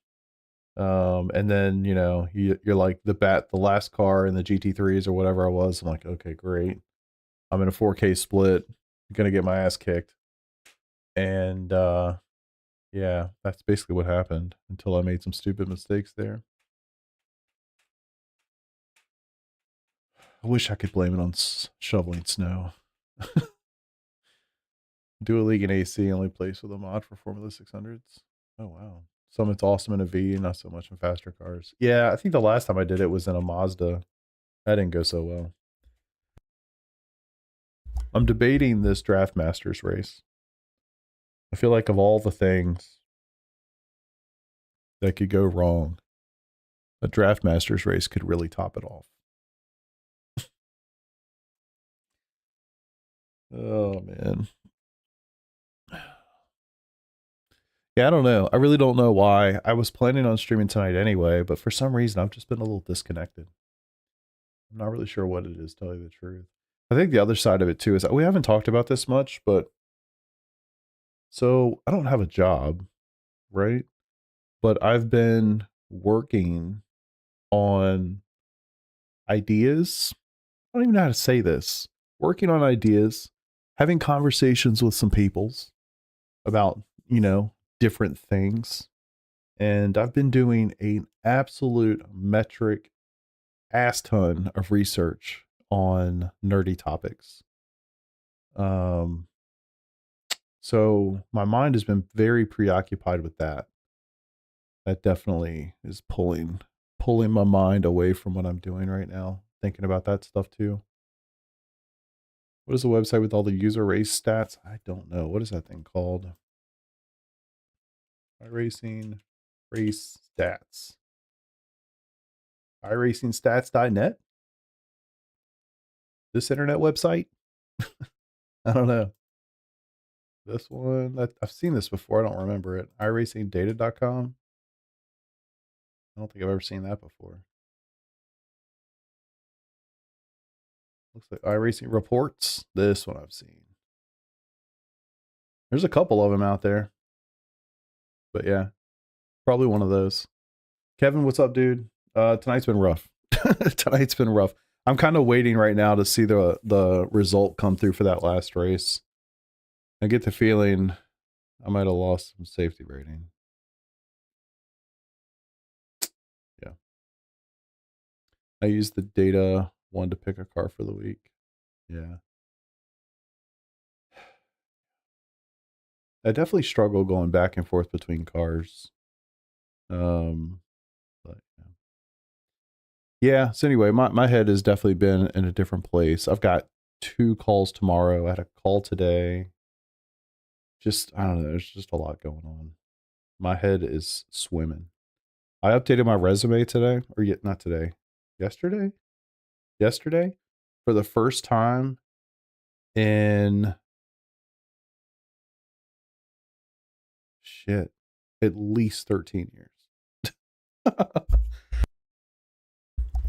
Speaker 1: And then, you know, you're like the last car in the GT3s or whatever I was. I'm like, okay, great. I'm in a 4K split. I'm going to get my ass kicked. And, yeah, that's basically what happened until I made some stupid mistakes there. I wish I could blame it on shoveling snow. Do a league in AC, only place with a mod for Formula 600s. Oh, wow. Summit's awesome in a V, not so much in faster cars. Yeah, I think the last time I did it was in a Mazda. That didn't go so well. I'm debating this Draft Masters race. I feel like of all the things that could go wrong, a Draft Masters race could really top it off. Oh, man. Yeah, I don't know. I really don't know why. I was planning on streaming tonight anyway, but for some reason, I've just been a little disconnected. I'm not really sure what it is, to tell you the truth. I think the other side of it, too, is we haven't talked about this much, but so I don't have a job, right? But I've been working on ideas. I don't even know how to say this. Working on ideas, having conversations with some peoples about, you know, different things. And I've been doing an absolute metric ass ton of research on nerdy topics. So my mind has been very preoccupied with that. That definitely is pulling my mind away from what I'm doing right now, thinking about that stuff too. What is the website with all the user race stats? I don't know. What is that thing called? iRacing race stats. iRacingStats.net? This internet website? I don't know. This one, I've seen this before. I don't remember it. iRacingData.com. I don't think I've ever seen that before. Looks like iRacing reports. This one I've seen. There's a couple of them out there. But yeah, probably one of those. Kevin, what's up, dude? Tonight's been rough. Tonight's been rough. I'm kind of waiting right now to see the result come through for that last race. I get the feeling I might have lost some safety rating. Yeah. I used the data one to pick a car for the week. Yeah. I definitely struggle going back and forth between cars. But yeah. So anyway, my head has definitely been in a different place. I've got 2 calls tomorrow. I had a call today. Just, I don't know. There's just a lot going on. My head is swimming. I updated my resume today, or yet not today. Yesterday? Yesterday? For the first time in shit, at least 13 years.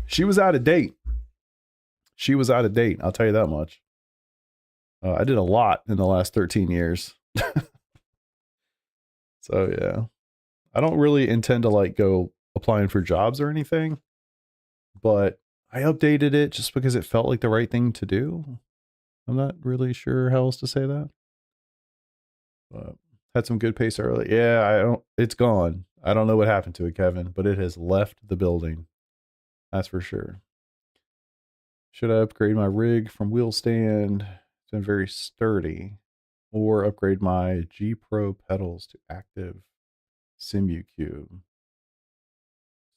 Speaker 1: She was out of date. She was out of date. I'll tell you that much. I did a lot in the last 13 years. So yeah, I don't really intend to like go applying for jobs or anything, but I updated it just because it felt like the right thing to do. I'm not really sure how else to say that. But had some good pace early. Yeah, I don't. It's gone. I don't know what happened to it, Kevin, but it has left the building. That's for sure. Should I upgrade my rig from wheel stand? It's been very sturdy, or upgrade my G Pro pedals to active Simucube.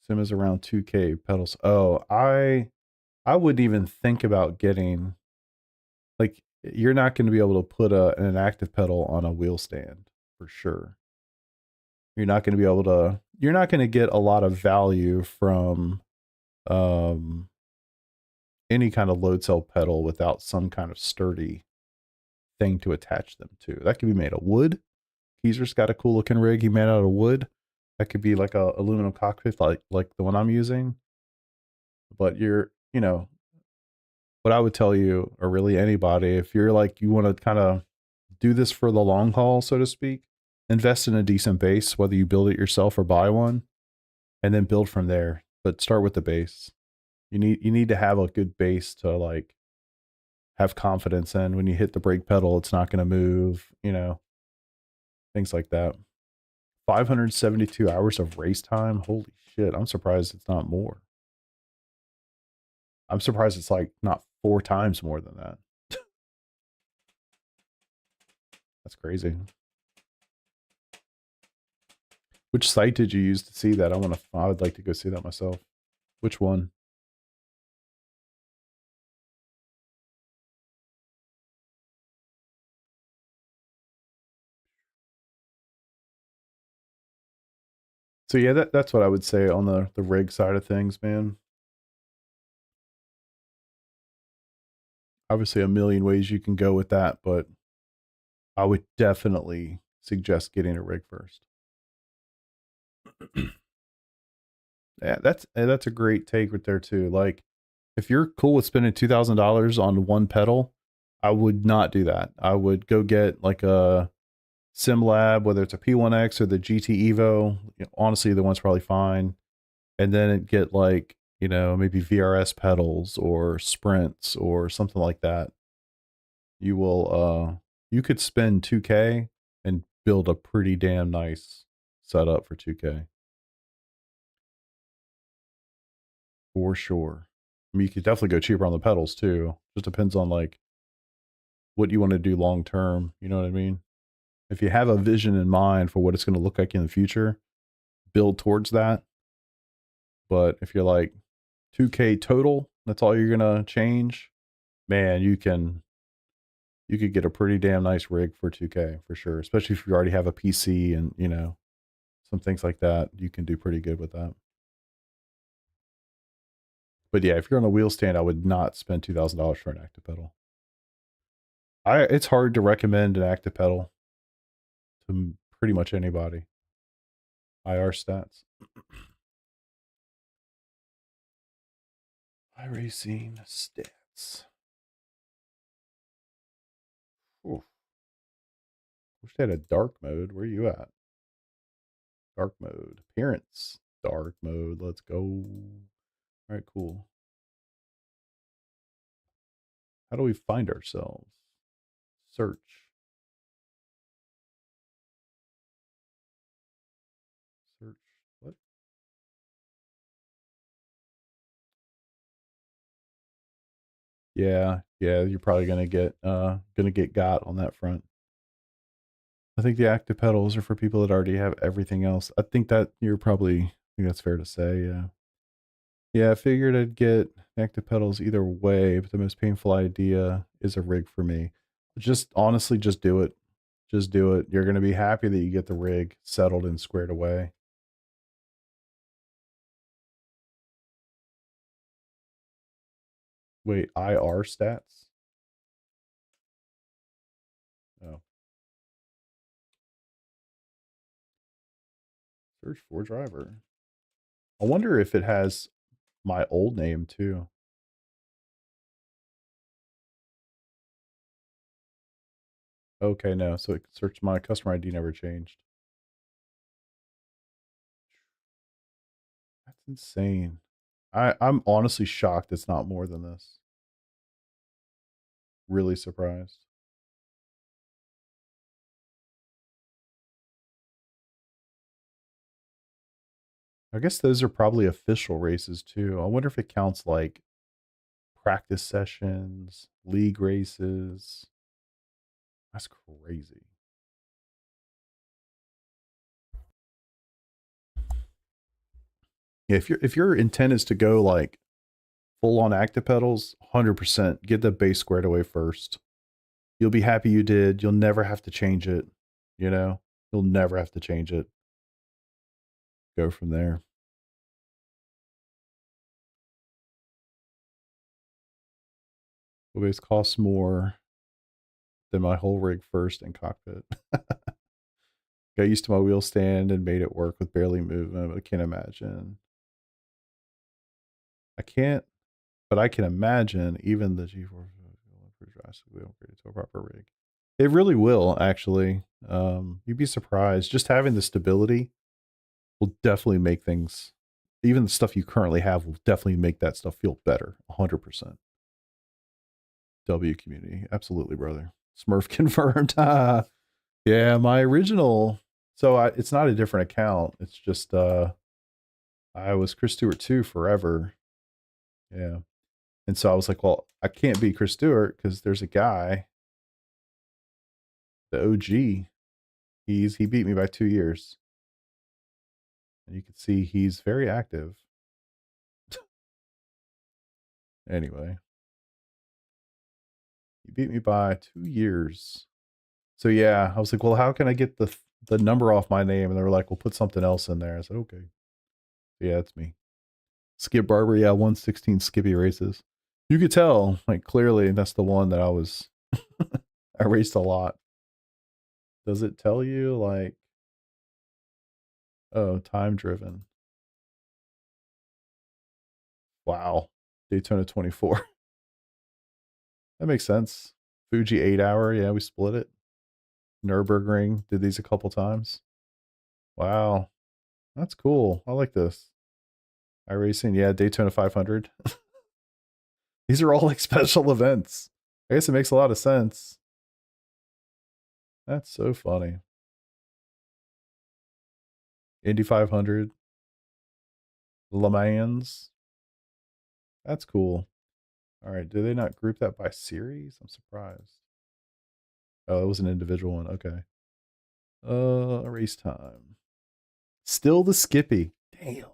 Speaker 1: Sim is around 2K pedals. Oh, I wouldn't even think about getting, like, you're not going to be able to put an active pedal on a wheel stand for sure. You're not going to be able to, you're not going to get a lot of value from any kind of load cell pedal without some kind of sturdy thing to attach them to. That could be made of wood. Keezer's got a cool looking rig he made out of wood. That could be like a aluminum cockpit like the one I'm using. But you're, you know, what I would tell you, or really anybody, if you're like, you want to kind of do this for the long haul, so to speak, invest in a decent base, whether you build it yourself or buy one, and then build from there. But start with the base. You need to have a good base to like have confidence in. When you hit the brake pedal, it's not going to move, you know, things like that. 572 hours of race time. Holy shit. I'm surprised it's not more. I'm surprised it's like not 4 times more than that. That's crazy. Which site did you use to see that? I would like to go see that myself. Which one? So yeah, that's what I would say on the rig side of things, man. Obviously a million ways you can go with that, but I would definitely suggest getting a rig first. Yeah, that's a great take right there too. Like, if you're cool with spending $2,000 on one pedal, I would not do that. I would go get like a SimLab, whether it's a P1X or the GT Evo. You know, honestly, the one's probably fine. And then get like, you know, maybe VRS pedals or sprints or something like that. You will you could spend 2K and build a pretty damn nice setup for 2K. For sure. I mean, you could definitely go cheaper on the pedals too. Just depends on like what you want to do long term. You know what I mean? If you have a vision in mind for what it's going to look like in the future, build towards that. But if you're like 2K total, that's all you're going to change, man, you could get a pretty damn nice rig for 2K for sure, especially if you already have a PC and, you know, some things like that. You can do pretty good with that. But yeah, if you're on a wheel stand, I would not spend $2,000 for an active pedal. It's hard to recommend an active pedal to pretty much anybody. IR stats. iRacing stats. Oof. Wish they had a dark mode. Where are you at? Dark mode. Appearance. Dark mode. Let's go. All right, cool. How do we find ourselves? Search. Search. What? Yeah, yeah, you're probably gonna get got on that front. I think the active pedals are for people that already have everything else. I think that you're probably, I think that's fair to say, yeah. Yeah, I figured I'd get active pedals either way, but the most painful idea is a rig for me. Just honestly, just do it. Just do it. You're gonna be happy that you get the rig settled and squared away. Wait, IR stats? Oh. Search for driver. I wonder if it has my old name too. Okay, no. So it searched my customer ID never changed. That's insane. I'm honestly shocked it's not more than this. Really surprised. I guess those are probably official races too. I wonder if it counts like practice sessions, league races. That's crazy. Yeah, if your intent is to go like full on active pedals, 100% get the base squared away first. You'll be happy you did. You'll never have to change it. You know, you'll never have to change it. Go from there. Base costs more than my whole rig first and cockpit. Got used to my wheel stand and made it work with barely movement. I can't imagine. I can't, but I can imagine even the G4 drastically upgraded to a proper rig. It really will, actually. You'd be surprised. Just having the stability will definitely make things, even the stuff you currently have will definitely make that stuff feel better. 100%. W community. Absolutely, brother. Smurf confirmed. Yeah, my original. So it's not a different account. It's just I was Chris Stewart 2 forever. Yeah. And so I was like, well, I can't be Chris Stewart because there's a guy, the OG. He beat me by 2 years. And you can see he's very active. Anyway. He beat me by 2 years. So yeah, I was like, well, how can I get the number off my name? And they were like, well, put something else in there. I said, okay. Yeah, it's me. Skip Barber, yeah, 116 Skippy races. You could tell, like, clearly that's the one that I was I raced a lot. Does it tell you like, oh, time driven? Wow. Daytona 24. That makes sense. Fuji 8-hour, yeah, we split it. Nürburgring, did these a couple times. Wow. That's cool. I like this. iRacing, yeah, Daytona 500. These are all like special events. I guess it makes a lot of sense. That's so funny. Indy 500. Le Mans. That's cool. All right. Do they not group that by series? I'm surprised. Oh, it was an individual one. Okay. Race time. Still the Skippy. Damn.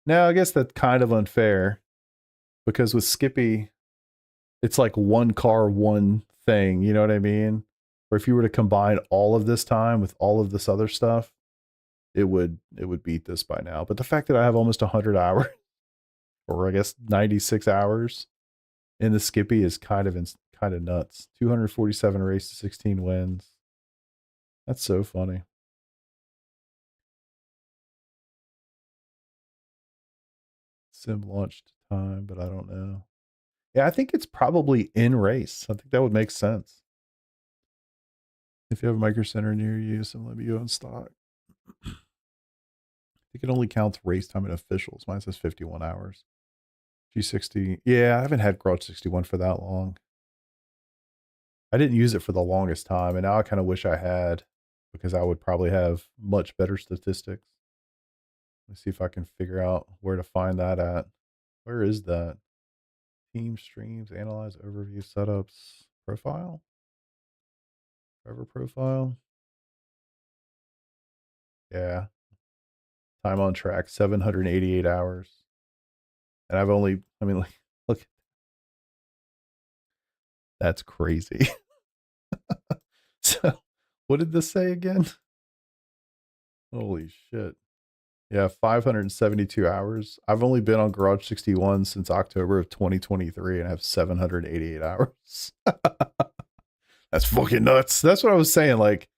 Speaker 1: Now, I guess that's kind of unfair because with Skippy, it's like one car, one thing. You know what I mean? Or if you were to combine all of this time with all of this other stuff, it would beat this by now. But the fact that I have almost 100 hours, or I guess 96 hours in the Skippy is kind of nuts. 247 races, 16 wins. That's so funny. Sim launched time, but I don't know. Yeah, I think it's probably in race. I think that would make sense. If you have a Micro Center near you, Sim let me go in stock. I think it only counts race time and officials. Mine says 51 hours. G60. Yeah, I haven't had Garage 61 for that long. I didn't use it for the longest time, and now I kind of wish I had, because I would probably have much better statistics. Let's see if I can figure out where to find that at. Where is that? Team streams, analyze, overview, setups, profile? Driver profile? Yeah. Time on track, 788 hours. And I've only, I mean, like, look. That's crazy. So, what did this say again? Holy shit. Yeah, 572 hours. I've only been on Garage 61 since October of 2023 and I have 788 hours. That's fucking nuts. That's what I was saying. Like,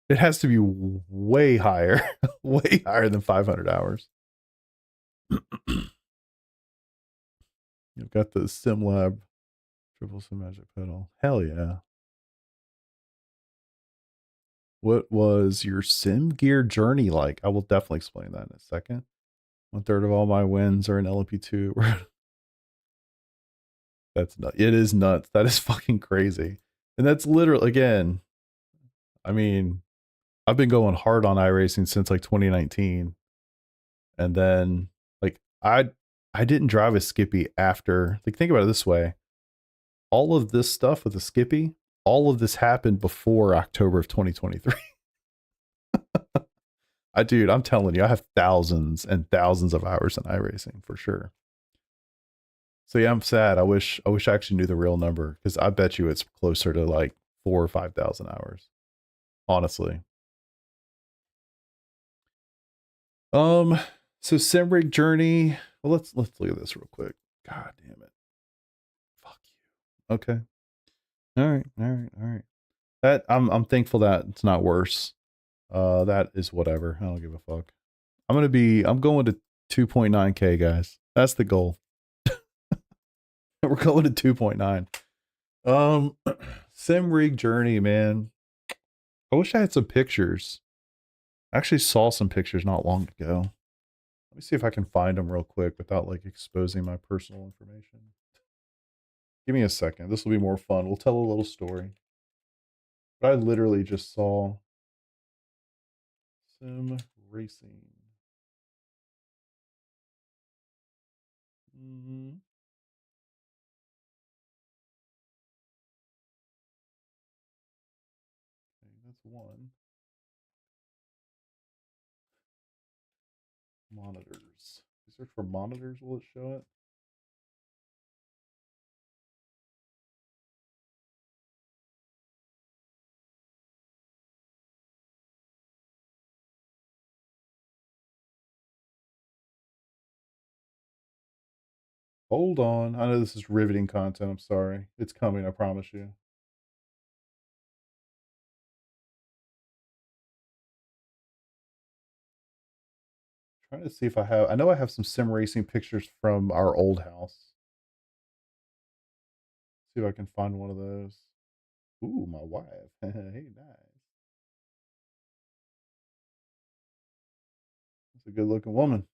Speaker 1: it has to be way higher, way higher than 500 hours. You've got the SimLab triple sim magic pedal. Hell yeah. What was your sim gear journey like? I will definitely explain that in a second. 1/3 of all my wins are in LP2. That's nuts. It is nuts. That is fucking crazy. And that's literally, again, I mean, I've been going hard on iRacing since like 2019. And then like I didn't drive a Skippy after, like, think about it this way. All of this stuff with the Skippy, all of this happened before October of 2023. Dude, I'm telling you, I have thousands and thousands of hours in iRacing for sure. So yeah, I'm sad. I wish I actually knew the real number, because I bet you it's closer to like 4,000 or 5,000 hours. Honestly. So SimRig journey. Well, let's look at this real quick. God damn it. Fuck you. Okay. All right. That I'm thankful that it's not worse. That is whatever. I don't give a fuck. I'm going to 2.9K, guys. That's the goal. We're going to 2.9. SimRig journey, man. I wish I had some pictures. I actually saw some pictures not long ago. Let me see if I can find them real quick without like exposing my personal information. Give me a second. This will be more fun. We'll tell a little story. But I literally just saw Sim Racing. Okay, that's one. Monitors. You search for monitors, will it show it? Hold on. I know this is riveting content. I'm sorry. It's coming, I promise you. Trying to see if I know I have some sim racing pictures from our old house. See if I can find one of those. Ooh, my wife. Hey, nice. That's a good looking woman.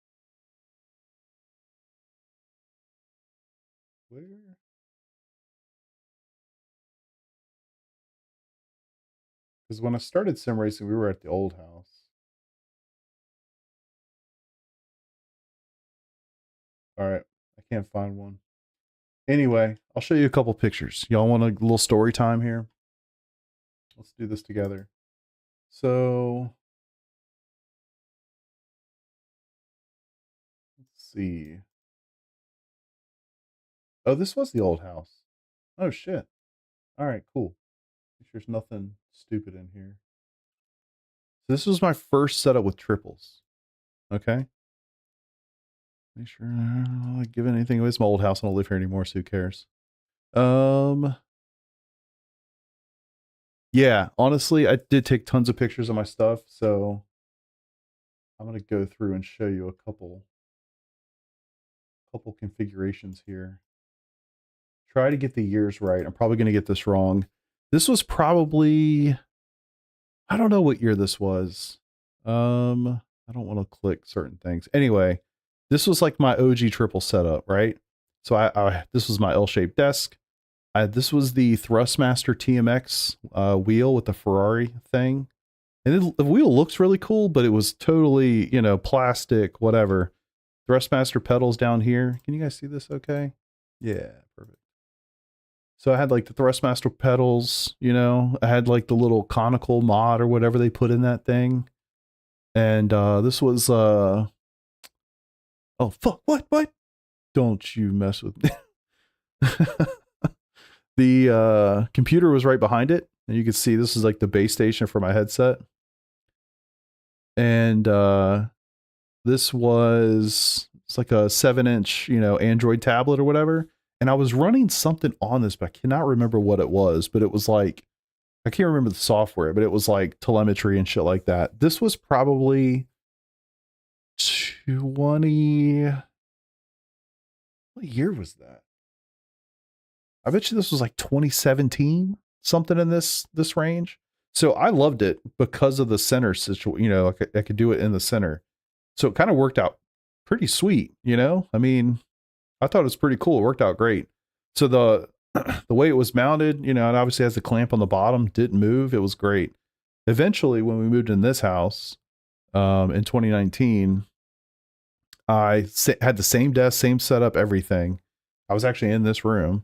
Speaker 1: Where? Because when I started sim racing, we were at the old house. All right, I can't find one. Anyway, I'll show you a couple pictures. Y'all want a little story time here? Let's do this together. So, let's see. Oh, this was the old house. Oh, shit. All right, cool. Make sure there's nothing stupid in here. So this was my first setup with triples. Okay. Make sure I don't give anything away. It's my old house. I don't live here anymore, so who cares? Yeah, honestly, I did take tons of pictures of my stuff, so I'm gonna go through and show you a couple configurations here. Try to get the years right. I'm probably gonna get this wrong. This was probably, I don't know what year this was. I don't want to click certain things. Anyway, this was like my OG triple setup, right? So I this was my L-shaped desk. This was the Thrustmaster TMX wheel with the Ferrari thing. And the wheel looks really cool, but it was totally, you know, plastic, whatever. Thrustmaster pedals down here. Can you guys see this okay? Yeah, perfect. So I had like the Thrustmaster pedals, you know, I had like the little conical mod or whatever they put in that thing. And this was, oh, fuck, what? Don't you mess with me. The computer was right behind it. And you can see this is like the base station for my headset. And this was, it's like a 7-inch, you know, Android tablet or whatever. And I was running something on this, but I cannot remember what it was. But it was like, I can't remember the software, but it was like telemetry and shit like that. This was probably 20. What year was that? I bet you this was like 2017, something in this range. So I loved it because of the center situation. You know, I could do it in the center. So it kind of worked out pretty sweet, you know? I mean, I thought it was pretty cool. It worked out great. So the way it was mounted, you know, it obviously has the clamp on the bottom, didn't move. It was great. Eventually, when we moved in this house in 2019, I had the same desk, same setup, everything. I was actually in this room.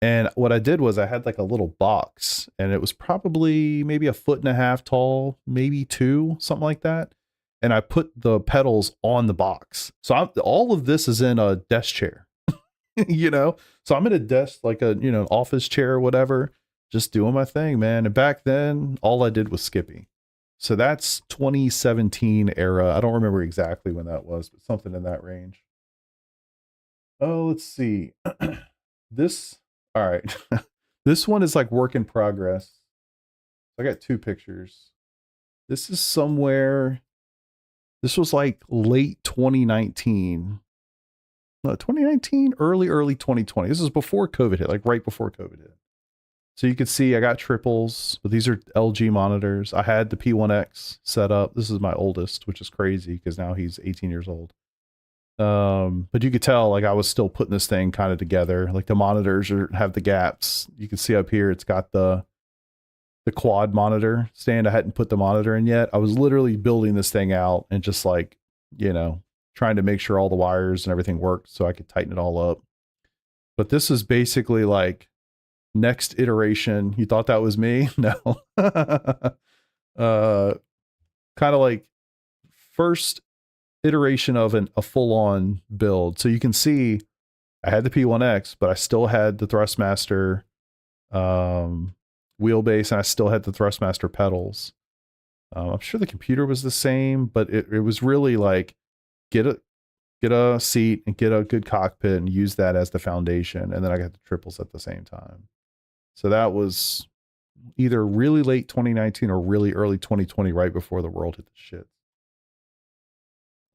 Speaker 1: And what I did was I had like a little box, and it was probably maybe 1.5 feet tall, maybe 2, something like that. And I put the pedals on the box. So all of this is in a desk chair, you know? So I'm in a desk, like a, you know, an office chair or whatever, just doing my thing, man. And back then, all I did was Skippy. So that's 2017 era. I don't remember exactly when that was, but something in that range. Oh, let's see. This, all right. This one is like work in progress. I got 2 pictures. This is somewhere, this was like late 2019. No, 2019, early 2020. This is before COVID hit, like right before COVID hit. So you can see I got triples, but these are LG monitors. I had the P1X set up. This is my oldest, which is crazy because now he's 18 years old. But you could tell like I was still putting this thing kind of together. Like the monitors have the gaps. You can see up here it's got the quad monitor stand. I hadn't put the monitor in yet. I was literally building this thing out and just like, you know, trying to make sure all the wires and everything worked so I could tighten it all up. But this is basically like next iteration. You thought that was me? No. Kind of like first iteration of a full-on build. So you can see I had the P1X, but I still had the Thrustmaster wheelbase, and I still had the Thrustmaster pedals. I'm sure the computer was the same, but it was really like get a seat and get a good cockpit and use that as the foundation. And then I got the triples at the same time. So that was either really late 2019 or really early 2020, right before the world hit the shit.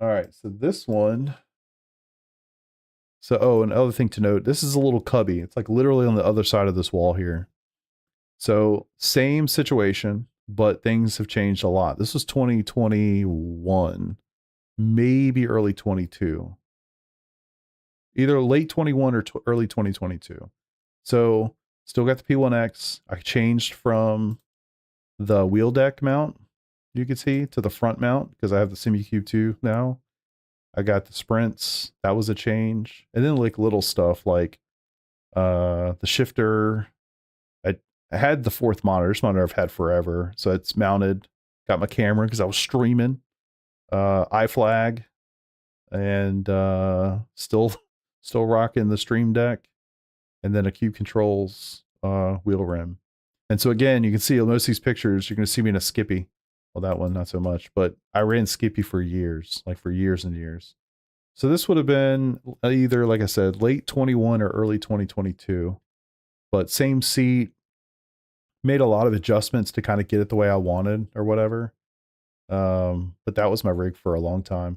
Speaker 1: All right, so this one. So, oh, another thing to note, this is a little cubby. It's like literally on the other side of this wall here. So same situation, but things have changed a lot. This was 2021, maybe early 22. Either late 21 or early 2022. So still got the P1X. I changed from the wheel deck mount, you can see, to the front mount because I have the Simucube 2 now. I got the sprints. That was a change. And then like little stuff like the shifter. I had the 4th monitor. This monitor I've had forever. So it's mounted. Got my camera because I was streaming. iFlag. And still rocking the Stream Deck. And then a Cube Controls wheel rim. And so again, you can see most of these pictures, you're going to see me in a Skippy. Well, that one, not so much. But I ran Skippy for years, like for years and years. So this would have been either, like I said, late 21 or early 2022. But same seat. Made a lot of adjustments to kind of get it the way I wanted or whatever. But that was my rig for a long time.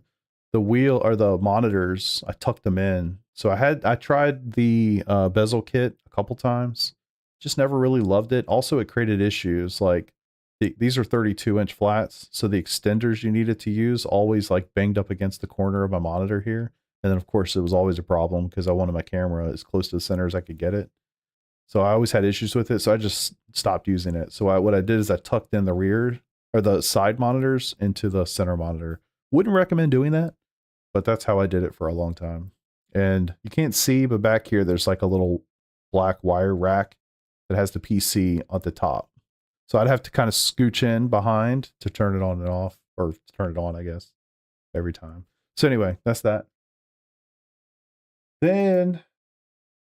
Speaker 1: The wheel or the monitors, I tucked them in. So I tried the bezel kit a couple times. Just never really loved it. Also, it created issues like these are 32-inch flats. So the extenders you needed to use always like banged up against the corner of my monitor here. And then of course it was always a problem because I wanted my camera as close to the center as I could get it. So I always had issues with it. So I just stopped using it. So what I did is I tucked in the rear or the side monitors into the center monitor. Wouldn't recommend doing that, but that's how I did it for a long time. And you can't see, but back here, there's like a little black wire rack that has the PC at the top. So I'd have to kind of scooch in behind to turn it on and off, or turn it on, I guess, every time. So anyway, that's that. Then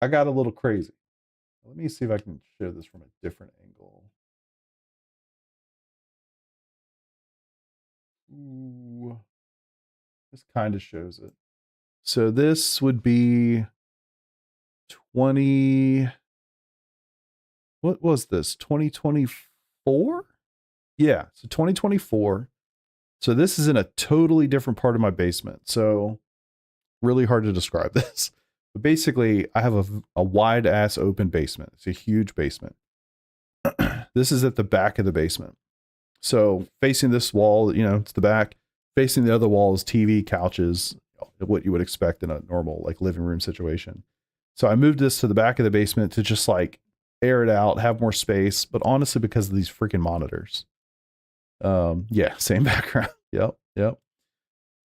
Speaker 1: I got a little crazy. Let me see if I can show this from a different angle. Ooh, this kind of shows it. So this would be 20. What was this? 2024? Yeah, so 2024. So this is in a totally different part of my basement. So really hard to describe this. But basically, I have a wide ass open basement. It's a huge basement. This is at the back of the basement. So facing this wall, you know, it's the back. Facing the other wall is TV, couches, what you would expect in a normal like living room situation. So I moved this to the back of the basement to just like air it out, have more space, but honestly because of these freaking monitors. Yeah, same background. Yep.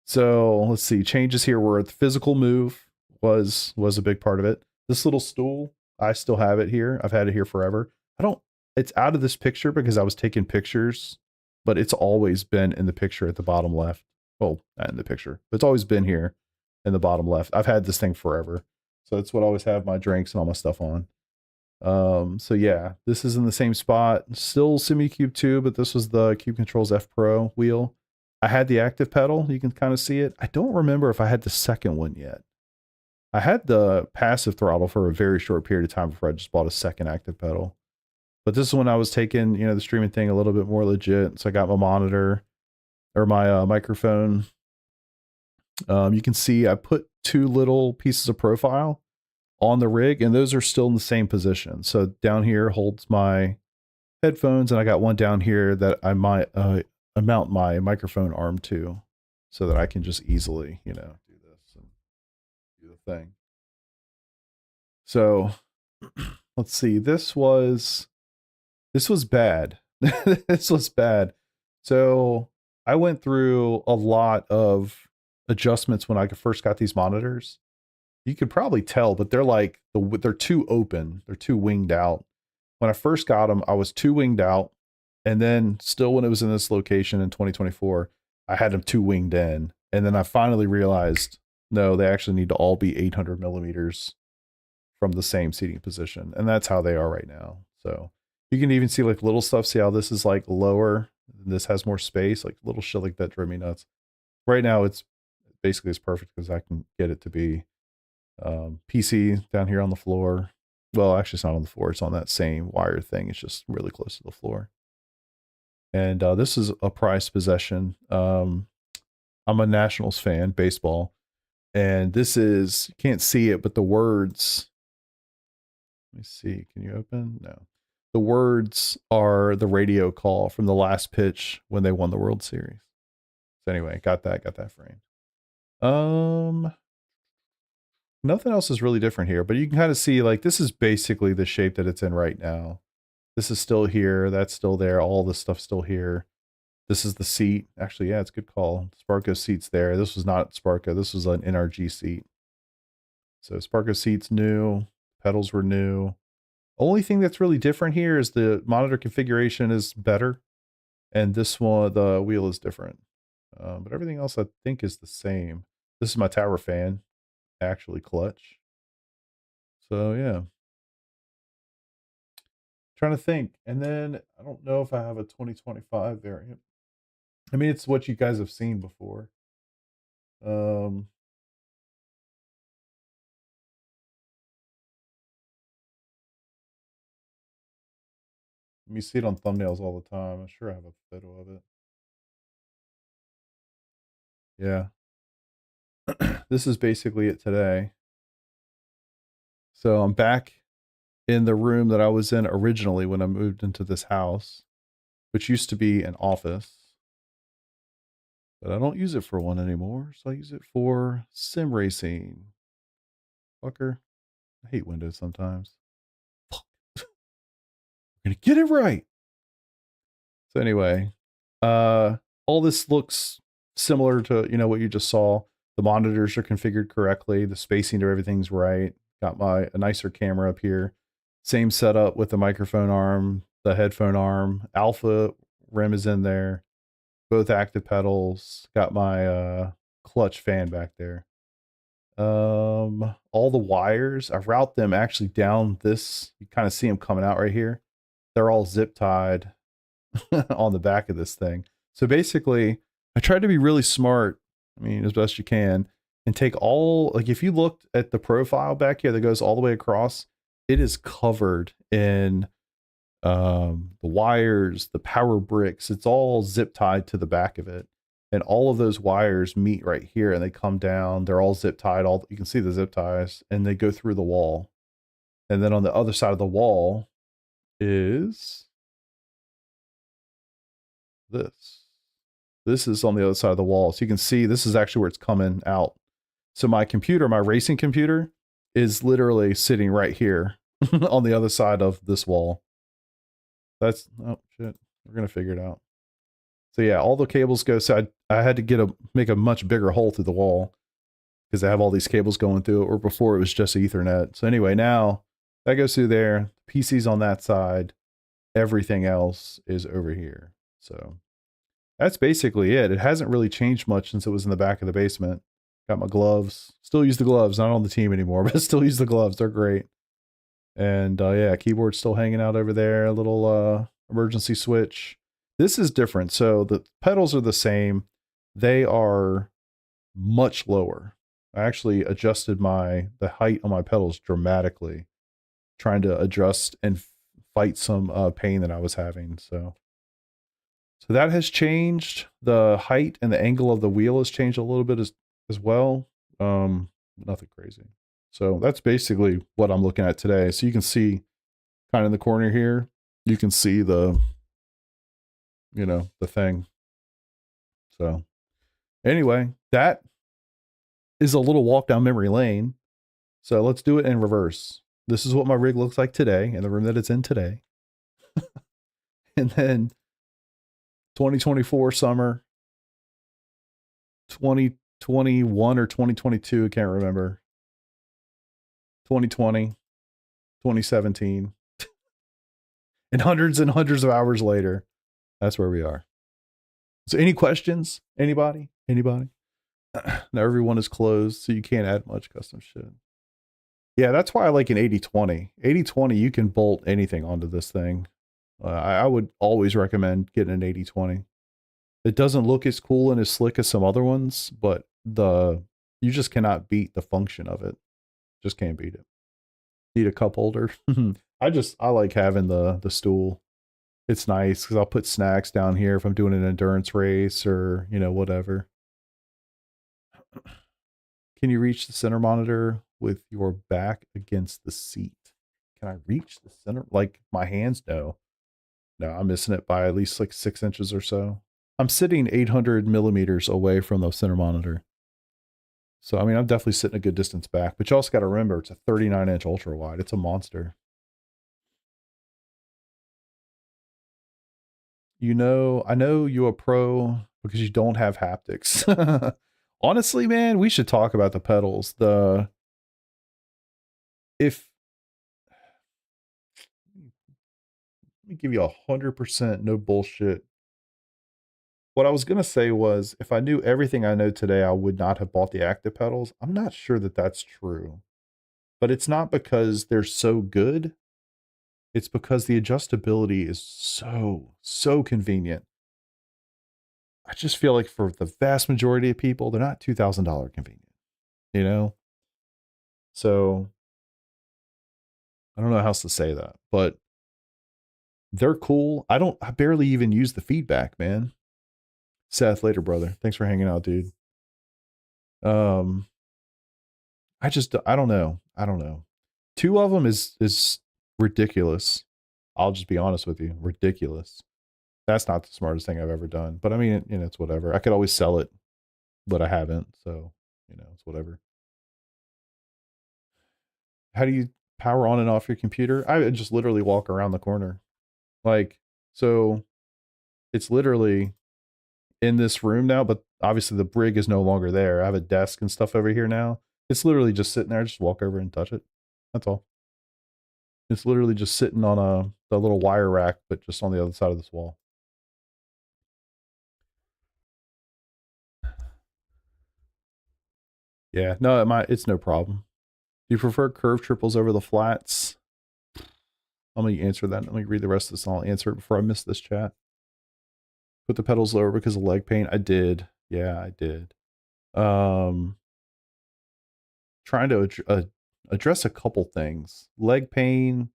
Speaker 1: So let's see, changes here were the physical move was a big part of it. This little stool, I still have it here. I've had it here forever. It's out of this picture because I was taking pictures, but it's always been in the picture at the bottom left. Well, not in the picture, but it's always been here in the bottom left. I've had this thing forever. So that's what I always have my drinks and all my stuff on. So yeah, this is in the same spot. Still Simucube 2, but this was the Cube Controls F Pro wheel. I had the active pedal. You can kind of see it. I don't remember if I had the second one yet. I had the passive throttle for a very short period of time before I just bought a second active pedal. But this is when I was taking, you know, the streaming thing a little bit more legit. So I got my monitor or my microphone. You can see I put 2 little pieces of profile on the rig, and those are still in the same position. So down here holds my headphones, and I got one down here that I might mount my microphone arm to, so that I can just easily, you know, do this and do the thing. So let's see. This was bad. This was bad. So I went through a lot of adjustments when I first got these monitors. You could probably tell, but they're like they're too open. They're too winged out. When I first got them, I was too winged out, and then still when it was in this location in 2024, I had them too winged in, and then I finally realized no, they actually need to all be 800 millimeters from the same seating position, and that's how they are right now. So you can even see like little stuff. See how this is like lower, this has more space, like little shit like that drove me nuts. Right now, it's basically as perfect as I can get it to be. PC down here on the floor. Well, actually, it's not on the floor. It's on that same wire thing. It's just really close to the floor. And this is a prized possession. I'm a Nationals fan, baseball. And this is, you can't see it, but the words, let me see. Can you open? No. The words are the radio call from the last pitch when they won the World Series. So anyway, got that frame. Nothing else is really different here, but you can kind of see like this is basically the shape that it's in right now. This is still here. That's still there. All this stuff's still here. This is the seat. Actually, yeah, it's a good call. Sparko seat's there. This was not Sparko. This was an NRG seat. So Sparko seat's new. Pedals were new. Only thing that's really different here is the monitor configuration is better. And this one, the wheel is different. But everything else I think is the same. This is my tower fan. Actually clutch. So yeah. Trying to think. And then I don't know if I have a 2025 variant. I mean, it's what you guys have seen before. Let me see it on thumbnails all the time. I'm sure I have a photo of it. Yeah. This is basically it today. So I'm back in the room that I was in originally when I moved into this house, which used to be an office. But I don't use it for one anymore, so I use it for sim racing. Fucker. I hate Windows sometimes. Fuck. gonna get it right. So anyway, all this looks similar to, you know, what you just saw. The monitors are configured correctly. The spacing to everything's right. Got a nicer camera up here. Same setup with the microphone arm, the headphone arm. Alpha rim is in there. Both active pedals. Got my clutch fan back there. All the wires, I route them actually down this. You kind of see them coming out right here. They're all zip tied on the back of this thing. So basically, I tried to be really smart. I mean, as best you can, and take all, like, if you looked at the profile back here that goes all the way across, it is covered in the wires, the power bricks. It's all zip tied to the back of it. And all of those wires meet right here and they come down. They're all zip tied. You can see the zip ties and they go through the wall. And then on the other side of the wall is this. This is on the other side of the wall. So you can see this is actually where it's coming out. So my computer, my racing computer, is literally sitting right here on the other side of this wall. That's, oh shit, we're gonna figure it out. So yeah, all the cables go. So I had to make a much bigger hole through the wall because I have all these cables going through it, or before it was just Ethernet. So anyway, now that goes through there. PC's on that side. Everything else is over here. So that's basically it. It hasn't really changed much since it was in the back of the basement. Got my gloves. Still use the gloves. Not on the team anymore, but still use the gloves. They're great. And yeah, keyboard's still hanging out over there. A little emergency switch. This is different. So the pedals are the same. They are much lower. I actually adjusted the height on my pedals dramatically, trying to adjust and fight some pain that I was having. So that has changed. The height and the angle of the wheel has changed a little bit as well. Nothing crazy. So that's basically what I'm looking at today. So you can see kind of in the corner here, you can see the thing. So anyway, that is a little walk down memory lane. So let's do it in reverse. This is what my rig looks like today in the room that it's in today. And then 2024 summer, 2021 or 2022, I can't remember. 2020, 2017. And hundreds of hours later, that's where we are. So any questions? Anybody? Now everyone is closed, so you can't add much custom shit. Yeah, that's why I like an 80/20. 80/20, you can bolt anything onto this thing. I would always recommend getting an 80/20. It doesn't look as cool and as slick as some other ones, but you just cannot beat the function of it. Just can't beat it. Need a cup holder. I like having the stool. It's nice because I'll put snacks down here if I'm doing an endurance race or, whatever. Can you reach the center monitor with your back against the seat? Can I reach the center? Like my hands? No, I'm missing it by at least like 6 inches or so. I'm sitting 800 millimeters away from the center monitor. So, I mean, I'm definitely sitting a good distance back, but you also got to remember it's a 39-inch ultra wide. It's a monster. I know you're a pro because you don't have haptics. Honestly, man, we should talk about the pedals. Let me give you 100% no bullshit. What I was going to say was, if I knew everything I know today, I would not have bought the active pedals. I'm not sure that that's true, but it's not because they're so good. It's because the adjustability is so convenient. I just feel like for the vast majority of people, they're not $2,000 convenient, So I don't know how else to say that, but they're cool. I barely even use the feedback, man. Seth, later, brother. Thanks for hanging out, dude. I don't know. Two of them is ridiculous. I'll just be honest with you. Ridiculous. That's not the smartest thing I've ever done. But I mean, it's whatever. I could always sell it, but I haven't. So, it's whatever. How do you power on and off your computer? I just literally walk around the corner. Like, so it's literally in this room now, but obviously the brig is no longer there. I have a desk and stuff over here now. It's literally just sitting there. Just walk over and touch it. That's all. It's literally just sitting on the little wire rack, but just on the other side of this wall. Yeah, no, it's no problem. Do you prefer curved triples over the flats? Let me answer that. Let me read the rest of this and I'll answer it before I miss this chat. Put the pedals lower because of leg pain. I did. Yeah, I did. Trying to address a couple things. Leg pain.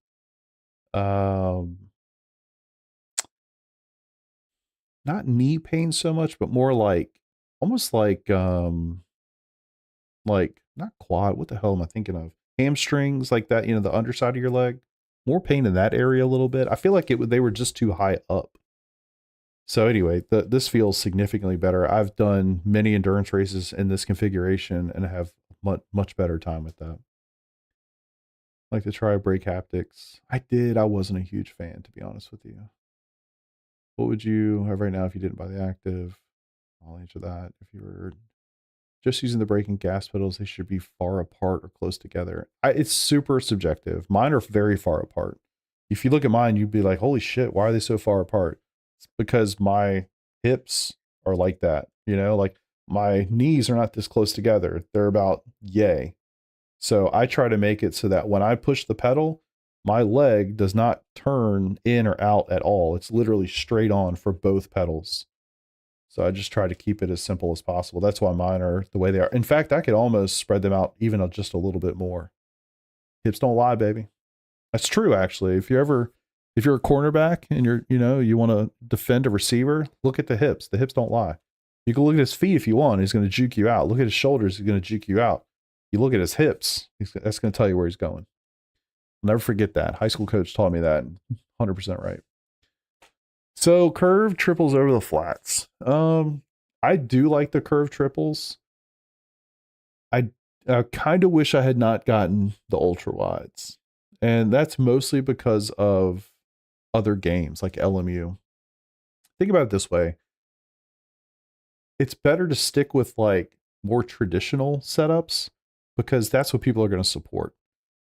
Speaker 1: Not knee pain so much, but more like almost like not quad. What the hell am I thinking of? Hamstrings, like that, you know, the underside of your leg. More pain in that area a little bit. I feel like they were just too high up. So anyway, this feels significantly better. I've done many endurance races in this configuration and have much better time with that. Like to try brake haptics. I did. I wasn't a huge fan, to be honest with you. What would you have right now if you didn't buy the active? I'll answer that. If you were just using the brake and gas pedals, they should be far apart or close together. It's super subjective. Mine are very far apart. If you look at mine, you'd be like, holy shit, why are they so far apart? It's because my hips are like that, you know, like my knees are not this close together. They're about yay. So I try to make it so that when I push the pedal, my leg does not turn in or out at all. It's literally straight on for both pedals. So I just try to keep it as simple as possible. That's why mine are the way they are. In fact, I could almost spread them out even just a little bit more. Hips don't lie, baby. That's true, actually. If you're a cornerback and you want to defend a receiver, look at the hips. The hips don't lie. You can look at his feet if you want. He's going to juke you out. Look at his shoulders. He's going to juke you out. You look at his hips. That's going to tell you where he's going. I'll never forget that. High school coach taught me that. 100% right. So curved triples over the flats. I do like the curved triples. I kind of wish I had not gotten the ultra wides. And that's mostly because of other games like LMU. Think about it this way. It's better to stick with like more traditional setups because that's what people are going to support.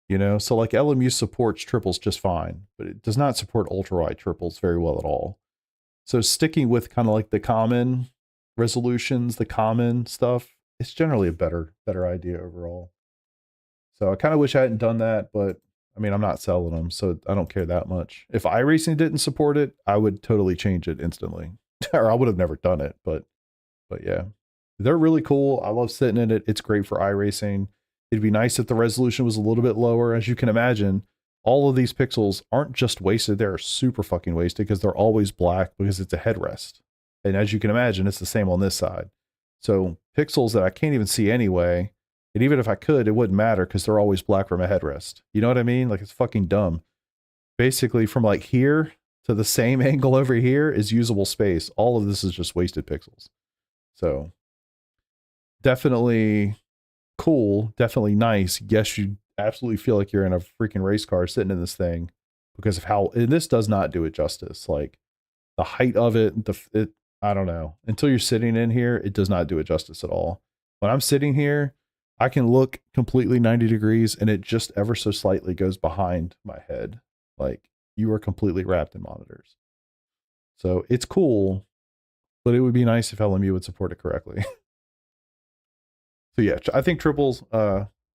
Speaker 1: You know, so like LMU supports triples just fine, but it does not support ultra wide triples very well at all. So sticking with kind of like the common resolutions, the common stuff, it's generally a better idea overall. So I kind of wish I hadn't done that, but I mean, I'm not selling them, so I don't care that much. If iRacing didn't support it, I would totally change it instantly. Or I would have never done it, but yeah. They're really cool. I love sitting in it. It's great for iRacing. It'd be nice if the resolution was a little bit lower. As you can imagine, all of these pixels aren't just wasted. They're super fucking wasted because they're always black because it's a headrest. And as you can imagine, it's the same on this side. So pixels that I can't even see anyway, and even if I could, it wouldn't matter because they're always black from a headrest. You know what I mean? Like it's fucking dumb. Basically from like here to the same angle over here is usable space. All of this is just wasted pixels. So definitely cool, definitely nice. Yes, you absolutely feel like you're in a freaking race car sitting in this thing because of how, and this does not do it justice. Like the height of it, I don't know. Until you're sitting in here, it does not do it justice at all. When I'm sitting here, I can look completely 90 degrees and it just ever so slightly goes behind my head. Like you are completely wrapped in monitors. So it's cool, but it would be nice if LMU would support it correctly. So yeah, I think triples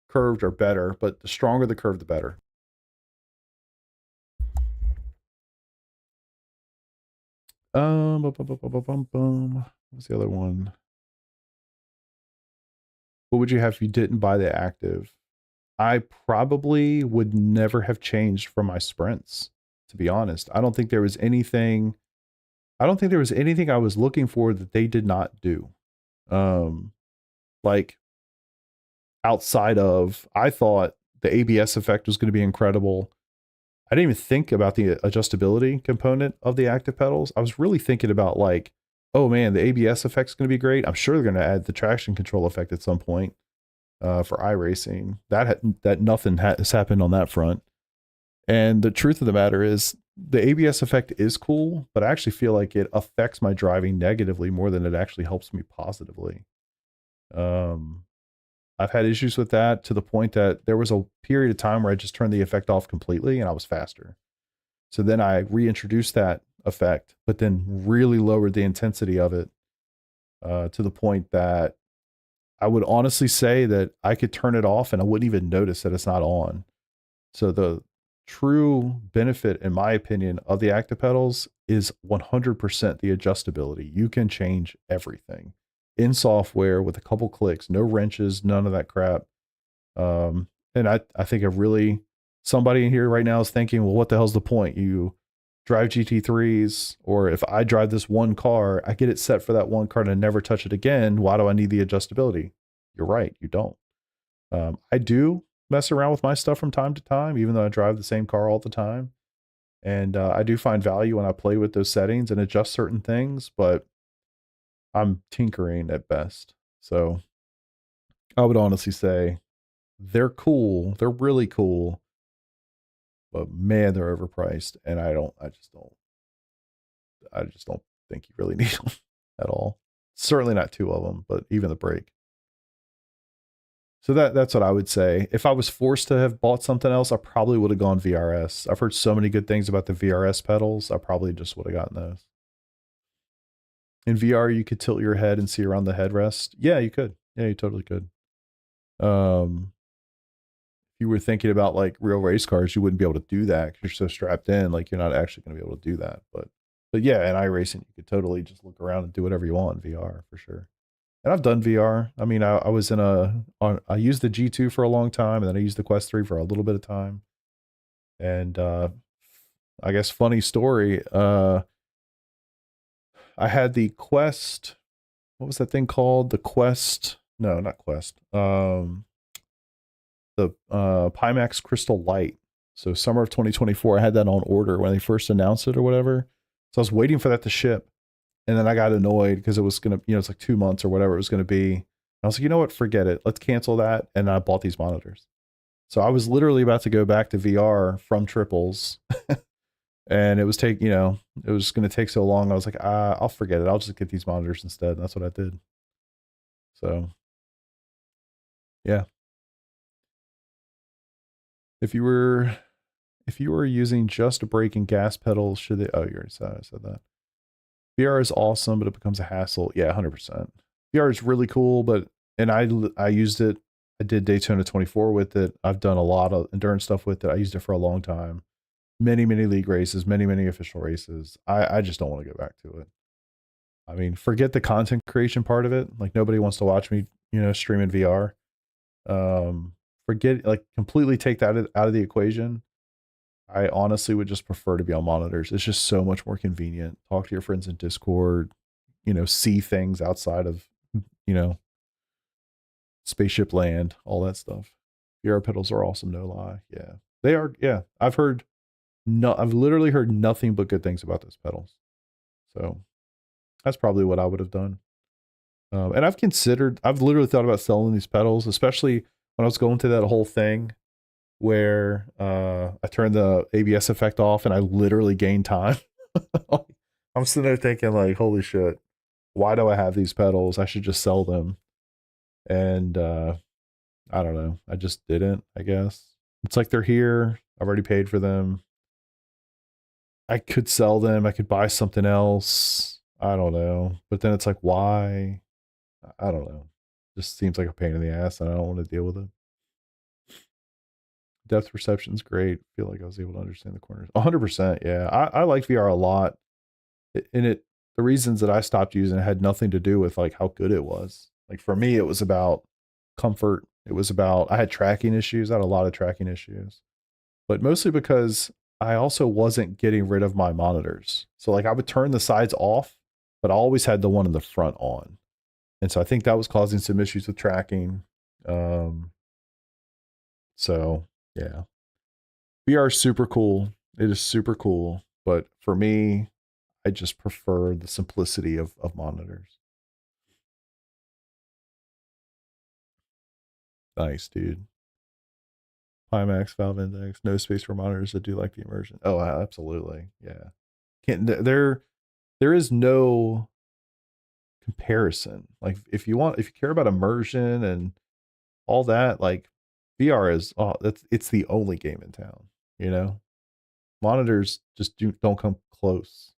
Speaker 1: curved are better, but the stronger the curve, the better. What's the other one? What would you have if you didn't buy the active? I probably would never have changed from my sprints, to be honest. I don't think there was anything I was looking for that they did not do. Like outside of, I thought the ABS effect was going to be incredible. I didn't even think about the adjustability component of the active pedals. I was really thinking about like, oh man, the ABS effect is going to be great. I'm sure they're going to add the traction control effect at some point for iRacing. That nothing has happened on that front. And the truth of the matter is the ABS effect is cool, but I actually feel like it affects my driving negatively more than it actually helps me positively. I've had issues with that to the point that there was a period of time where I just turned the effect off completely and I was faster. So then I reintroduced that effect, but then really lowered the intensity of it to the point that I would honestly say that I could turn it off and I wouldn't even notice that it's not on. So the true benefit, in my opinion, of the active pedals is 100% the adjustability. You can change everything in software with a couple clicks, no wrenches, none of that crap. And I think somebody in here right now is thinking, well, what the hell's the point? You drive GT3s, or if I drive this one car, I get it set for that one car and I never touch it again. Why do I need the adjustability? You're right, you don't. I do mess around with my stuff from time to time, even though I drive the same car all the time. And I do find value when I play with those settings and adjust certain things, but I'm tinkering at best. So I would honestly say they're cool. They're really cool. But man, they're overpriced. And I just don't think you really need them at all. Certainly not two of them, but even the brake. So that's what I would say. If I was forced to have bought something else, I probably would have gone VRS. I've heard so many good things about the VRS pedals. I probably just would have gotten those. In VR, you could tilt your head and see around the headrest. Yeah, you could. Yeah, you totally could. If you were thinking about like real race cars, you wouldn't be able to do that because you're so strapped in. Like you're not actually going to be able to do that. But yeah, in iRacing, you could totally just look around and do whatever you want in VR for sure. And I've done VR. I mean, I was I used the G2 for a long time, and then I used the Quest 3 for a little bit of time. And I guess funny story, I had the Quest, what was that thing called? The Quest, no, not Quest. The Pimax Crystal Light. So summer of 2024, I had that on order when they first announced it or whatever. So I was waiting for that to ship. And then I got annoyed because it was going to, it's like 2 months or whatever it was going to be. I was like, you know what? Forget it. Let's cancel that. And I bought these monitors. So I was literally about to go back to VR from triples. And it was it was going to take so long. I was like, I'll forget it. I'll just get these monitors instead. And that's what I did. So, yeah. If you were using just brake and gas pedals, should they? Oh, you already said that. VR is awesome, but it becomes a hassle. Yeah, 100%. VR is really cool, and I used it. I did Daytona 24 with it. I've done a lot of endurance stuff with it. I used it for a long time. Many, many league races, many, many official races. I just don't want to go back to it. I mean, forget the content creation part of it. Like nobody wants to watch me, stream in VR. Completely take that out of the equation. I honestly would just prefer to be on monitors. It's just so much more convenient. Talk to your friends in Discord, see things outside of, spaceship land, all that stuff. VR pedals are awesome, no lie. Yeah, they are. Yeah, I've literally heard nothing but good things about those pedals. So that's probably what I would have done. And I've literally thought about selling these pedals, especially when I was going through that whole thing where I turned the ABS effect off and I literally gained time. I'm sitting there thinking like, holy shit, why do I have these pedals? I should just sell them. And I don't know. I just didn't, I guess. It's like they're here. I've already paid for them. I could sell them. I could buy something else. I don't know. But then it's like, why? I don't know. Just seems like a pain in the ass and I don't want to deal with it. Depth perception's great. I feel like I was able to understand the corners. 100%. Yeah. I like VR a lot. The reasons that I stopped using it had nothing to do with like how good it was. Like for me, it was about comfort. It was about, I had tracking issues. I had a lot of tracking issues, but mostly because I also wasn't getting rid of my monitors. So like I would turn the sides off, but I always had the one in the front on. And so I think that was causing some issues with tracking. So yeah, VR is super cool. It is super cool. But for me, I just prefer the simplicity of monitors. Nice, dude. Climax, valve index, no space for monitors that do like the immersion. Oh, absolutely. Yeah. There is no comparison. Like if you care about immersion and all that, like VR is, it's the only game in town, you know? Monitors just don't come close.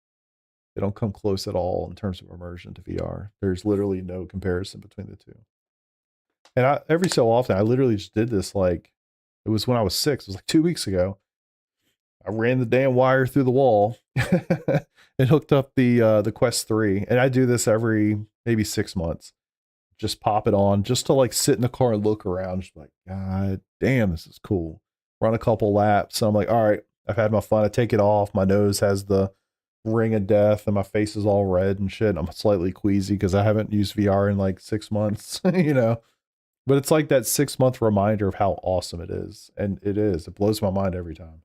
Speaker 1: They don't come close at all in terms of immersion to VR. There's literally no comparison between the two. And every so often, I literally just did this, like, it was when I was 6. It was like 2 weeks ago. I ran the damn wire through the wall and hooked up the Quest 3. And I do this every maybe 6 months. Just pop it on just to like sit in the car and look around. Just like, God damn, this is cool. Run a couple laps. And I'm like, all right, I've had my fun. I take it off. My nose has the ring of death and my face is all red and shit. I'm slightly queasy because I haven't used VR in like 6 months, you know. But it's like that 6-month reminder of how awesome it is. And it is. It blows my mind every time.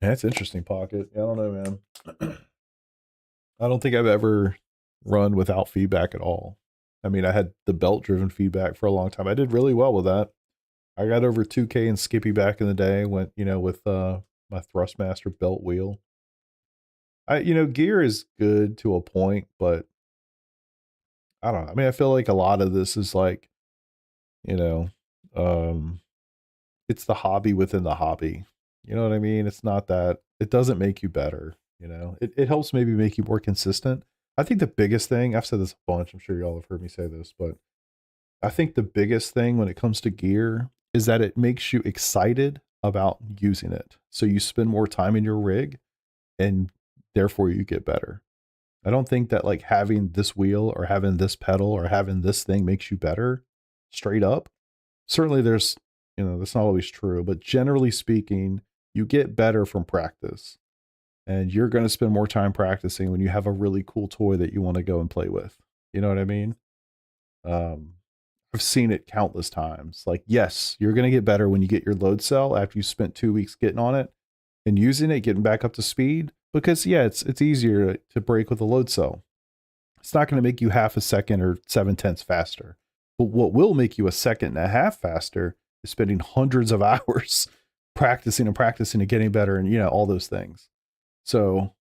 Speaker 1: That's interesting, Pocket. I don't know, man. I don't think I've ever run without feedback at all. I mean, I had the belt-driven feedback for a long time. I did really well with that. I got over 2K and Skippy back in the day, went, you know, with my Thrustmaster belt wheel. Gear is good to a point, but I don't know. I mean, I feel like a lot of this is like, you know, it's the hobby within the hobby. You know what I mean? It's not that, it doesn't make you better, you know? It helps maybe make you more consistent. I think the biggest thing, I've said this a bunch, I'm sure y'all have heard me say this, but I think the biggest thing when it comes to gear is that it makes you excited about using it. So you spend more time in your rig and therefore you get better. I don't think that like having this wheel or having this pedal or having this thing makes you better straight up. Certainly there's, that's not always true, but generally speaking, you get better from practice. And you're going to spend more time practicing when you have a really cool toy that you want to go and play with. You know what I mean? I've seen it countless times. Like, yes, you're going to get better when you get your load cell after you spent 2 weeks getting on it and using it, getting back up to speed. Because, yeah, it's easier to break with a load cell. It's not going to make you half a second or 7/10 faster. But what will make you a second and a half faster is spending hundreds of hours practicing and getting better and, all those things. So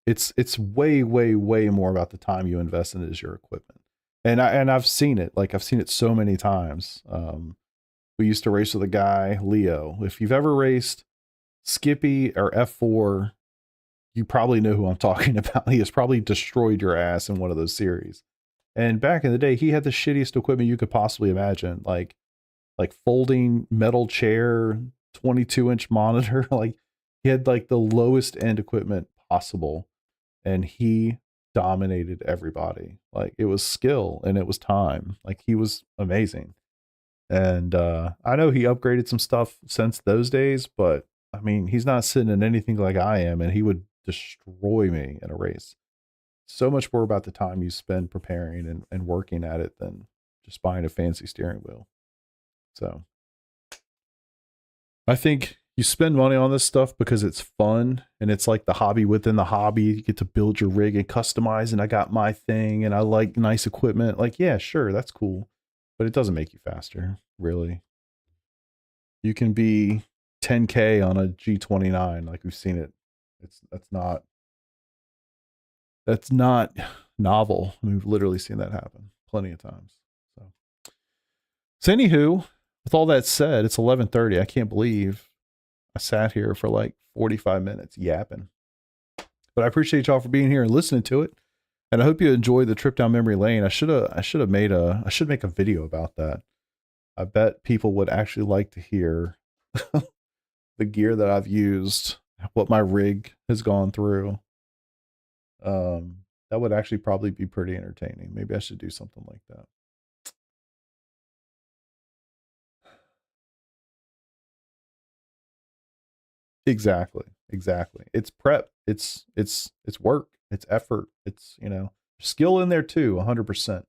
Speaker 1: it's way, way, way more about the time you invest in it as your equipment. And I've seen it. Like, I've seen it so many times. We used to race with a guy, Leo. If you've ever raced Skippy or F4, you probably know who I'm talking about. He has probably destroyed your ass in one of those series. And back in the day, he had the shittiest equipment you could possibly imagine. Like folding metal chair, 22-inch monitor. Like, he had like the lowest end equipment possible. And he dominated everybody. Like, it was skill and it was time. Like, he was amazing. And I know he upgraded some stuff since those days, but I mean, he's not sitting in anything like I am, and he would destroy me in a race. So much more about the time you spend preparing and working at it than just buying a fancy steering wheel. So I think you spend money on this stuff because it's fun and it's like the hobby within the hobby. You get to build your rig and customize, and I got my thing and I like nice equipment. Like, yeah, sure, that's cool, but it doesn't make you faster, really. You can be 10K on a G29, like we've seen it. That's not novel. We've literally seen that happen plenty of times. So anywho, with all that said, it's 11:30. I can't believe I sat here for like 45 minutes yapping. But I appreciate y'all for being here and listening to it. And I hope you enjoyed the trip down memory lane. I should make a video about that. I bet people would actually like to hear the gear that I've used, what my rig has gone through. That would actually probably be pretty entertaining. Maybe I should do something like that. Exactly. It's prep. It's work. It's effort. It's, skill in there too, 100%.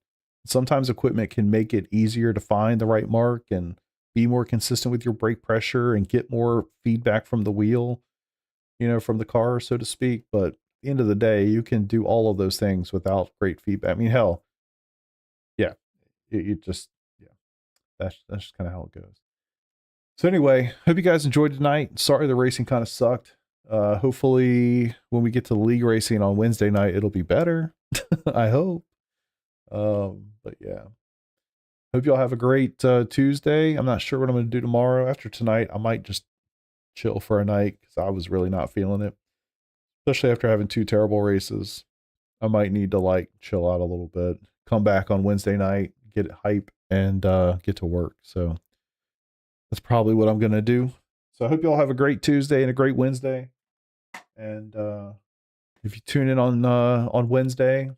Speaker 1: Sometimes equipment can make it easier to find the right mark and be more consistent with your brake pressure and get more feedback from the wheel, from the car, so to speak. But the end of the day, you can do all of those things without great feedback. I mean, hell, yeah, you just, yeah, that's just kind of how it goes. So anyway, hope you guys enjoyed tonight. Sorry the racing kind of sucked. Hopefully when we get to the league racing on Wednesday night, it'll be better. I hope. But yeah, hope y'all have a great Tuesday. I'm not sure what I'm going to do tomorrow. After tonight, I might just chill for a night because I was really not feeling it, especially after having 2 terrible races. I might need to like chill out a little bit, come back on Wednesday night, get it hype, and get to work. So that's probably what I'm going to do. So I hope y'all have a great Tuesday and a great Wednesday. And if you tune in on Wednesday,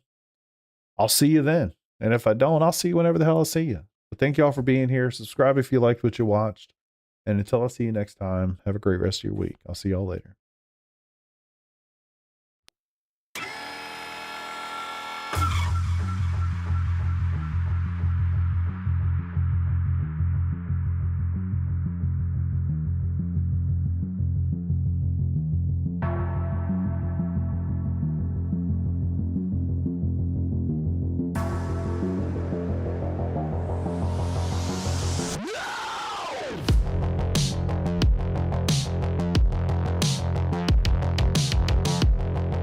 Speaker 1: I'll see you then. And if I don't, I'll see you whenever the hell I see you. But thank y'all for being here. Subscribe if you liked what you watched. And until I see you next time, have a great rest of your week. I'll see y'all later.